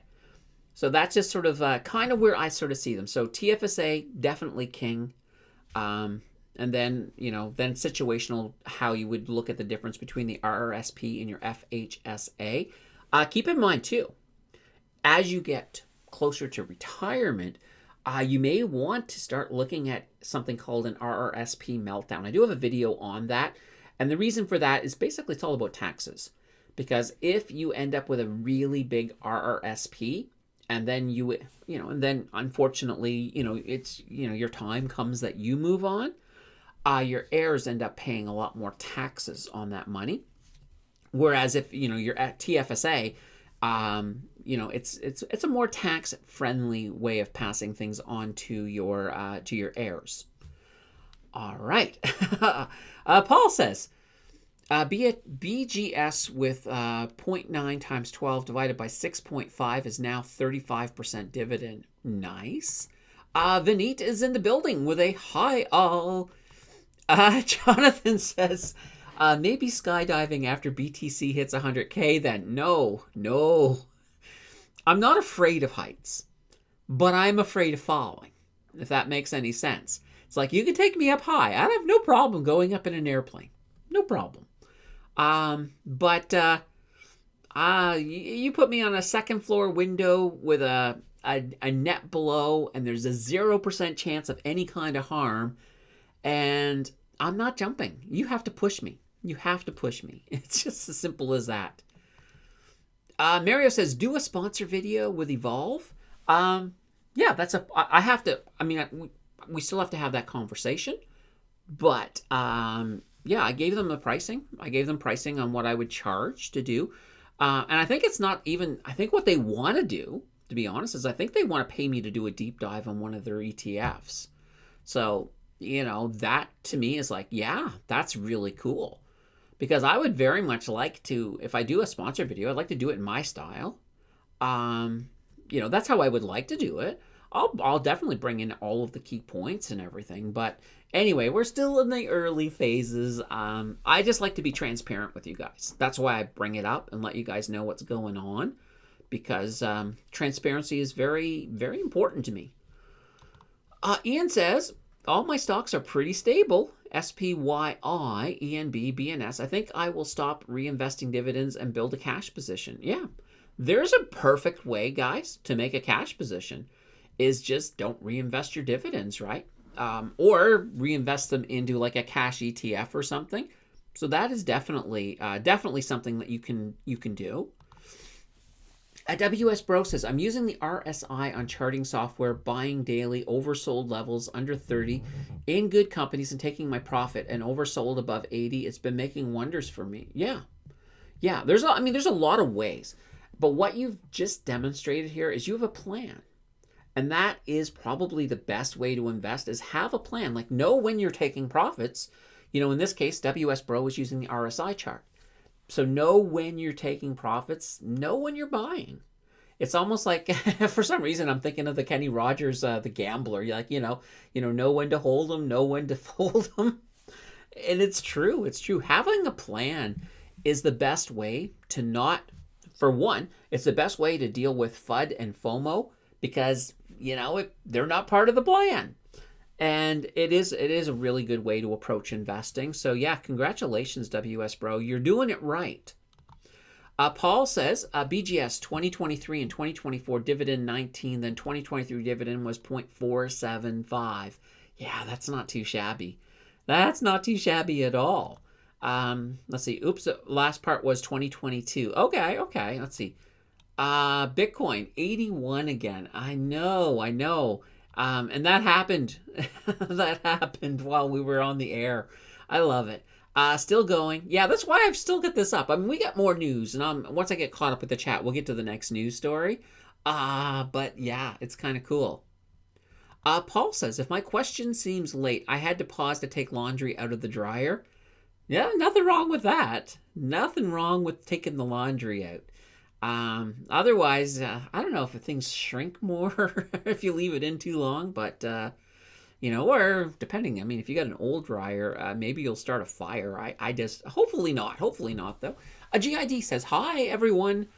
So that's just sort of kind of where I sort of see them. So TFSA, definitely king. And then, you know, then situational, how you would look at the difference between the RRSP and your FHSA. Keep in mind too, as you get closer to retirement, you may want to start looking at something called an RRSP meltdown. I do have a video on that. And the reason for that is basically it's all about taxes. Because if you end up with a really big RRSP, and then and then unfortunately, you know, it's, you know, your time comes that you move on, your heirs end up paying a lot more taxes on that money. Whereas if, you know, you're at TFSA, you know, it's a more tax-friendly way of passing things on to your heirs. All right. Paul says, be it BGS with 0.9 times 12 divided by 6.5 is now 35% dividend. Nice. Vineet is in the building with a hi all. Jonathan says, maybe skydiving after BTC hits 100K then. No, no. I'm not afraid of heights, but I'm afraid of falling, if that makes any sense. It's like, you can take me up high. I have no problem going up in an airplane. No problem. But you put me on a second floor window with a net below, and there's a 0% chance of any kind of harm, and I'm not jumping. You have to push me. You have to push me. It's just as simple as that. Mario says, do a sponsor video with Evolve. Yeah, I have to, I mean, we still have to have that conversation, but, yeah, I gave them the pricing. I gave them pricing on what I would charge to do. And I think it's not even, I think what they want to do, to be honest, is I think they want to pay me to do a deep dive on one of their ETFs. So, that to me is like, yeah, that's really cool. Because I would very much like to, if I do a sponsor video, I'd like to do it in my style. That's how I would like to do it. I'll definitely bring in all of the key points and everything. But anyway, we're still in the early phases. I just like to be transparent with you guys. That's why I bring it up and let you guys know what's going on. Because transparency is very, very important to me. Ian says, all my stocks are pretty stable. SPYI, ENB, BNS. I think I will stop reinvesting dividends and build a cash position. Yeah, there's a perfect way, guys, to make a cash position. Is just don't reinvest your dividends, right? Or reinvest them into like a cash ETF or something. So that is definitely something that you can do. WS Bro says, I'm using the RSI on charting software, buying daily oversold levels under 30 in good companies and taking my profit, and oversold above 80. It's been making wonders for me. Yeah. There's a lot of ways, but what you've just demonstrated here is you have a plan. And that is probably the best way to invest, is have a plan. Like, know when you're taking profits. In this case, WS Bro is using the RSI chart. So know when you're taking profits, know when you're buying. It's almost like, for some reason, I'm thinking of the Kenny Rogers, the gambler. You're like, know when to hold them, know when to fold them. And it's true. It's true. Having a plan is the best way to not, for one, it's the best way to deal with FUD and FOMO, because, they're not part of the plan. And it is a really good way to approach investing. So yeah, congratulations, WS Bro. You're doing it right. Paul says, BGS 2023 and 2024 dividend 19, then 2023 dividend was 0.475. Yeah, that's not too shabby. That's not too shabby at all. Let's see. Oops, last part was 2022. Okay. Let's see. Bitcoin 81 again. I know. And that happened. That happened while we were on the air. I love it. Still going. Yeah, that's why I've still got this up. I mean, we got more news, and once I get caught up with the chat, we'll get to the next news story. But yeah, it's kind of cool. Paul says, if my question seems late, I had to pause to take laundry out of the dryer. Yeah, nothing wrong with that. Nothing wrong with taking the laundry out. Otherwise, I don't know if things shrink more if you leave it in too long, but, or depending, I mean, if you got an old dryer, maybe you'll start a fire. I just, hopefully not though. A GID says, hi everyone.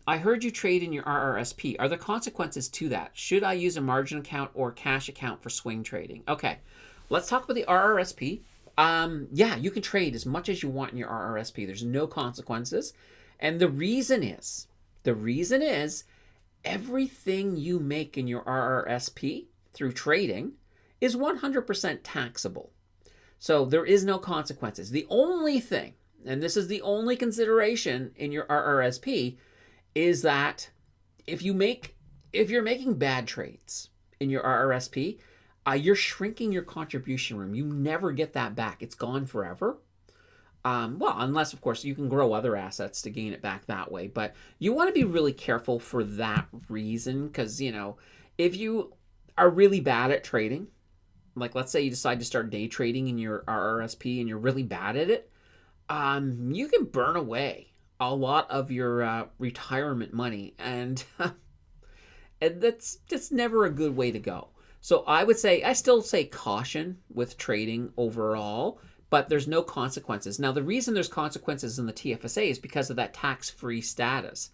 I heard you trade in your RRSP. Are there consequences to that? Should I use a margin account or cash account for swing trading? Okay, let's talk about the RRSP. Yeah, you can trade as much as you want in your RRSP. There's no consequences. And the reason is everything you make in your RRSP through trading is 100% taxable. So there is no consequences. The only thing, and this is the only consideration in your RRSP, is that if you're making bad trades in your RRSP, you're shrinking your contribution room. You never get that back. It's gone forever. Well, unless, of course, you can grow other assets to gain it back that way. But you want to be really careful for that reason, because, if you are really bad at trading, like let's say you decide to start day trading in your RRSP and you're really bad at it, you can burn away a lot of your retirement money. And, and that's just never a good way to go. So I still say caution with trading overall, but there's no consequences. Now, the reason there's consequences in the TFSA is because of that tax-free status.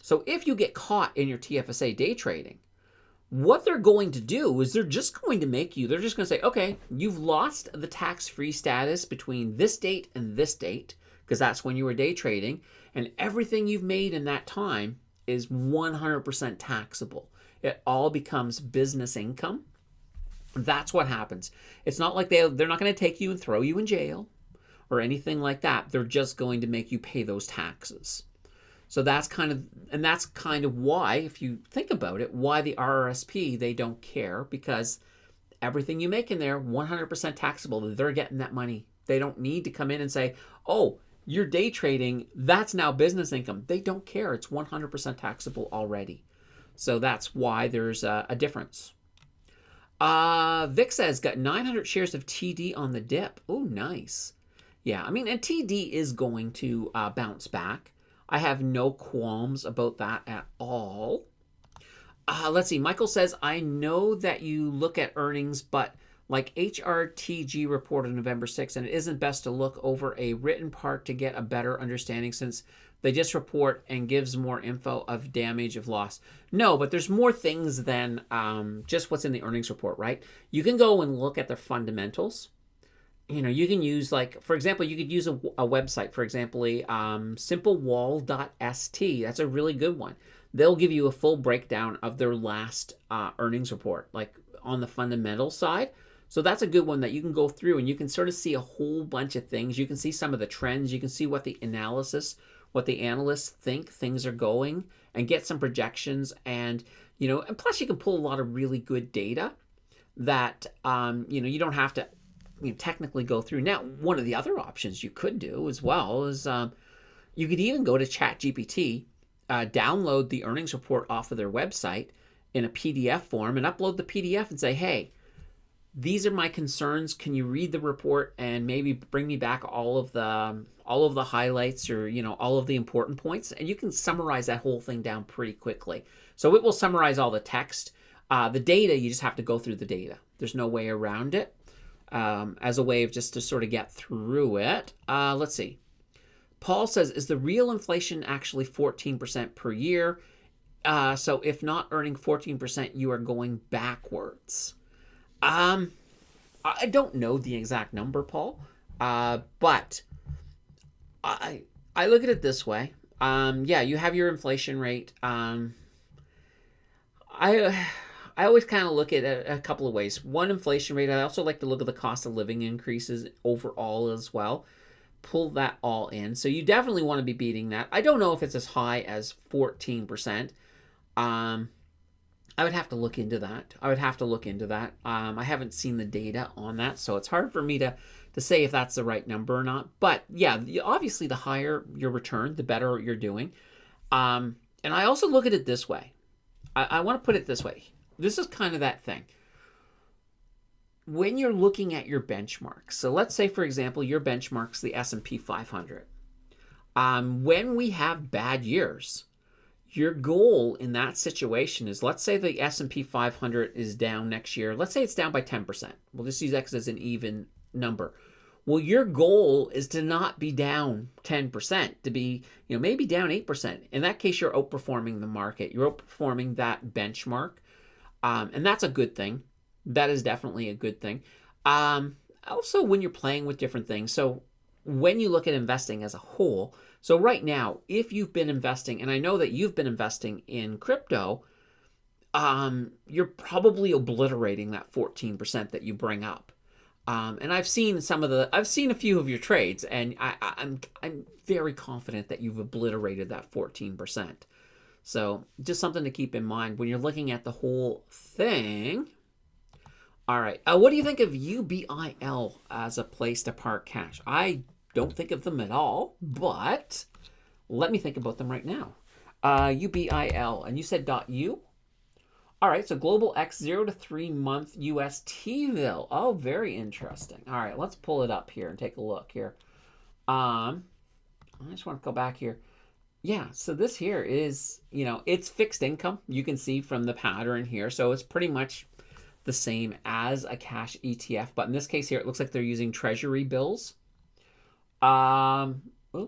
So if you get caught in your TFSA day trading, what they're going to do is they're just going to say, okay, you've lost the tax-free status between this date and this date, because that's when you were day trading, and everything you've made in that time is 100% taxable. It all becomes business income. That's what happens. It's not like they're not going to take you and throw you in jail or anything like that. They're just going to make you pay those taxes. So that's kind of why, if you think about it, why the RRSP, they don't care, because everything you make in there, 100% taxable. They're getting that money. They don't need to come in and say, oh, you're day trading, that's now business income. They don't care. It's 100% taxable already. So that's why there's a difference. Vic says, got 900 shares of TD on the dip. Oh, nice. Yeah, I mean, and TD is going to bounce back. I have no qualms about that at all. Let's see. Michael says, I know that you look at earnings, but like HRTG reported November 6th, and it isn't best to look over a written part to get a better understanding since they just report and gives more info of damage of loss. No, but there's more things than just what's in the earnings report, right? You can go and look at their fundamentals. You can use, like, for example, you could use a website, for example, simplewall.st. That's a really good one. They'll give you a full breakdown of their last earnings report, like on the fundamental side. So that's a good one that you can go through and you can sort of see a whole bunch of things. You can see some of the trends. You can see what the analysts think things are going and get some projections. And plus you can pull a lot of really good data that, you don't have to technically go through. Now, one of the other options you could do as well is you could even go to ChatGPT, download the earnings report off of their website in a PDF form and upload the PDF and say, hey, these are my concerns. Can you read the report and maybe bring me back all of the highlights or all of the important points? And you can summarize that whole thing down pretty quickly. So it will summarize all the text. The data, you just have to go through the data. There's no way around it. As a way of just to sort of get through it. Let's see. Paul says, is the real inflation actually 14% per year? So if not earning 14%, you are going backwards. I don't know the exact number, Paul, but I look at it this way. Yeah, you have your inflation rate. I always kind of look at it a couple of ways. One, inflation rate. I also like to look at the cost of living increases overall as well. Pull that all in. So you definitely want to be beating that. I don't know if it's as high as 14%. I would have to look into that. I haven't seen the data on that, so it's hard for me to say if that's the right number or not. But yeah, obviously the higher your return, the better you're doing. And I also look at it this way. I want to put it this way. This is kind of that thing. When you're looking at your benchmarks, so let's say, for example, your benchmark's the S&P 500. When we have bad years, your goal in that situation is, let's say the S&P 500 is down next year. Let's say it's down by 10%. We'll just use X as an even number. Well, your goal is to not be down 10%, to be, maybe down 8%. In that case, you're outperforming the market. You're outperforming that benchmark. And that's a good thing. That is definitely a good thing. Also, when you're playing with different things. So when you look at investing as a whole, so right now, if you've been investing, and I know that you've been investing in crypto, you're probably obliterating that 14% that you bring up. And I've seen a few of your trades, and I'm very confident that you've obliterated that 14%. So just something to keep in mind when you're looking at the whole thing. All right. What do you think of UBIL as a place to park cash? I don't think of them at all, but let me think about them right now. UBIL, and you said .U? All right, so Global X 0 to 3 month US T-bill. Oh, very interesting. All right, let's pull it up here and take a look here. I just want to go back here. Yeah, so this here is, it's fixed income. You can see from the pattern here. So it's pretty much the same as a cash ETF. But in this case here, it looks like they're using treasury bills. Oh,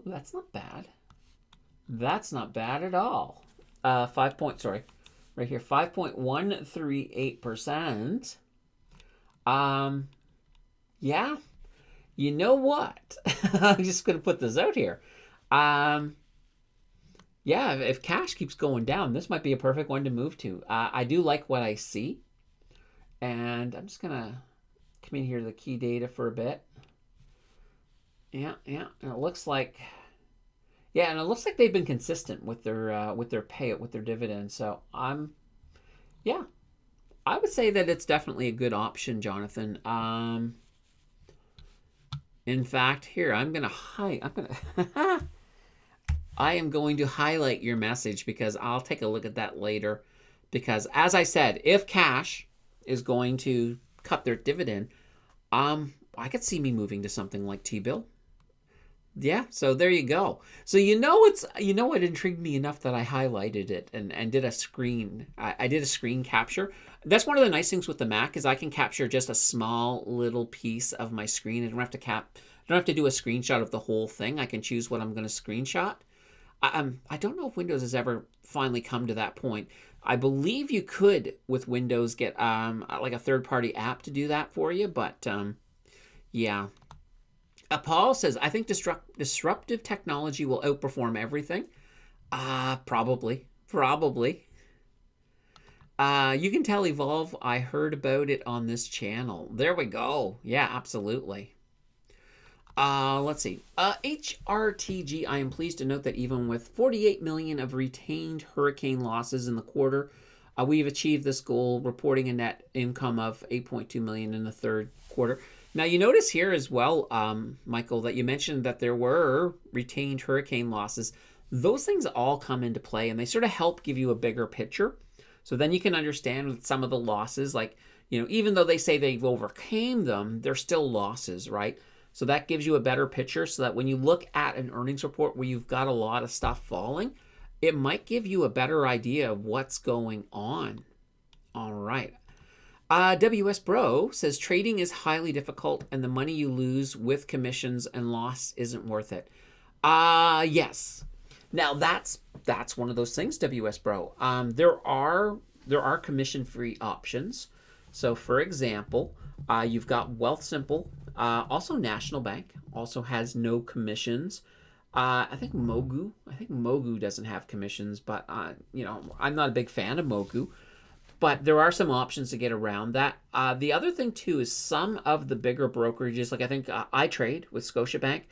that's not bad. That's not bad at all. 5.138%. Yeah, you know what? I'm just going to put this out here. Yeah, if cash keeps going down, this might be a perfect one to move to. I do like what I see. And I'm just going to come in here to the key data for a bit. Yeah. And it looks like, they've been consistent with their payout, with their dividends. So I would say that it's definitely a good option, Jonathan. In fact, here I am going to highlight your message because I'll take a look at that later. Because as I said, if cash is going to cut their dividend, I could see me moving to something like T-bill. Yeah, so there you go. So what intrigued me enough that I highlighted it and did a screen. I did a screen capture. That's one of the nice things with the Mac is I can capture just a small little piece of my screen. I don't have to do a screenshot of the whole thing. I can choose what I'm going to screenshot. I don't know if Windows has ever finally come to that point. I believe you could with Windows get like a third-party app to do that for you, but yeah. Paul says, I think disruptive technology will outperform everything. Probably. You can tell Evolve. I heard about it on this channel. There we go. Yeah, absolutely. Let's see. HRTG, I am pleased to note that even with 48 million of retained hurricane losses in the quarter, we've achieved this goal, reporting a net income of 8.2 million in the third quarter. Now, you notice here as well, Michael, that you mentioned that there were retained hurricane losses. Those things all come into play, and they sort of help give you a bigger picture. So then you can understand with some of the losses, like, even though they say they've overcame them, they're still losses, right? So that gives you a better picture so that when you look at an earnings report where you've got a lot of stuff falling, it might give you a better idea of what's going on. All right. WS Bro says trading is highly difficult and the money you lose with commissions and loss isn't worth it. Yes. Now that's one of those things, WS Bro. There are commission-free options. So for example, you've got Wealthsimple. Also National Bank also has no commissions. I think Mogu doesn't have commissions, but I'm not a big fan of Mogu. But there are some options to get around that. The other thing, too, is some of the bigger brokerages, like I think iTrade with Scotiabank,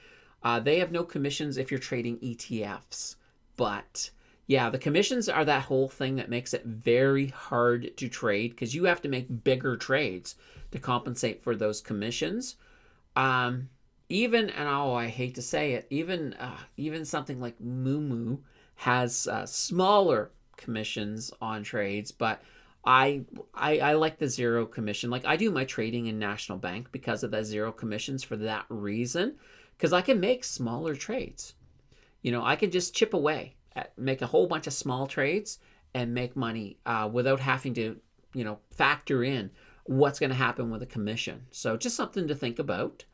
they have no commissions if you're trading ETFs. But, yeah, the commissions are that whole thing that makes it very hard to trade because you have to make bigger trades to compensate for those commissions. I hate to say it, even something like Moomoo has smaller commissions on trades, but I like the zero commission. Like I do my trading in National Bank because of the zero commissions for that reason, because I can make smaller trades. I can just chip away, make a whole bunch of small trades and make money without having to, factor in what's going to happen with a commission. So just something to think about.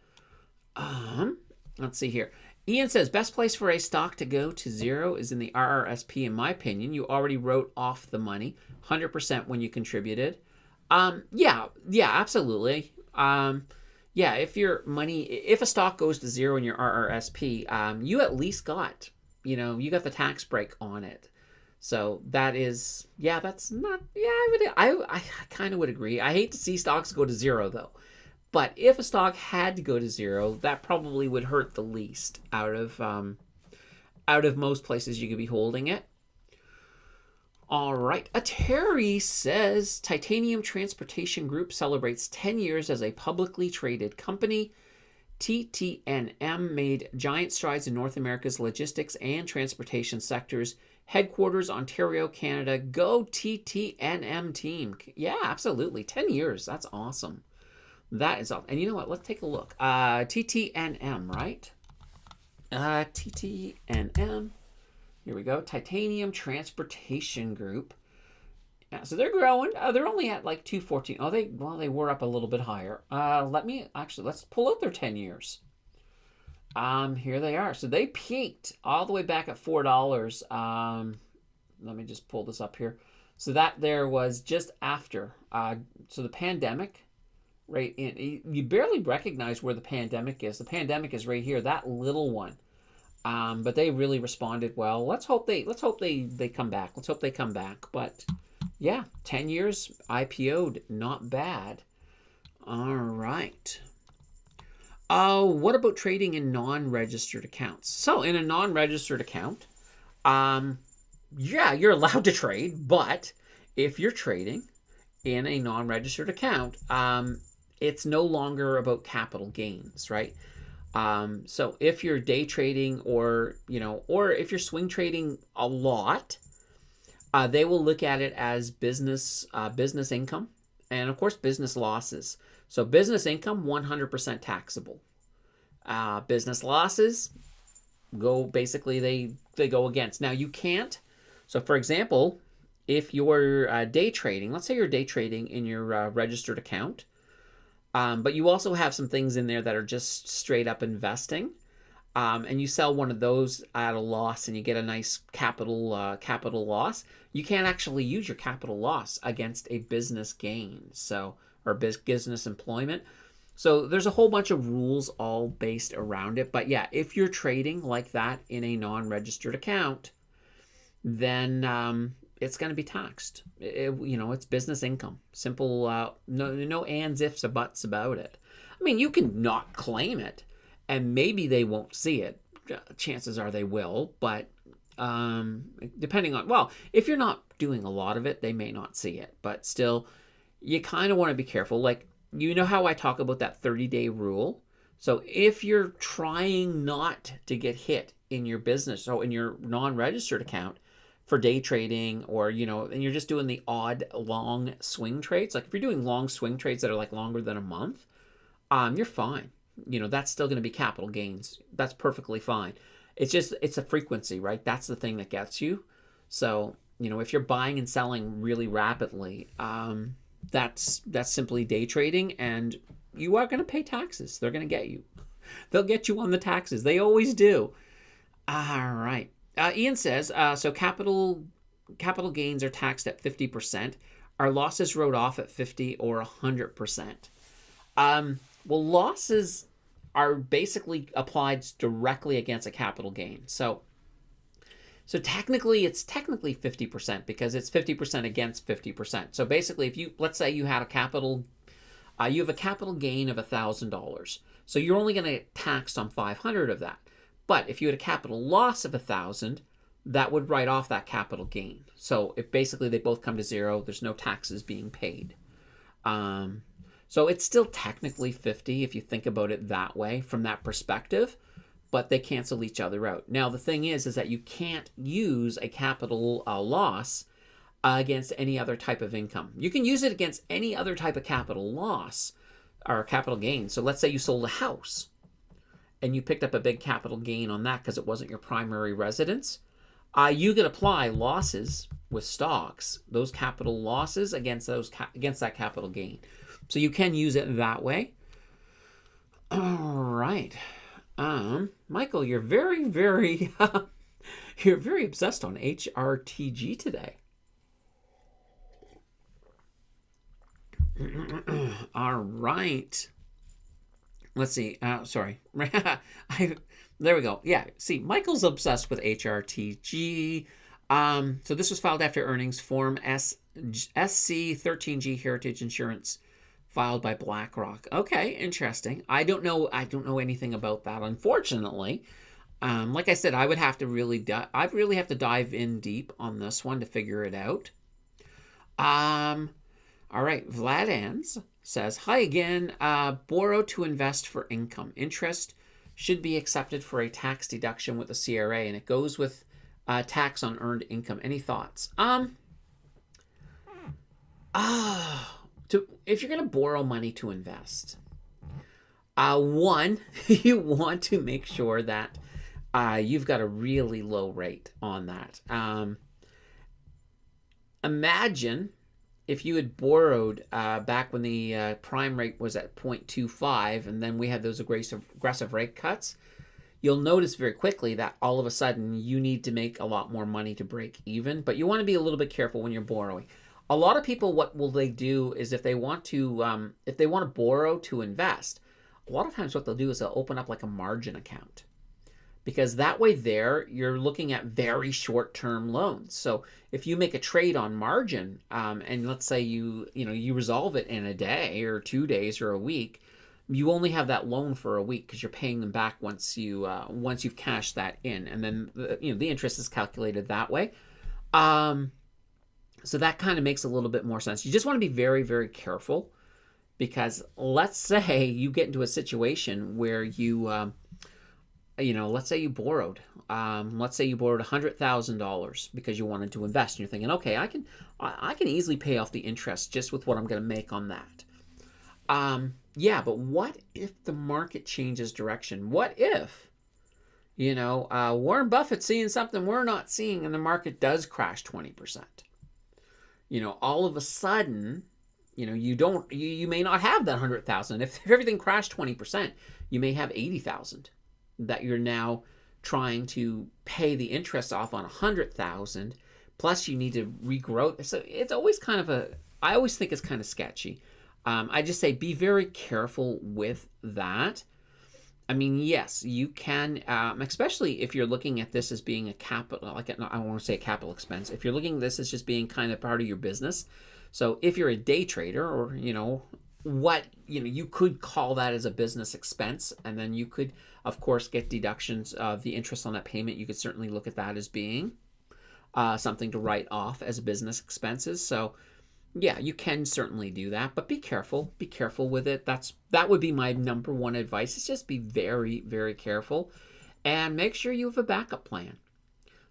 Let's see here. Ian says, best place for a stock to go to zero is in the RRSP, in my opinion. You already wrote off the money, 100% when you contributed. Yeah, absolutely. If a stock goes to zero in your RRSP, you at least got, you got the tax break on it. So that is, I kind of would agree. I hate to see stocks go to zero though. But if a stock had to go to zero, that probably would hurt the least out of most places you could be holding it. All right. Terry says, Titanium Transportation Group celebrates 10 years as a publicly traded company. TTNM made giant strides in North America's logistics and transportation sectors. Headquarters, Ontario, Canada. Go TTNM team. Yeah, absolutely. 10 years. That's awesome. That is awesome. And you know what? Let's take a look. TTNM, right? TTNM. Here we go. Titanium Transportation Group. Yeah, so they're growing. They're only at like 214. Oh, they were up a little bit higher. Let's pull out their 10 years. Here they are. So they peaked all the way back at $4. Let me just pull this up here. So that there was just after. So the pandemic, right? You barely recognize where the pandemic is. The pandemic is right here, that little one. But they really responded well. Let's hope they come back. Let's hope they come back. But yeah, 10 years IPO'd, not bad. All right. What about trading in non-registered accounts? So in a non-registered account, yeah, you're allowed to trade, but if you're trading in a non-registered account, it's no longer about capital gains, right? So if you're day trading or if you're swing trading a lot, they will look at it as business income and of course business losses. So business income, 100% taxable. Business losses they go against. Now you can't. So for example, if you're day trading, let's say you're day trading in your registered account, but you also have some things in there that are just straight up investing, and you sell one of those at a loss and you get a nice capital loss, you can't actually use your capital loss against a business gain, or business employment. So there's a whole bunch of rules all based around it. But yeah, if you're trading like that in a non-registered account, then it's going to be taxed. It's business income. Simple, no ands, ifs, or buts about it. I mean, you can not claim it, and maybe they won't see it. Chances are they will, but depending on, if you're not doing a lot of it, they may not see it. But still, you kind of want to be careful. Like, how I talk about that 30-day rule? So if you're trying not to get hit in your business, so in your non-registered account, for day trading, or and you're just doing the odd long swing trades, like if you're doing long swing trades that are like longer than a month, you're fine. That's still going to be capital gains. That's perfectly fine. It's a frequency, right? That's the thing that gets you. So if you're buying and selling really rapidly, that's simply day trading, and you are going to pay taxes. They're going to get you. They'll get you on the taxes. They always do. All right. Ian says, so capital gains are taxed at 50%. Are losses wrote off at 50 or 100%? Well, losses are basically applied directly against a capital gain. So technically, it's 50% because it's 50% against 50%. So basically, let's say you had you have a capital gain of $1,000. So you're only going to get taxed on 500 of that. But if you had a capital loss of 1,000, that would write off that capital gain. So if basically they both come to zero, there's no taxes being paid. So it's still technically 50 if you think about it that way, from that perspective, but they cancel each other out. Now the thing is that you can't use a capital loss against any other type of income. You can use it against any other type of capital loss or capital gain. So let's say you sold a house and you picked up a big capital gain on that because it wasn't your primary residence. You can apply losses with stocks, those capital losses against that capital gain. So you can use it that way. All right. Michael, you're very, very, you're very obsessed on HRTG today. All right. Let's see. Sorry. There we go. Yeah. See, Michael's obsessed with HRTG. So this was filed after earnings. Form SC13G Heritage Insurance, filed by BlackRock. Okay, interesting. I don't know anything about that, unfortunately. Like I said, I'd really have to dive in deep on this one to figure it out. All right, Vlad Ans says, hi again. Borrow to invest for income. Interest should be accepted for a tax deduction with the CRA, and it goes with tax on earned income. Any thoughts? If you're going to borrow money to invest, one, you want to make sure that you've got a really low rate on that. Imagine if you had borrowed back when the prime rate was at 0.25, and then we had those aggressive rate cuts, you'll notice very quickly that all of a sudden you need to make a lot more money to break even. But you want to be a little bit careful when you're borrowing. A lot of people, what will they do is if they want to borrow to invest, a lot of times what they'll do is they'll open up like a margin account, because that way there you're looking at very short-term loans. So if you make a trade on margin, and let's say you resolve it in a day or 2 days or a week, you only have that loan for a week because you're paying them back once you've cashed that in, and then the interest is calculated that way. So that kind of makes a little bit more sense. You just want to be very, very careful, because let's say you get into a situation where let's say you borrowed $100,000 because you wanted to invest, and you're thinking, okay, I can easily pay off the interest just with what I'm going to make on that. Yeah, but what if the market changes direction? What if, Warren Buffett's seeing something we're not seeing, and the market does crash 20%? All of a sudden, you may not have that 100,000. If everything crashed 20%, you may have 80,000 that you're now trying to pay the interest off on 100,000. Plus, you need to regrow. So it's always I always think it's kind of sketchy. I just say be very careful with that. I mean, yes, you can, especially if you're looking at this as being a capital, I want to say a capital expense. If you're looking at this as just being kind of part of your business. So if you're a day trader, or, you could call that as a business expense, and then you could, of course, get deductions of the interest on that payment. You could certainly look at that as being something to write off as business expenses. So yeah, you can certainly do that, but be careful. Be careful with it. That would be my number one advice, is just be very, very careful, and make sure you have a backup plan.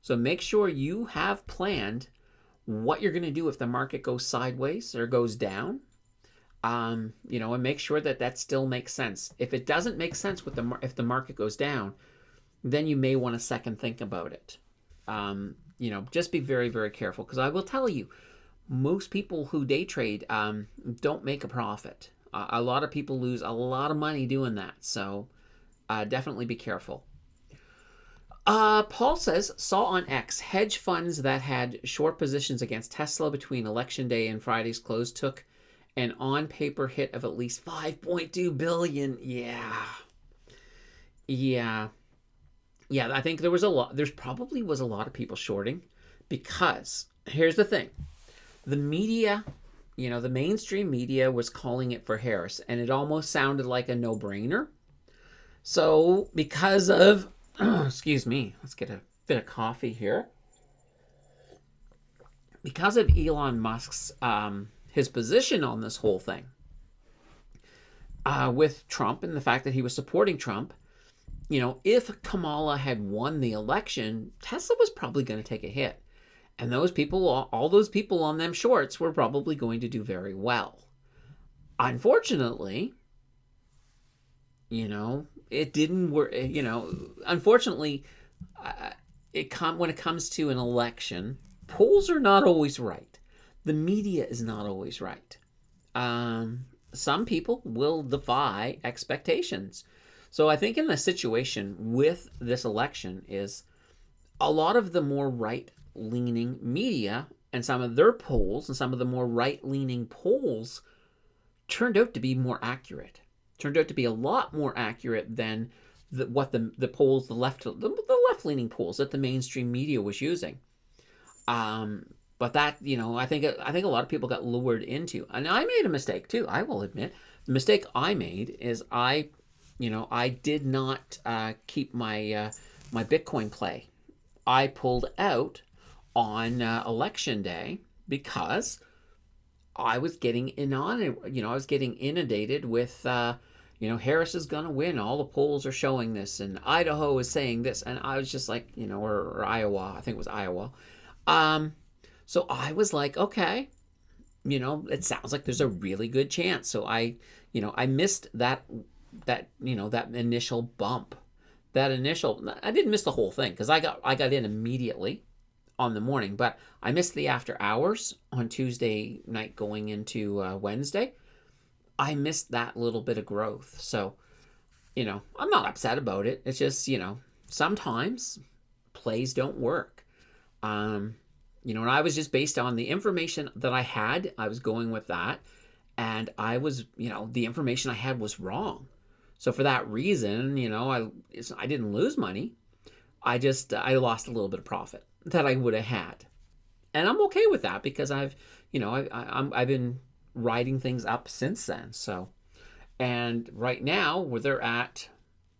So make sure you have planned what you're going to do if the market goes sideways or goes down, and make sure that still makes sense. If it doesn't make sense if the market goes down, then you may want to second think about it. Just be very, very careful, because I will tell you, most people who day trade don't make a profit. A lot of people lose a lot of money doing that. So definitely be careful. Paul says, saw on X, hedge funds that had short positions against Tesla between election day and Friday's close took an on-paper hit of at least $5.2 billion. Yeah. I think there's probably was a lot of people shorting, because here's the thing. The media, the mainstream media was calling it for Harris, and it almost sounded like a no-brainer. So because of, excuse me, let's get a bit of coffee here. Because of Elon Musk's, his position on this whole thing, with Trump, and the fact that he was supporting Trump, if Kamala had won the election, Tesla was probably going to take a hit. And those people, all those people on them shorts, were probably going to do very well. Unfortunately, it didn't work. Unfortunately, when it comes to an election, polls are not always right. The media is not always right. Some people will defy expectations. So I think in the situation with this election is a lot of the more right-leaning media and some of their polls and some of the more right-leaning polls turned out to be more accurate. Turned out to be a lot more accurate than what the polls, the left-leaning polls that the mainstream media was using. But that, I think a lot of people got lured into, and I made a mistake too. I will admit, the mistake I made is I did not keep my Bitcoin play. I pulled out on election day because I was getting inundated with Harris is going to win. All the polls are showing this, and Idaho is saying this, and I was just like, or Iowa. I think it was Iowa. So I was like, okay, it sounds like there's a really good chance. So I missed that initial bump. I didn't miss the whole thing because I got in immediately on the morning, but I missed the after hours on Tuesday night going into Wednesday. I missed that little bit of growth. So, I'm not upset about it. It's just, sometimes plays don't work. And I was just based on the information that I had. I was going with that. And I was, the information I had was wrong. So for that reason, I didn't lose money. I lost a little bit of profit that I would have had. And I'm okay with that because I've been riding things up since then. So, and right now where they're at,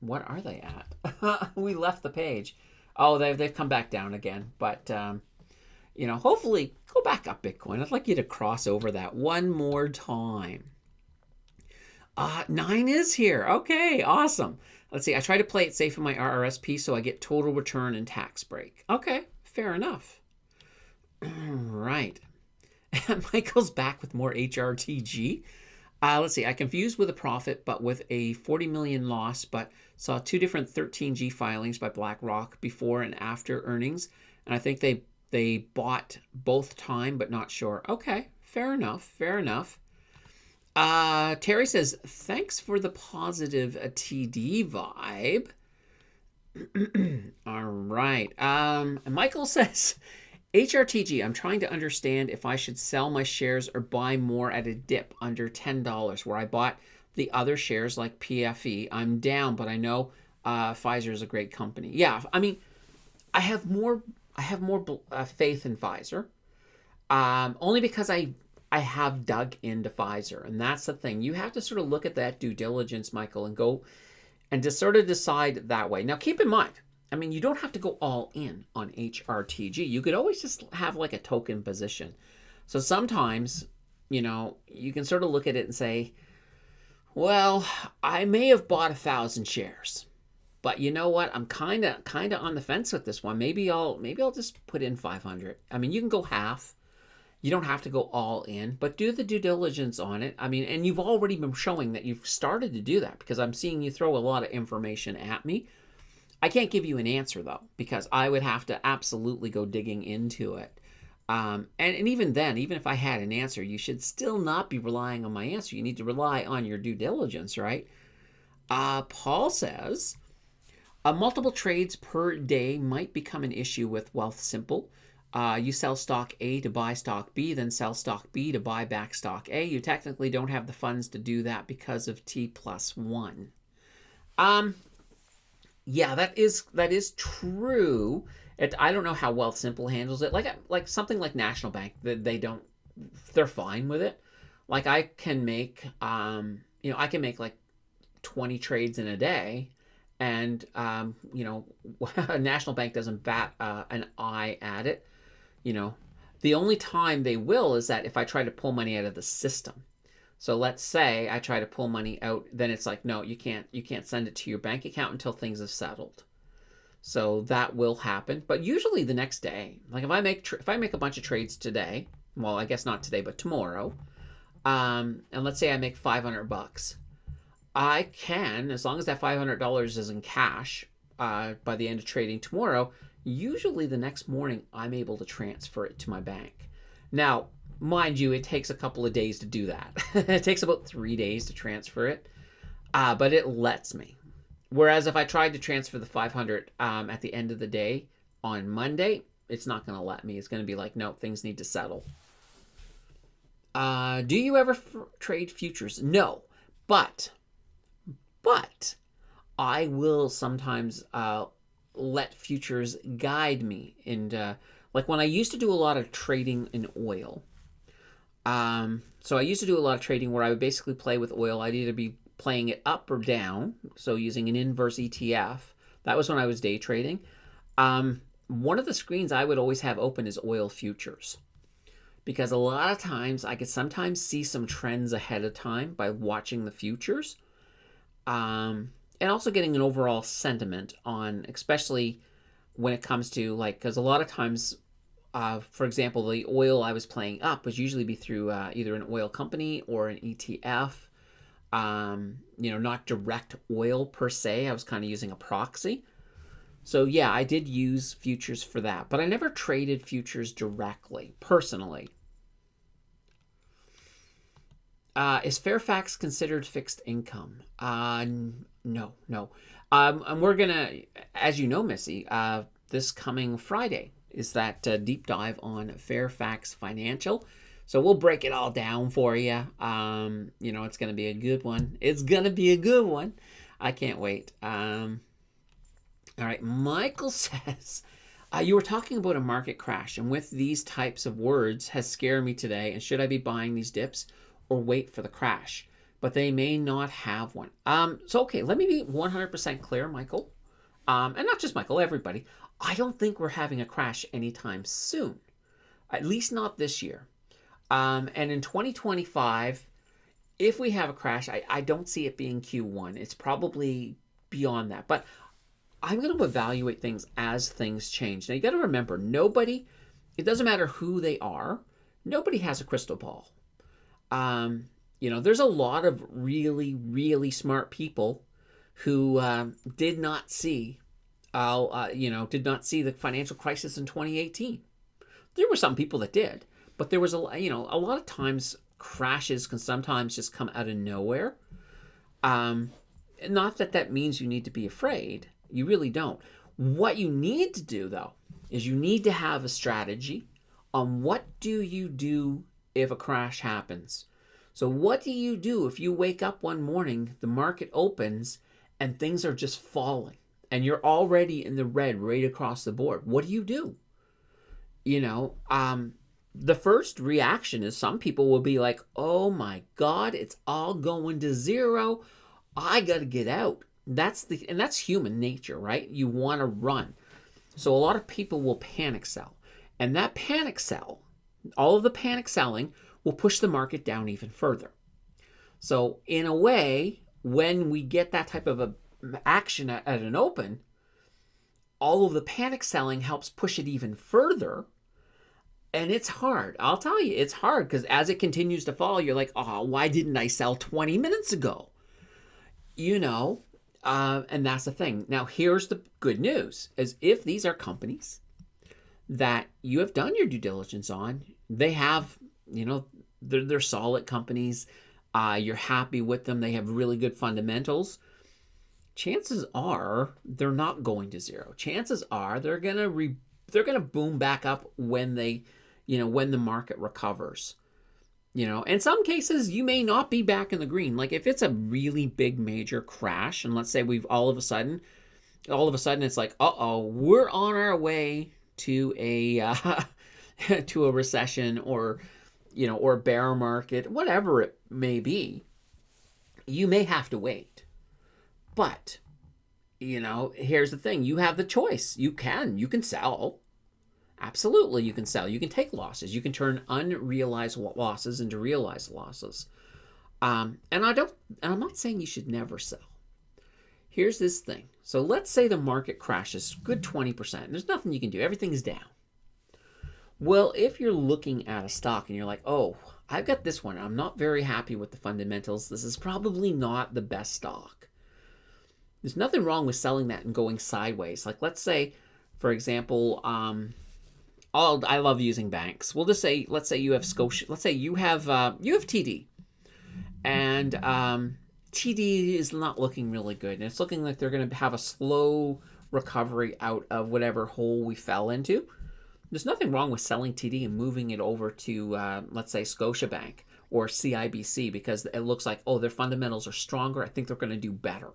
what are they at? We left the page. Oh, they've come back down again. But, hopefully go back up, Bitcoin. I'd like you to cross over that one more time. 9 is here. Okay, awesome. Let's see. I try to play it safe in my RRSP so I get total return and tax break. Okay, fair enough. Right. Michael's back with more HRTG. Let's see. I confused with a profit, but with a 40 million loss, but saw 2 different 13G filings by BlackRock before and after earnings. And I think they bought both time, but not sure. Okay, fair enough. Fair enough. Terry says, thanks for the positive TD vibe. All right. Michael says, HRTG, I'm trying to understand if I should sell my shares or buy more at a dip under $10 where I bought the other shares like PFE. I'm down, but I know Pfizer is a great company. Yeah, I mean, I have more faith in Pfizer, only because I have dug into Pfizer, and that's the thing. You have to sort of look at that due diligence, Michael, and go and just sort of decide that way. Now, keep in mind, I mean, you don't have to go all in on HRTG. You could always just have like a token position. So sometimes, you can sort of look at it and say, well, I may have bought 1,000 shares. But you know what? I'm kind of on the fence with this one. Maybe I'll just put in 500. I mean, you can go half. You don't have to go all in, but do the due diligence on it. I mean, and you've already been showing that you've started to do that because I'm seeing you throw a lot of information at me. I can't give you an answer though, because I would have to absolutely go digging into it. And even then, even if I had an answer, you should still not be relying on my answer. You need to rely on your due diligence, right? Paul says, multiple trades per day might become an issue with Wealthsimple. You sell stock A to buy stock B, then sell stock B to buy back stock A. You technically don't have the funds to do that because of T+1. Yeah, that is true. I don't know how Wealthsimple handles it. Like something like National Bank, they're fine with it. Like I can make like 20 trades in a day, and National Bank doesn't bat an eye at it. The only time they will is that if I try to pull money out of the system. So let's say I try to pull money out, then it's like, no, you can't send it to your bank account until things have settled. So that will happen, but usually the next day. Like if I make a bunch of trades today, well, I guess not today, but tomorrow, and let's say I make $500, I can, as long as that $500 is in cash by the end of trading tomorrow, usually the next morning I'm able to transfer it to my bank. Now, mind you, it takes a couple of days to do that. It takes about 3 days to transfer it, but it lets me. Whereas if I tried to transfer the 500 at the end of the day on Monday, it's not going to let me. It's going to be like, no, things need to settle. Do you ever trade futures? No, but I will sometimes let futures guide me. And like when I used to do a lot of trading in oil, so I used to do a lot of trading where I would basically play with oil. I'd either be playing it up or down, so using an inverse ETF. That was when I was day trading. One of the screens I would always have open is oil futures, because a lot of times I could sometimes see some trends ahead of time by watching the futures, and also getting an overall sentiment on, especially when it comes to because a lot of times, for example, the oil I was playing up was usually be through either an oil company or an ETF. Not direct oil per se. I was kind of using a proxy. So yeah, I did use futures for that, but I never traded futures directly, personally. Is Fairfax considered fixed income? No, no. And we're gonna, as you know, Missy, this coming Friday is that deep dive on Fairfax Financial. So we'll break it all down for you. It's gonna be a good one. It's gonna be a good one. I can't wait. All right, Michael says, you were talking about a market crash, and with these types of words has scared me today. And should I be buying these dips or wait for the crash? But they may not have one. So okay, let me be 100% clear, Michael, and not just Michael, everybody. I don't think we're having a crash anytime soon, at least not this year. And in 2025, if we have a crash, I don't see it being Q1. It's probably beyond that. But I'm going to evaluate things as things change. Now, you got to remember, it doesn't matter who they are, nobody has a crystal ball. There's a lot of really, really smart people who did not see the financial crisis in 2018. There were some people that did, but there was a lot of times crashes can sometimes just come out of nowhere. Not that means you need to be afraid. You really don't. What you need to do, though, is you need to have a strategy on what do you do if a crash happens. So what do you do if you wake up one morning, the market opens, and things are just falling, and you're already in the red right across the board? What do you do? The first reaction is some people will be like, oh my God, it's all going to zero. I got to get out. And that's human nature, right? You want to run. So a lot of people will panic sell. And that panic sell, all of the panic selling will push the market down even further. So in a way, when we get that type of action at an open, all of the panic selling helps push it even further. And it's hard. I'll tell you, it's hard because as it continues to fall, you're like, oh, why didn't I sell 20 minutes ago? And that's the thing. Now, here's the good news, is if these are companies that you have done your due diligence on, they have, they're solid companies. You're happy with them. They have really good fundamentals. Chances are they're not going to zero. Chances are they're gonna boom back up when when the market recovers. In some cases, you may not be back in the green. Like if it's a really big major crash, and let's say we've all of a sudden it's like, we're on our way to a to a recession or bear market, whatever it may be. You may have to wait. But here's the thing: you have the choice. You can sell. Absolutely, you can sell. You can take losses. You can turn unrealized losses into realized losses. And I'm not saying you should never sell. Here's this thing. So let's say the market crashes good 20%. There's nothing you can do. Everything's down. Well, if you're looking at a stock and you're like, oh, I've got this one. I'm not very happy with the fundamentals. This is probably not the best stock. There's nothing wrong with selling that and going sideways. Like let's say, for example, I love using banks. We'll just say, let's say you have Scotia. Let's say you have TD, and TD is not looking really good, and it's looking like they're going to have a slow recovery out of whatever hole we fell into. There's nothing wrong with selling TD and moving it over to, let's say, Scotiabank or CIBC because it looks like, their fundamentals are stronger. I think they're going to do better.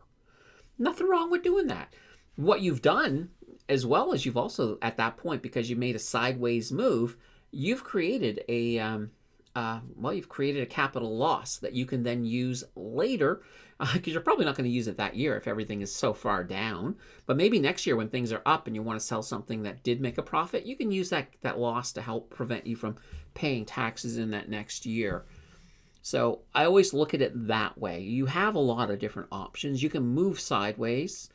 Nothing wrong with doing that. What you've done, as well as you've also, at that point, because you made a sideways move, you've created a capital loss that you can then use later, because you're probably not going to use it that year if everything is so far down. But maybe next year when things are up and you want to sell something that did make a profit, you can use that loss to help prevent you from paying taxes in that next year. So I always look at it that way. You have a lot of different options. You can move sideways.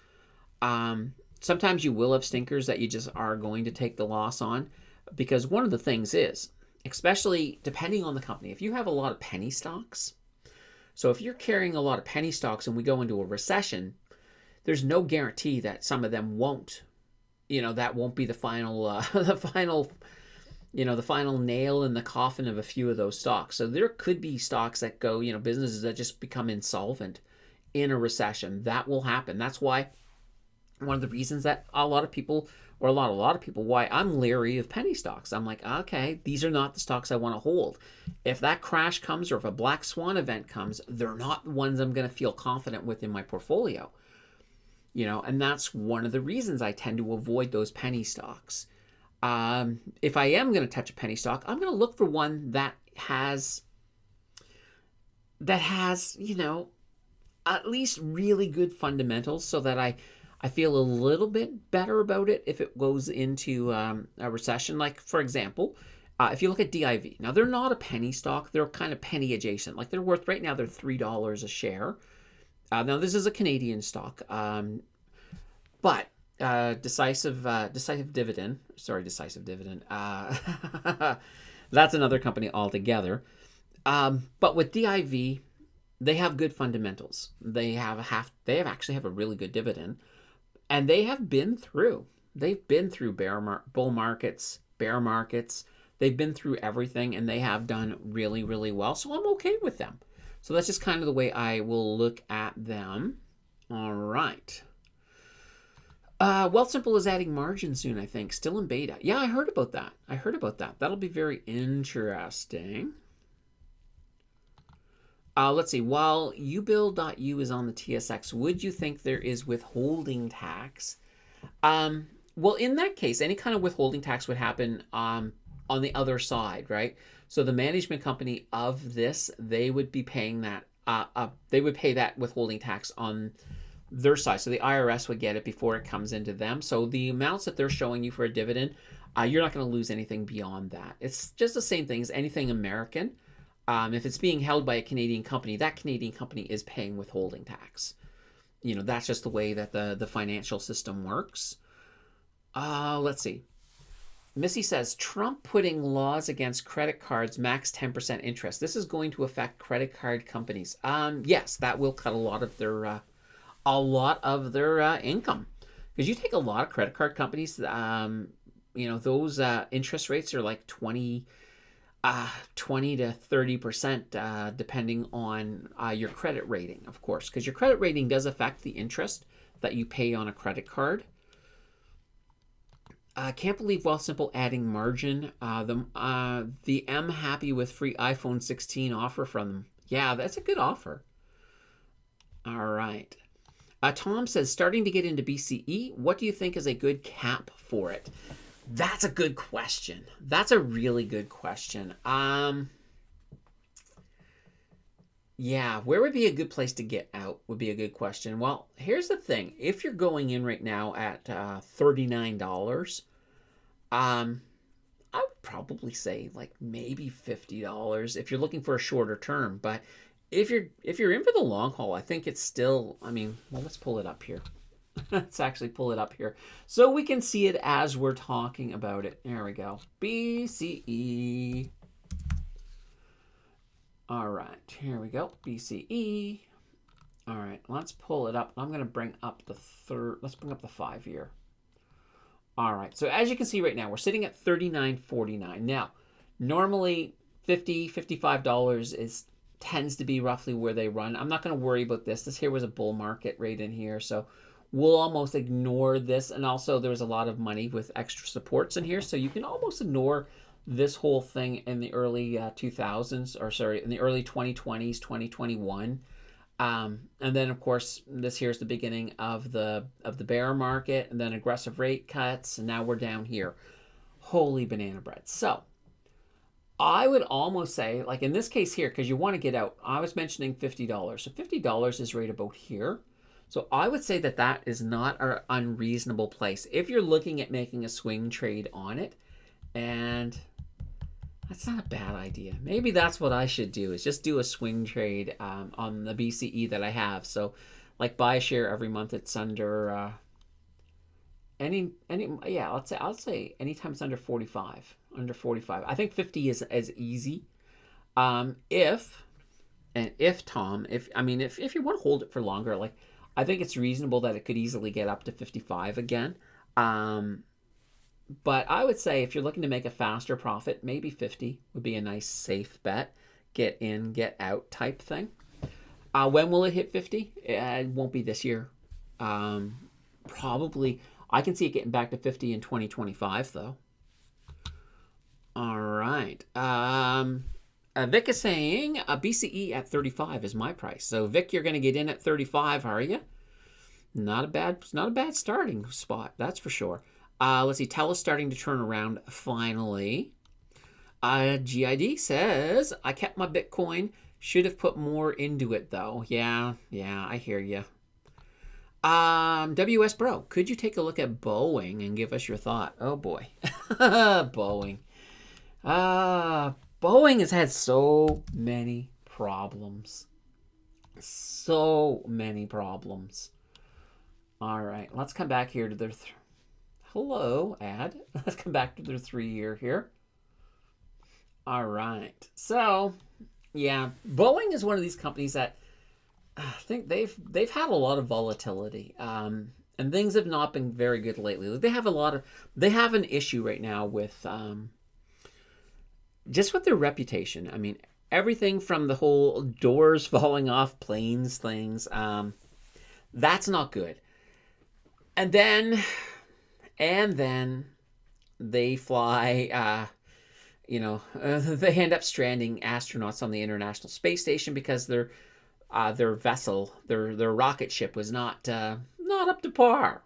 Sometimes you will have stinkers that you just are going to take the loss on, because one of the things is, especially depending on the company, if you have a lot of penny stocks, so if you're carrying a lot of penny stocks and we go into a recession, there's no guarantee that some of them won't that won't be the final, the final, the final nail in the coffin of a few of those stocks. So there could be stocks that go, businesses that just become insolvent in a recession. That will happen. That's why one of the reasons that a lot of people, or a lot of people, why I'm leery of penny stocks. I'm like, okay, these are not the stocks I want to hold. If that crash comes, or if a black swan event comes, they're not the ones I'm going to feel confident with in my portfolio. And that's one of the reasons I tend to avoid those penny stocks. If I am going to touch a penny stock, I'm going to look for one that has, at least really good fundamentals, so that I feel a little bit better about it if it goes into a recession. Like, for example, if you look at DIV, now they're not a penny stock, they're kind of penny adjacent. Like, they're worth, right now, they're $3 a share. Now, this is a Canadian stock, but decisive dividend. That's another company altogether. But with DIV, they have good fundamentals. They actually have a really good dividend, and they've been through bull markets, bear markets. They've been through everything, and they have done really, really well. So I'm okay with them. So that's just kind of the way I will look at them. All right. Wealthsimple is adding margin soon, I think. Still in beta. Yeah, I heard about that. That'll be very interesting. Let's see. While ubill.u is on the TSX, would you think there is withholding tax? Well, in that case, any kind of withholding tax would happen on the other side, right? So the management company of this, they would be paying that. They would pay that withholding tax on their side. So the IRS would get it before it comes into them. So the amounts that they're showing you for a dividend, you're not going to lose anything beyond that. It's just the same thing as anything American. If it's being held by a Canadian company, that Canadian company is paying withholding tax. That's just the way that the financial system works. Let's see. Missy says, Trump putting laws against credit cards max 10% interest. This is going to affect credit card companies. Yes, that will cut a lot of their income. Because you take a lot of credit card companies, those interest rates are like 20 to 30%, depending on your credit rating, of course, because your credit rating does affect the interest that you pay on a credit card. I can't believe Wealthsimple adding margin. The M happy with free iPhone 16 offer from them. Yeah, that's a good offer. All right. Tom says, starting to get into BCE. What do you think is a good cap for it? That's a good question. That's a really good question. Yeah, where would be a good place to get out would be a good question. Well, here's the thing. If you're going in right now at $39, I would probably say like maybe $50 if you're looking for a shorter term. But if you're in for the long haul, I think it's still, let's pull it up here. Let's actually pull it up here so we can see it as we're talking about it. There we go. BCE. All right, here we go. BCE. All right, let's pull it up. I'm going to bring up let's bring up the 5-year. All right, so as you can see right now, we're sitting at $39.49. Now, normally $55 tends to be roughly where they run. I'm not going to worry about this. This here was a bull market right in here, so we'll almost ignore this. And also there was a lot of money with extra supports in here, so you can almost ignore this whole thing in the early 2000s, or sorry, in the early 2020s, 2021. And then of course this here's the beginning of the bear market, and then aggressive rate cuts, and now we're down here. Holy banana bread. So I would almost say, like in this case here, because you want to get out, I was mentioning $50. So $50 is right about here. So I would say that is not an unreasonable place if you're looking at making a swing trade on it. And that's not a bad idea. Maybe that's what I should do, is just do a swing trade on the BCE that I have. So like buy a share every month. It's under I'll say anytime it's under 45. Under 45. I think 50 is as easy. If Tom, if you want to hold it for longer, like I think it's reasonable that it could easily get up to 55 again. Um, but I would say if you're looking to make a faster profit, maybe 50 would be a nice safe bet. Get in, get out type thing. When will it hit 50? It won't be this year. Probably, I can see it getting back to 50 in 2025, though. All right. Vic is saying BCE at 35 is my price. So Vic, you're going to get in at 35, are you? Not a bad starting spot, that's for sure. Let's see. Telus starting to turn around finally. GID says I kept my Bitcoin. Should have put more into it though. Yeah, I hear you. WS Bro, could you take a look at Boeing and give us your thought? Oh boy, Boeing. Boeing has had so many problems. So many problems. All right, let's come back here to their... Hello, ad. Let's come back to their 3-year here. All right. So, yeah, Boeing is one of these companies that I think they've had a lot of volatility. And things have not been very good lately. They have an issue right now with just with their reputation. I mean, everything from the whole doors falling off planes things, that's not good. And then they fly, they end up stranding astronauts on the International Space Station because their vessel, their rocket ship was not up to par.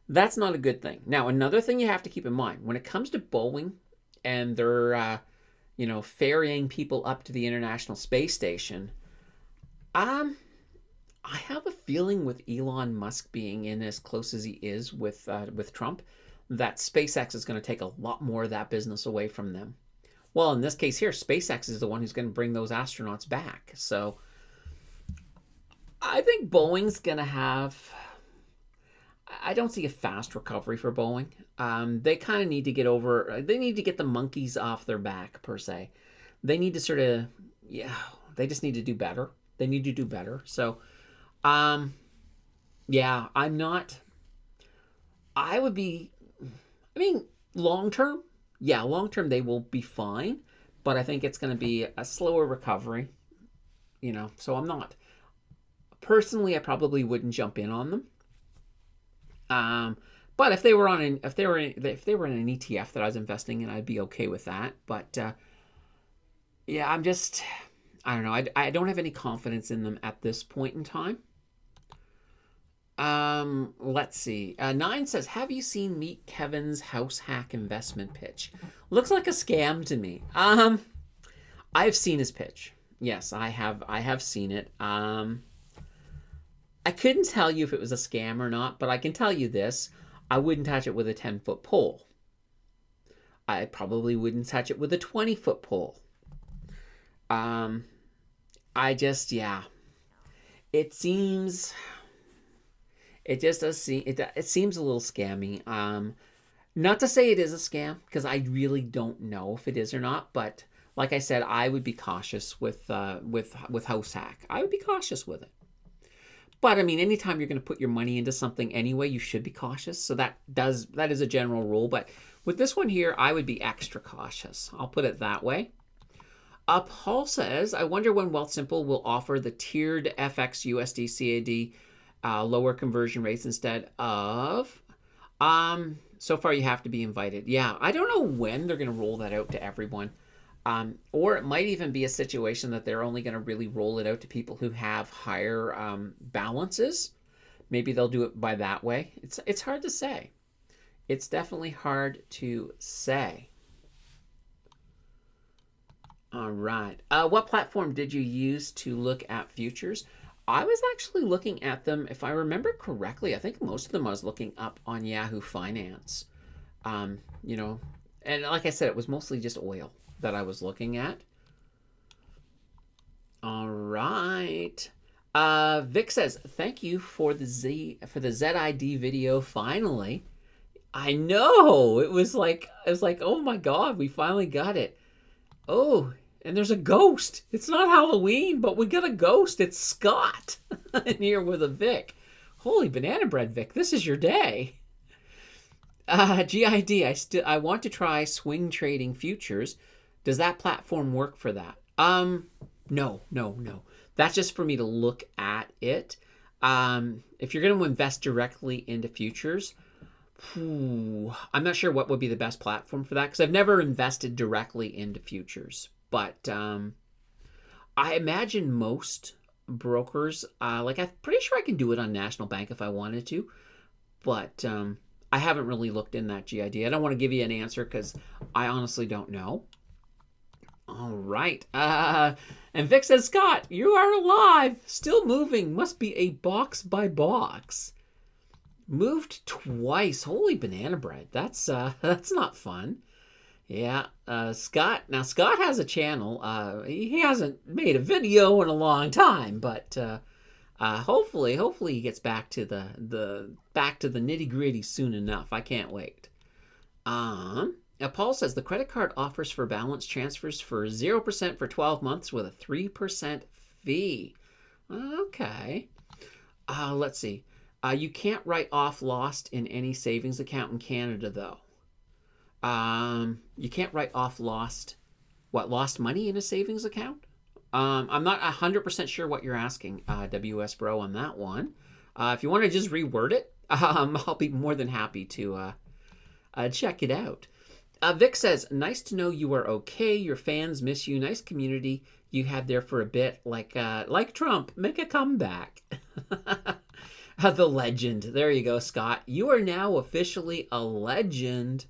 That's not a good thing. Now, another thing you have to keep in mind, when it comes to Boeing and their, ferrying people up to the International Space Station, I have a feeling with Elon Musk being in as close as he is with Trump, that SpaceX is going to take a lot more of that business away from them. Well, in this case here, SpaceX is the one who's going to bring those astronauts back. So I think Boeing's going to have... I don't see a fast recovery for Boeing. They kind of need to get over... They need to get the monkeys off their back, per se. They need to sort of... Yeah, they just need to do better. They need to do better. So... yeah, I'm not... I would be... I mean, long-term, they will be fine, but I think it's going to be a slower recovery, so I'm not... Personally, I probably wouldn't jump in on them. But if they were in an ETF that I was investing in, I'd be okay with that. But, yeah, I don't know. I don't have any confidence in them at this point in time. Let's see. 9 says, have you seen Meet Kevin's house hack investment pitch? Looks like a scam to me. I've seen his pitch. Yes, I have seen it. I couldn't tell you if it was a scam or not, but I can tell you this. I wouldn't touch it with a 10-foot pole. I probably wouldn't touch it with a 20-foot pole. It seems... It just does seem... It seems a little scammy. Not to say it is a scam, because I really don't know if it is or not, but like I said, I would be cautious with house hack. I would be cautious with it. But I mean, anytime you're going to put your money into something anyway, you should be cautious. So that is a general rule. But with this one here, I would be extra cautious. I'll put it that way. Paul says, I wonder when Wealthsimple will offer the tiered FX USD CAD lower conversion rates instead of... so far you have to be invited. Yeah, I don't know when they're going to roll that out to everyone. Or it might even be a situation that they're only going to really roll it out to people who have higher balances. Maybe they'll do it by that way. It's hard to say. It's definitely hard to say. All right. What platform did you use to look at futures? I was actually looking at them, if I remember correctly, I think most of them I was looking up on Yahoo Finance. And like I said, it was mostly just oil that I was looking at. All right. Vic says, thank you for the ZID video finally. I know. It was like, oh my God, we finally got it. Oh, and there's a ghost. It's not Halloween, but we got a ghost. It's Scott in here with a Vic. Holy banana bread, Vic. This is your day. GID, I want to try swing trading futures. Does that platform work for that? No, no, no. That's just for me to look at it. If you're going to invest directly into futures, I'm not sure what would be the best platform for that because I've never invested directly into futures. But I imagine most brokers, like I'm pretty sure I can do it on National Bank if I wanted to. But I haven't really looked in that GID. I don't want to give you an answer because I honestly don't know. All right. And Vic says, Scott, you are alive. Still moving. Must be a box by box. Moved twice. Holy banana bread. That's not fun. Yeah. Scott. Now Scott has a channel. He hasn't made a video in a long time, but hopefully he gets back to the nitty gritty soon enough. I can't wait. Paul says the credit card offers for balance transfers for 0% for 12 months with a 3% fee. Okay. Let's see. You can't write off lost in any savings account in Canada, though. You can't write off lost money in a savings account? I'm not 100% sure what you're asking, WS Bro, on that one. If you want to just reword it, I'll be more than happy to check it out. Vic says, nice to know you are okay. Your fans miss you. Nice community you had there for a bit. Like Trump, make a comeback. The legend. There you go, Scott. You are now officially a legend.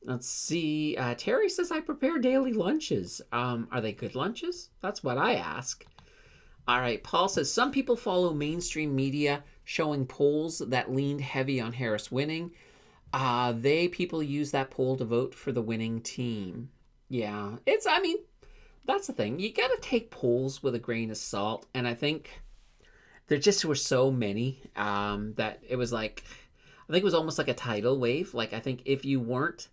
Let's see. Terry says, I prepare daily lunches. Are they good lunches? That's what I ask. All right. Paul says, some people follow mainstream media showing polls that leaned heavy on Harris winning. People use that poll to vote for the winning team. Yeah. That's the thing. You got to take polls with a grain of salt. And I think there just were so many that it was like, I think it was almost like a tidal wave. Like, I think if you weren't,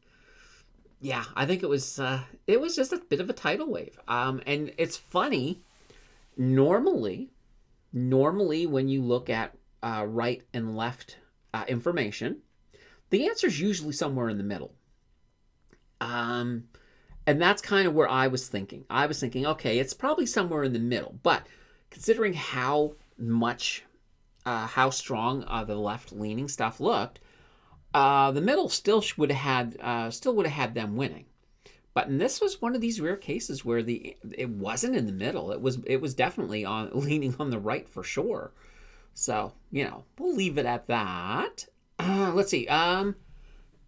I think it was just a bit of a tidal wave. And it's funny, normally when you look at right and left information, the answer is usually somewhere in the middle. And that's kind of where I was thinking. I was thinking, okay, it's probably somewhere in the middle. But considering how strong the left-leaning stuff looked, the middle still would have had them winning. But this was one of these rare cases where it wasn't in the middle. It was definitely leaning on the right for sure. So, we'll leave it at that. Let's see.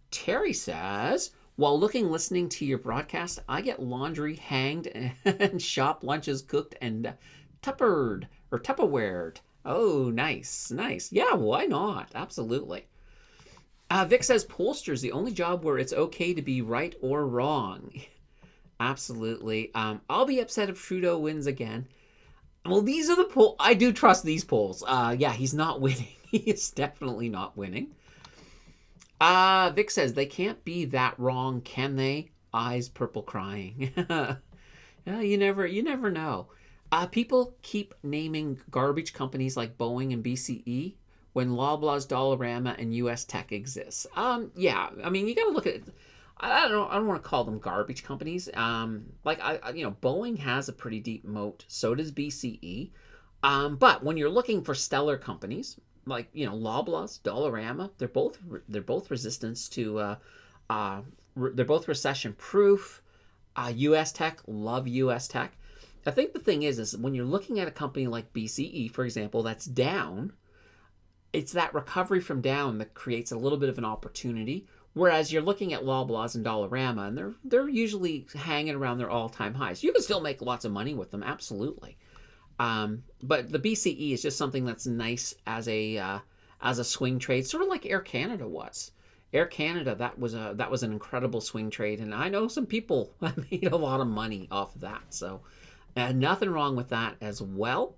Terry says, while listening to your broadcast, I get laundry hanged and shop lunches cooked and Tupperwared. Oh, nice. Yeah, why not? Absolutely. Vic says, pollsters, the only job where it's okay to be right or wrong. Absolutely. I'll be upset if Trudeau wins again. Well, these are the polls. I do trust these polls. He's not winning. He is definitely not winning. Vic says, they can't be that wrong, can they? Eyes purple crying. You never know. People keep naming garbage companies like Boeing and BCE when Loblaw's Dollarama and US Tech exists. You got to look at it. I don't want to call them garbage companies. Boeing has a pretty deep moat. So does BCE. But when you're looking for stellar companies, like, Loblaw's, Dollarama, they're both resistance to, they're both recession proof. US Tech, love US Tech. I think the thing is when you're looking at a company like BCE, for example, that's down, it's that recovery from down that creates a little bit of an opportunity. Whereas you're looking at Loblaws and Dollarama, and they're usually hanging around their all-time highs. You can still make lots of money with them, absolutely. But the BCE is just something that's nice as a swing trade, sort of like Air Canada was. Air Canada, that was an incredible swing trade, and I know some people made a lot of money off of that. So, nothing wrong with that as well.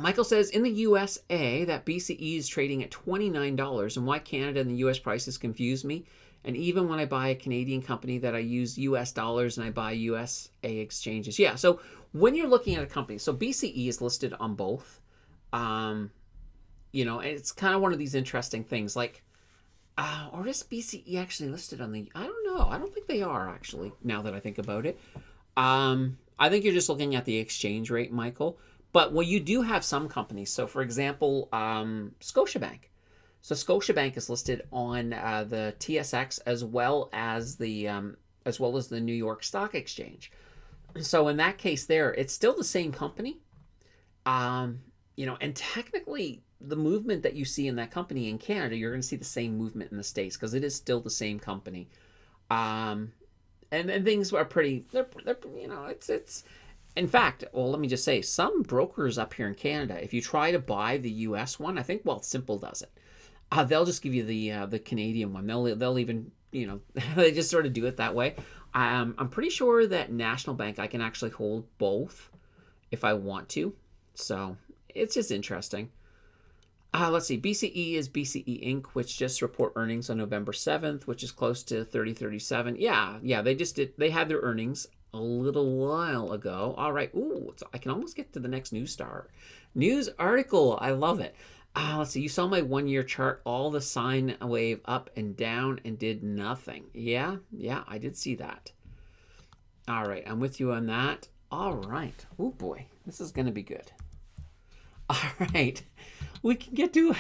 Michael says, in the USA, that BCE is trading at $29, and why Canada and the US prices confuse me. And even when I buy a Canadian company that I use US dollars and I buy USA exchanges. Yeah, so when you're looking at a company, so BCE is listed on both. And it's kind of one of these interesting things. Like, Or is BCE actually listed on the? I don't know. I don't think they are actually. Now that I think about it, I think you're just looking at the exchange rate, Michael. But well, you do have some companies. So, for example, Scotiabank. So Scotiabank is listed on the TSX as well as the New York Stock Exchange. So in that case, there, it's still the same company. And technically, the movement that you see in that company in Canada, you're going to see the same movement in the States because it is still the same company. Um, and things are pretty. They're it's. In fact, well, let me just say, some brokers up here in Canada, if you try to buy the U.S. one, I think Simple does it. They'll just give you the Canadian one. They'll even they just sort of do it that way. I'm pretty sure that National Bank I can actually hold both if I want to. So it's just interesting. Let's see. BCE is BCE Inc., which just report earnings on November 7th, which is close to 3037. Yeah. They just did. They had their earnings a little while ago. All right. Ooh, I can almost get to the next news article. I love it. Let's see. You saw my 1-year chart, all the sine wave up and down and did nothing. Yeah, I did see that. All right. I'm with you on that. All right. Oh, boy. This is going to be good. All right. We can get to...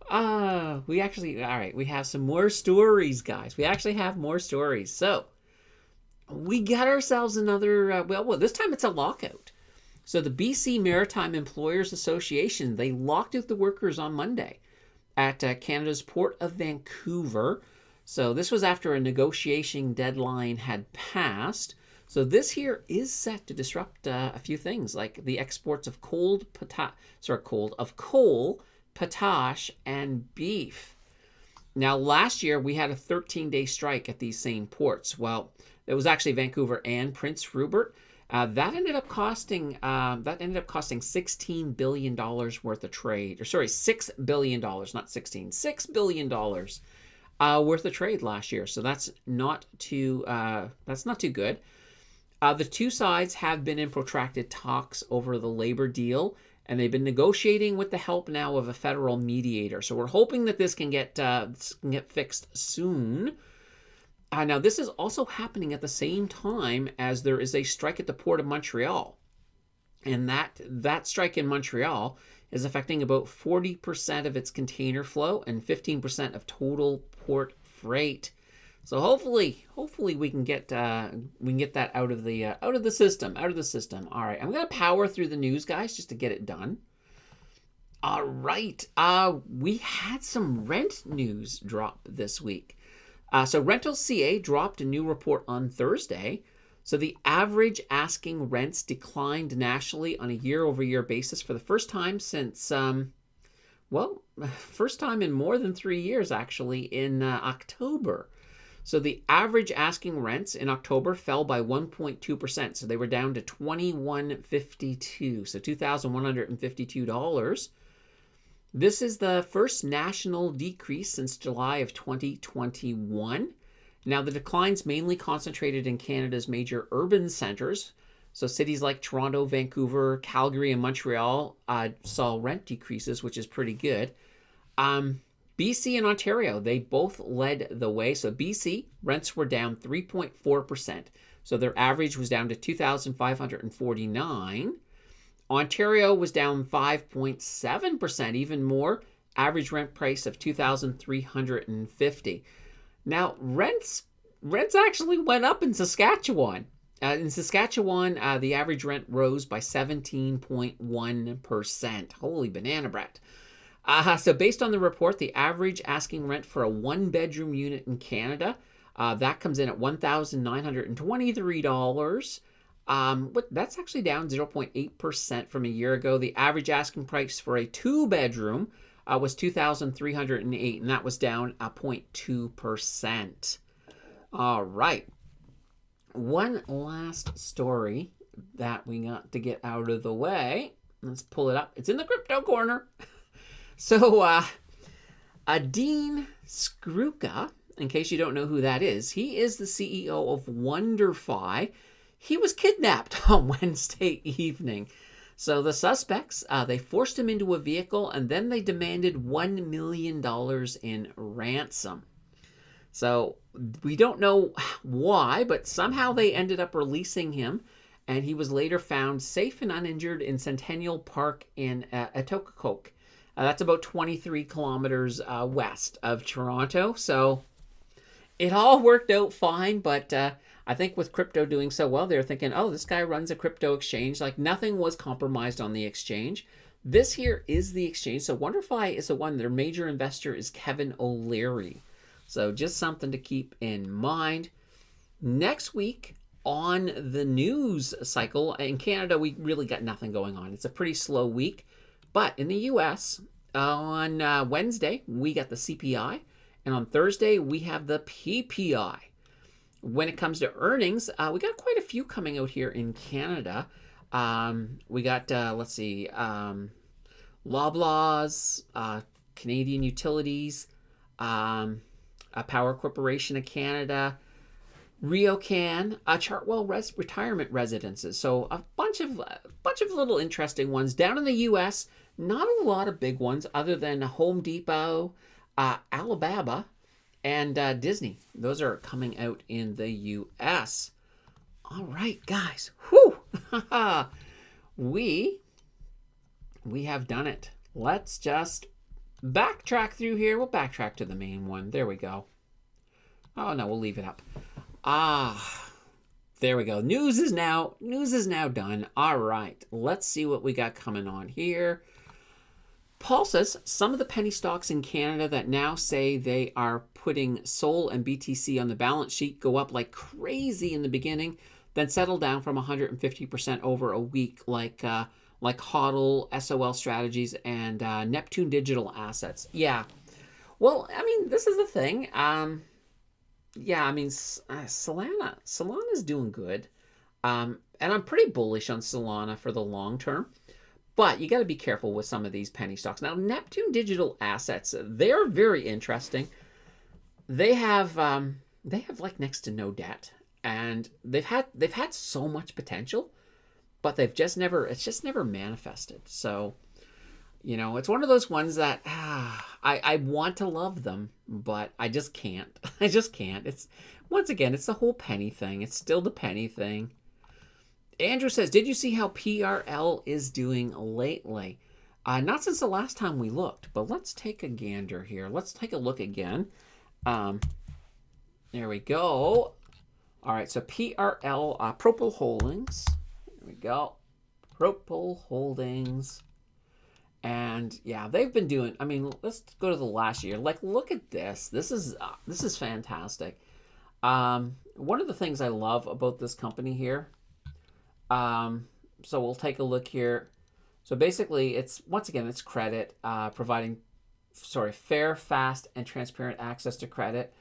all right. We have some more stories, guys. We actually have more stories. So, we got ourselves another... well, this time it's a lockout. So the BC Maritime Employers Association, they locked out the workers on Monday at Canada's Port of Vancouver. So this was after a negotiation deadline had passed. So this here is set to disrupt a few things like the exports of coal, potash, and beef. Now, last year we had a 13-day strike at these same ports. Well, it was actually Vancouver and Prince Rupert. That ended up costing $16 billion worth of trade. Or sorry, $6 billion, not 16, $6 billion worth of trade last year. So that's not too good. The two sides have been in protracted talks over the labor deal, and they've been negotiating with the help now of a federal mediator. So we're hoping that this can get fixed soon. Now, this is also happening at the same time as there is a strike at the Port of Montreal. And that strike in Montreal is affecting about 40% of its container flow and 15% of total port freight. So hopefully we can get that out of the system. All right, I'm gonna power through the news, guys, just to get it done. All right, we had some rent news drop this week. So Rental CA dropped a new report on Thursday. So the average asking rents declined nationally on a year-over-year basis for the first time since, first time in more than 3 years, actually, in October. So the average asking rents in October fell by 1.2%. So they were down to $2,152, so $2,152. This is the first national decrease since July of 2021. Now, the decline's mainly concentrated in Canada's major urban centers. So cities like Toronto, Vancouver, Calgary, and Montreal saw rent decreases, which is pretty good. BC and Ontario, they both led the way. So BC, rents were down 3.4%. So their average was down to $2,549. Ontario was down 5.7%, even more. Average rent price of $2,350. Now, rents actually went up in Saskatchewan. The average rent rose by 17.1%. Holy banana bread. So based on the report, the average asking rent for a one-bedroom unit in Canada, that comes in at $1,923. But that's actually down 0.8% from a year ago. The average asking price for a two-bedroom was $2,308, and that was down 0.2%. All right. One last story that we got to get out of the way. Let's pull it up. It's in the crypto corner. So, Dean Skruka, in case you don't know who that is, he is the CEO of WonderFi. He was kidnapped on Wednesday evening. So the suspects, they forced him into a vehicle and then they demanded $1 million in ransom. So we don't know why, but somehow they ended up releasing him, and he was later found safe and uninjured in Centennial Park in Etobicoke. That's about 23 kilometers west of Toronto. So it all worked out fine, but I think with crypto doing so well, they're thinking, oh, this guy runs a crypto exchange. Like nothing was compromised on the exchange. This here is the exchange. So WonderFi is the one, their major investor is Kevin O'Leary. So just something to keep in mind. Next week on the news cycle, in Canada, we really got nothing going on. It's a pretty slow week. But in the US, on Wednesday, we got the CPI. And on Thursday, we have the PPI. When it comes to earnings, we got quite a few coming out here in Canada. We got, let's see, Loblaws, Canadian Utilities, Power Corporation of Canada, RioCan, Chartwell Retirement Residences. So a bunch of little interesting ones. Down in the U.S., not a lot of big ones other than Home Depot, Alibaba, and Disney. Those are coming out in the U.S. All right, guys. Whew! we have done it. Let's just backtrack through here. We'll backtrack to the main one. There we go. Oh, no, we'll leave it up. There we go. News is now done. All right. Let's see what we got coming on here. Paul says some of the penny stocks in Canada that now say they are putting Sol and BTC on the balance sheet go up like crazy in the beginning, then settle down from 150% over a week, like HODL, SOL Strategies, and Neptune Digital Assets. Yeah. Well, I mean, this is the thing. Yeah, I mean, Solana's doing good. And I'm pretty bullish on Solana for the long term. But you got to be careful with some of these penny stocks. Now, Neptune Digital Assets, they're very interesting. They have like next to no debt, and they've had so much potential, but it's just never manifested. So, you know, it's one of those ones that I want to love them, but I just can't. I just can't. It's once again, it's the whole penny thing. It's still the penny thing. Andrew says, did you see how PRL is doing lately? Not since the last time we looked, but let's take a gander here. Let's take a look again. There we go. All right, so PRL, Propel Holdings. There we go. Propel Holdings. And yeah, they've been doing, I mean, let's go to the last year. Like, look at this. This is fantastic. One of the things I love about this company here, so we'll take a look here. So basically, it's credit, providing, fair, fast, and transparent access to credit.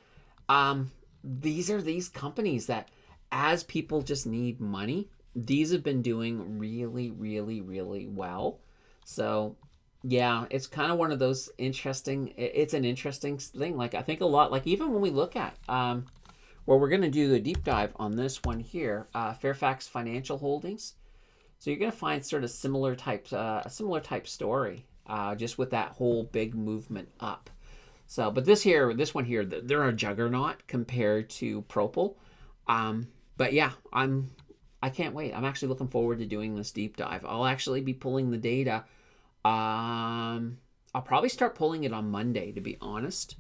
These are these companies that, as people just need money, these have been doing really, really, really well. So yeah, it's kind of one of those interesting, it's an interesting thing. Like, I think a lot, like even when we look at, well, we're going to do the deep dive on this one here, Fairfax Financial Holdings. So you're going to find sort of a similar type story, just with that whole big movement up. So, but this one here, they're a juggernaut compared to Propel. But yeah, I can't wait. I'm actually looking forward to doing this deep dive. I'll actually be pulling the data. I'll probably start pulling it on Monday, to be honest.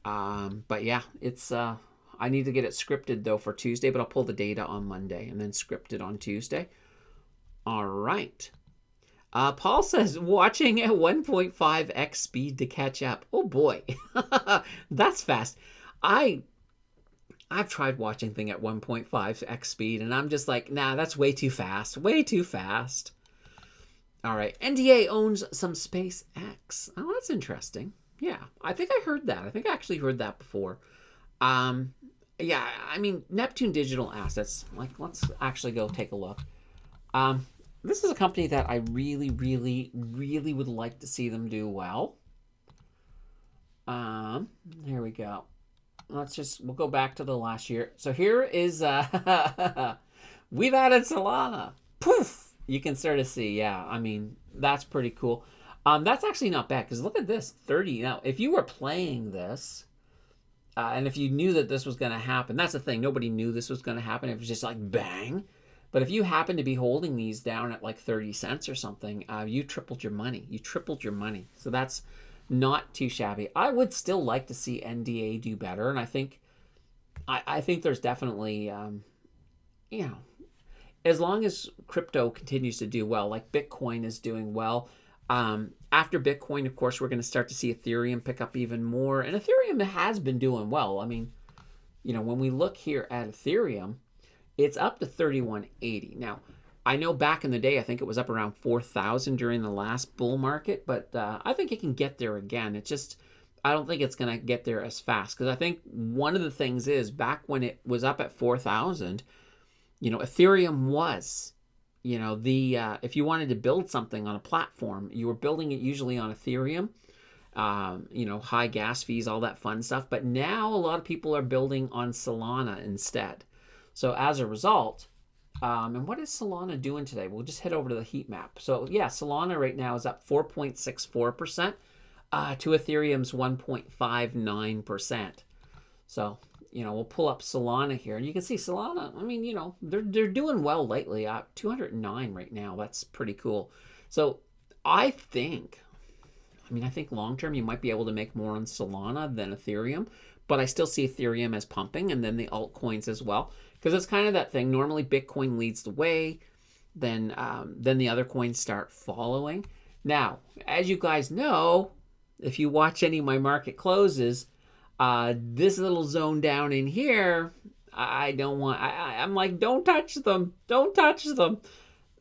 But yeah, it's, I need to get it scripted though for Tuesday, but I'll pull the data on Monday and then script it on Tuesday. All right. Paul says, watching at 1.5x speed to catch up. Oh boy, that's fast. I've tried watching thing at 1.5x speed, and I'm just like, nah, that's way too fast. Way too fast. All right. NDA owns some SpaceX. Oh, that's interesting. Yeah, I think I heard that. I think I actually heard that before. Yeah, I mean, Neptune Digital Assets. Like, let's actually go take a look. This is a company that I really, really, really would like to see them do well. Here we go. We'll go back to the last year. So here is, we've added Solana. Poof! You can sort of see, yeah. I mean, that's pretty cool. That's actually not bad because look at this 30. Now, if you were playing this, and if you knew that this was going to happen, that's the thing. Nobody knew this was going to happen. It was just like bang. But if you happen to be holding these down at like 30 cents or something, you tripled your money. You tripled your money. So that's not too shabby. I would still like to see NDA do better. And I think there's definitely, you know, as long as crypto continues to do well, like Bitcoin is doing well. After Bitcoin, of course, we're going to start to see Ethereum pick up even more. And Ethereum has been doing well. I mean, when we look here at Ethereum, it's up to 3180. Now, I know back in the day, I think it was up around 4,000 during the last bull market, but I think it can get there again. It's just, I don't think it's going to get there as fast because I think one of the things is back when it was up at 4,000, Ethereum was, if you wanted to build something on a platform, you were building it usually on Ethereum, high gas fees, all that fun stuff. But now a lot of people are building on Solana instead. So as a result, and what is Solana doing today? We'll just head over to the heat map. So yeah, Solana right now is up 4.64% to Ethereum's 1.59%. So, we'll pull up Solana here, and you can see Solana, I mean, they're doing well lately. 209 right now. That's pretty cool. So I think long term you might be able to make more on Solana than Ethereum, but I still see Ethereum as pumping, and then the altcoins as well, because it's kind of that thing. Normally Bitcoin leads the way, then the other coins start following. Now, as you guys know, if you watch any of my market closes, this little zone down in here, I'm like, don't touch them. Don't touch them.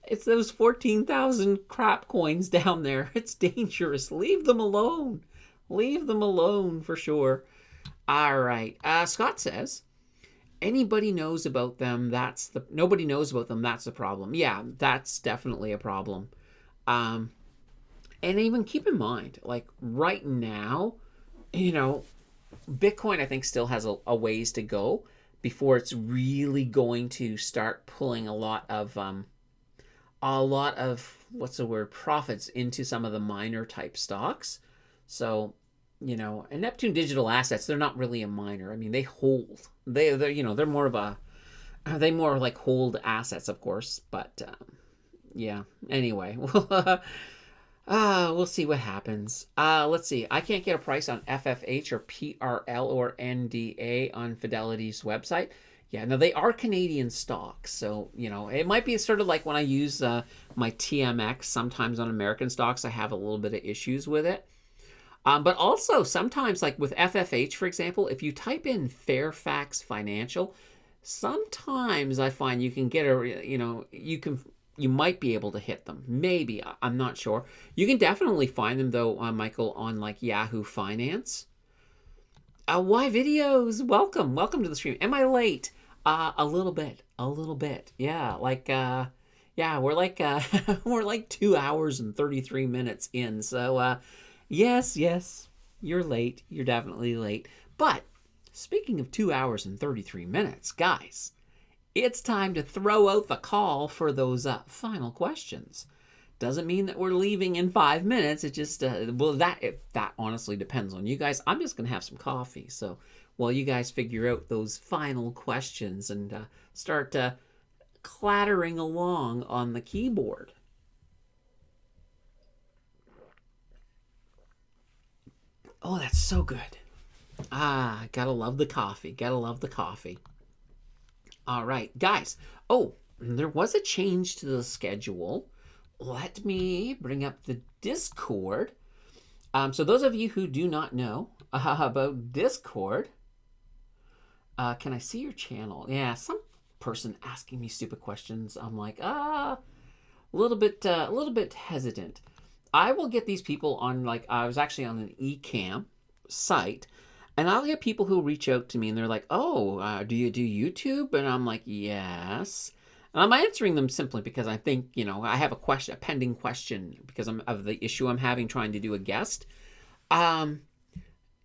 It's those 14,000 crap coins down there. It's dangerous. Leave them alone. Leave them alone for sure. All right. Scott says, nobody knows about them. That's the problem. Yeah, that's definitely a problem. And even keep in mind, like right now, Bitcoin, I think, still has a ways to go before it's really going to start pulling a lot of profits into some of the miner type stocks. So, and Neptune Digital Assets, they're not really a miner. I mean, they hold. They're more like hold assets, of course. But yeah. Anyway, we'll see what happens. Let's see. I can't get a price on FFH or PRL or NDA on Fidelity's website. Yeah, no, they are Canadian stocks. So, it might be sort of like when I use my TMX. Sometimes on American stocks, I have a little bit of issues with it. But also sometimes, like with FFH, for example, if you type in Fairfax Financial, sometimes I find you can get you might be able to hit them. Maybe. I'm not sure. You can definitely find them, though, Michael, on like Yahoo Finance. Why videos? Welcome to the stream. Am I late? A little bit. Yeah, we're like we're like 2 hours and 33 minutes in. So, yes, you're late. You're definitely late. But speaking of 2 hours and 33 minutes, guys, it's time to throw out the call for those final questions. Doesn't mean that we're leaving in 5 minutes. It just, that honestly depends on you guys. I'm just going to have some coffee. So while you guys figure out those final questions and start clattering along on the keyboard. Oh, that's so good. Gotta love the coffee. All right, guys. Oh, there was a change to the schedule. Let me bring up the Discord. So those of you who do not know about Discord, can I see your channel? Yeah, some person asking me stupid questions. I'm like, a little bit hesitant. I will get these people on, like, I was actually on an eCam site, and I'll get people who reach out to me, and they're like, oh, do you do YouTube? And I'm like, yes. And I'm answering them simply because I think, I have a pending question because of the issue I'm having trying to do a guest. And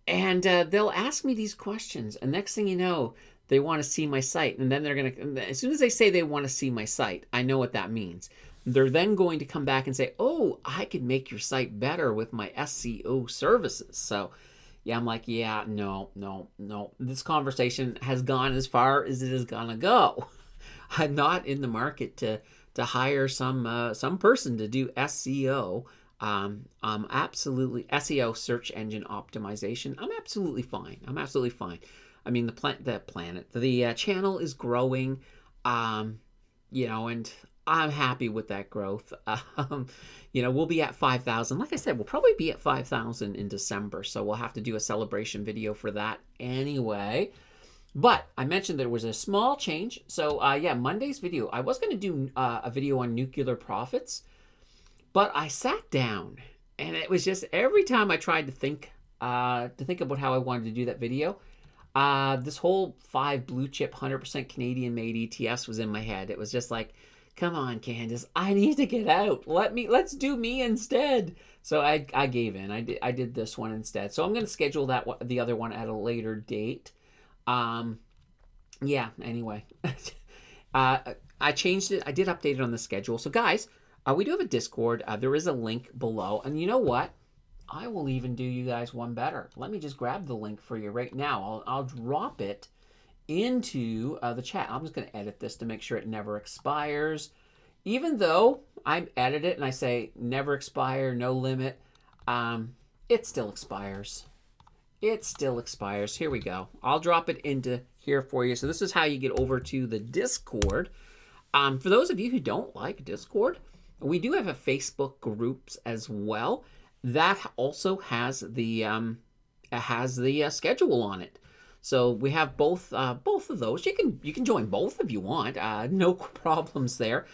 they'll ask me these questions, and next thing you know, they want to see my site. And then they're going to, as soon as they say they want to see my site, I know what that means. they're then going to come back and say, oh, I could make your site better with my SEO services. So yeah, I'm like, yeah, no, no, no. This conversation has gone as far as it is gonna go. I'm not in the market to hire some person to do SEO. Absolutely SEO, search engine optimization. I'm absolutely fine. I'm absolutely fine. I mean, the channel is growing, and I'm happy with that growth. We'll be at 5,000. Like I said, we'll probably be at 5,000 in December, so we'll have to do a celebration video for that anyway. But I mentioned there was a small change. So Monday's video, I was going to do a video on nuclear profits, but I sat down and it was just every time I tried to think about how I wanted to do that video, this whole 5 blue chip 100% Canadian made ETFs was in my head. It was just like, come on, Candace, I need to get out. Let's do me instead. So I gave in. I did this one instead. So I'm going to schedule the other one at a later date. Anyway, I changed it. I did update it on the schedule. So guys, we do have a Discord. There is a link below. And you know what? I will even do you guys one better. Let me just grab the link for you right now. I'll drop it into the chat. I'm just going to edit this to make sure it never expires. Even though I edit it and I say never expire, no limit, it still expires. It still expires. Here we go. I'll drop it into here for you. So this is how you get over to the Discord. For those of you who don't like Discord, we do have a Facebook groups as well. That also has the schedule on it. So we have both of those. You can join both if you want. No problems there.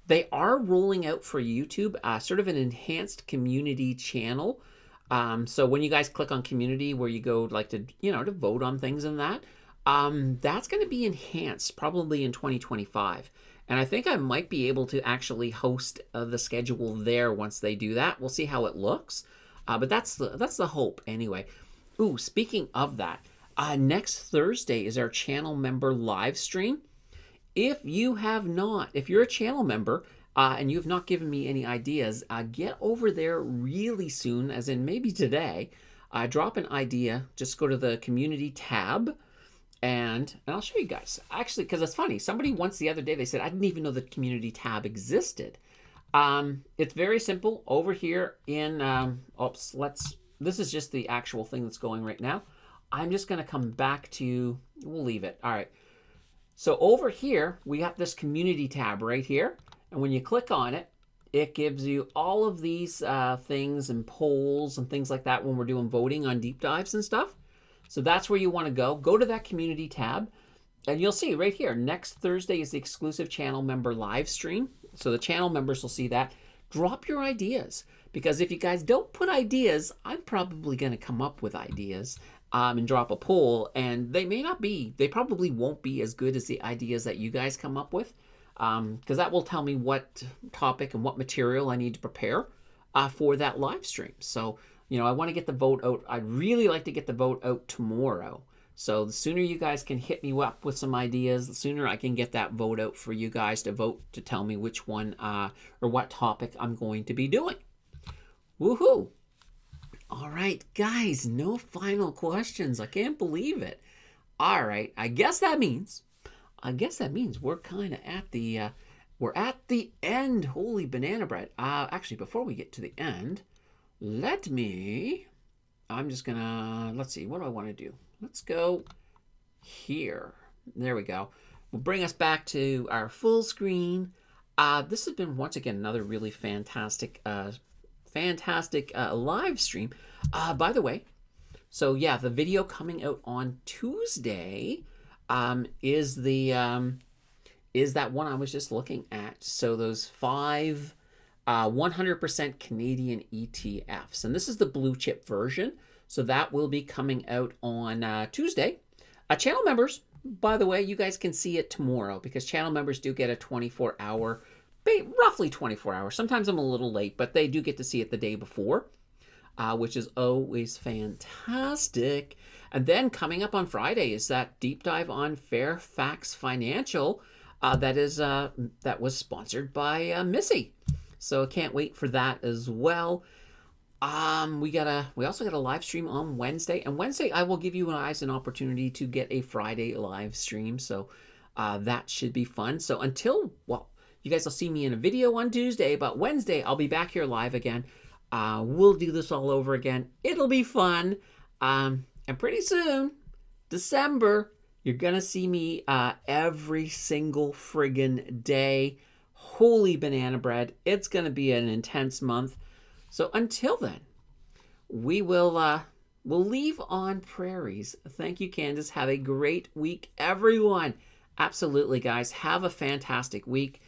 They are rolling out for YouTube sort of an enhanced community channel. So when you guys click on community where you go to vote on things and that's going to be enhanced probably in 2025. And I think I might be able to actually host the schedule there once they do that. We'll see how it looks. But that's the hope anyway. Ooh, speaking of that, next Thursday is our channel member live stream. If you're a channel member and you have not given me any ideas, get over there really soon, as in maybe today. Drop an idea. Just go to the community tab. And I'll show you guys. Actually, because it's funny. Somebody once the other day, they said, I didn't even know the community tab existed. It's very simple. Over here in, this is just the actual thing that's going right now. I'm just going to come back to, we'll leave it. All right. So over here, we got this community tab right here. And when you click on it, it gives you all of these things and polls and things like that when we're doing voting on deep dives and stuff. So that's where you want to go. Go to that community tab and you'll see right here, next Thursday is the exclusive channel member live stream. So the channel members will see that. Drop your ideas, because if you guys don't put ideas, I'm probably going to come up with ideas and drop a poll, and they probably won't be as good as the ideas that you guys come up with, because that will tell me what topic and what material I need to prepare for that live stream. So I want to get the vote out. I'd really like to get the vote out tomorrow. So the sooner you guys can hit me up with some ideas, the sooner I can get that vote out for you guys to vote to tell me which one or what topic I'm going to be doing. Woohoo! All right, guys, no final questions. I can't believe it. All right, I guess that means we're kind of at the end. Holy banana bread. Actually, before we get to the end, I'm just gonna, let's see, what do I want to do? Let's go here. There we go. We'll bring us back to our full screen. This has been, once again, another really fantastic live stream. By the way, so yeah, the video coming out on Tuesday is that one I was just looking at. So those 5 100% Canadian ETFs. And this is the blue chip version. So that will be coming out on Tuesday. Channel members, by the way, you guys can see it tomorrow, because channel members do get a 24-hour, roughly 24 hours. Sometimes I'm a little late, but they do get to see it the day before, which is always fantastic. And then coming up on Friday is that deep dive on Fairfax Financial. That was sponsored by Missy. So I can't wait for that as well. We also got a live stream on Wednesday, and Wednesday I will give you guys an opportunity to get a Friday live stream. So that should be fun. So you guys will see me in a video on Tuesday, but Wednesday I'll be back here live again. We'll do this all over again. It'll be fun. And pretty soon, December, you're gonna see me every single friggin' day. Holy banana bread! It's gonna be an intense month. So until then, we'll leave on prairies. Thank you, Candace. Have a great week, everyone. Absolutely, guys. Have a fantastic week.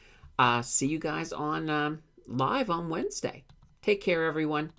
See you guys on live on Wednesday. Take care, everyone.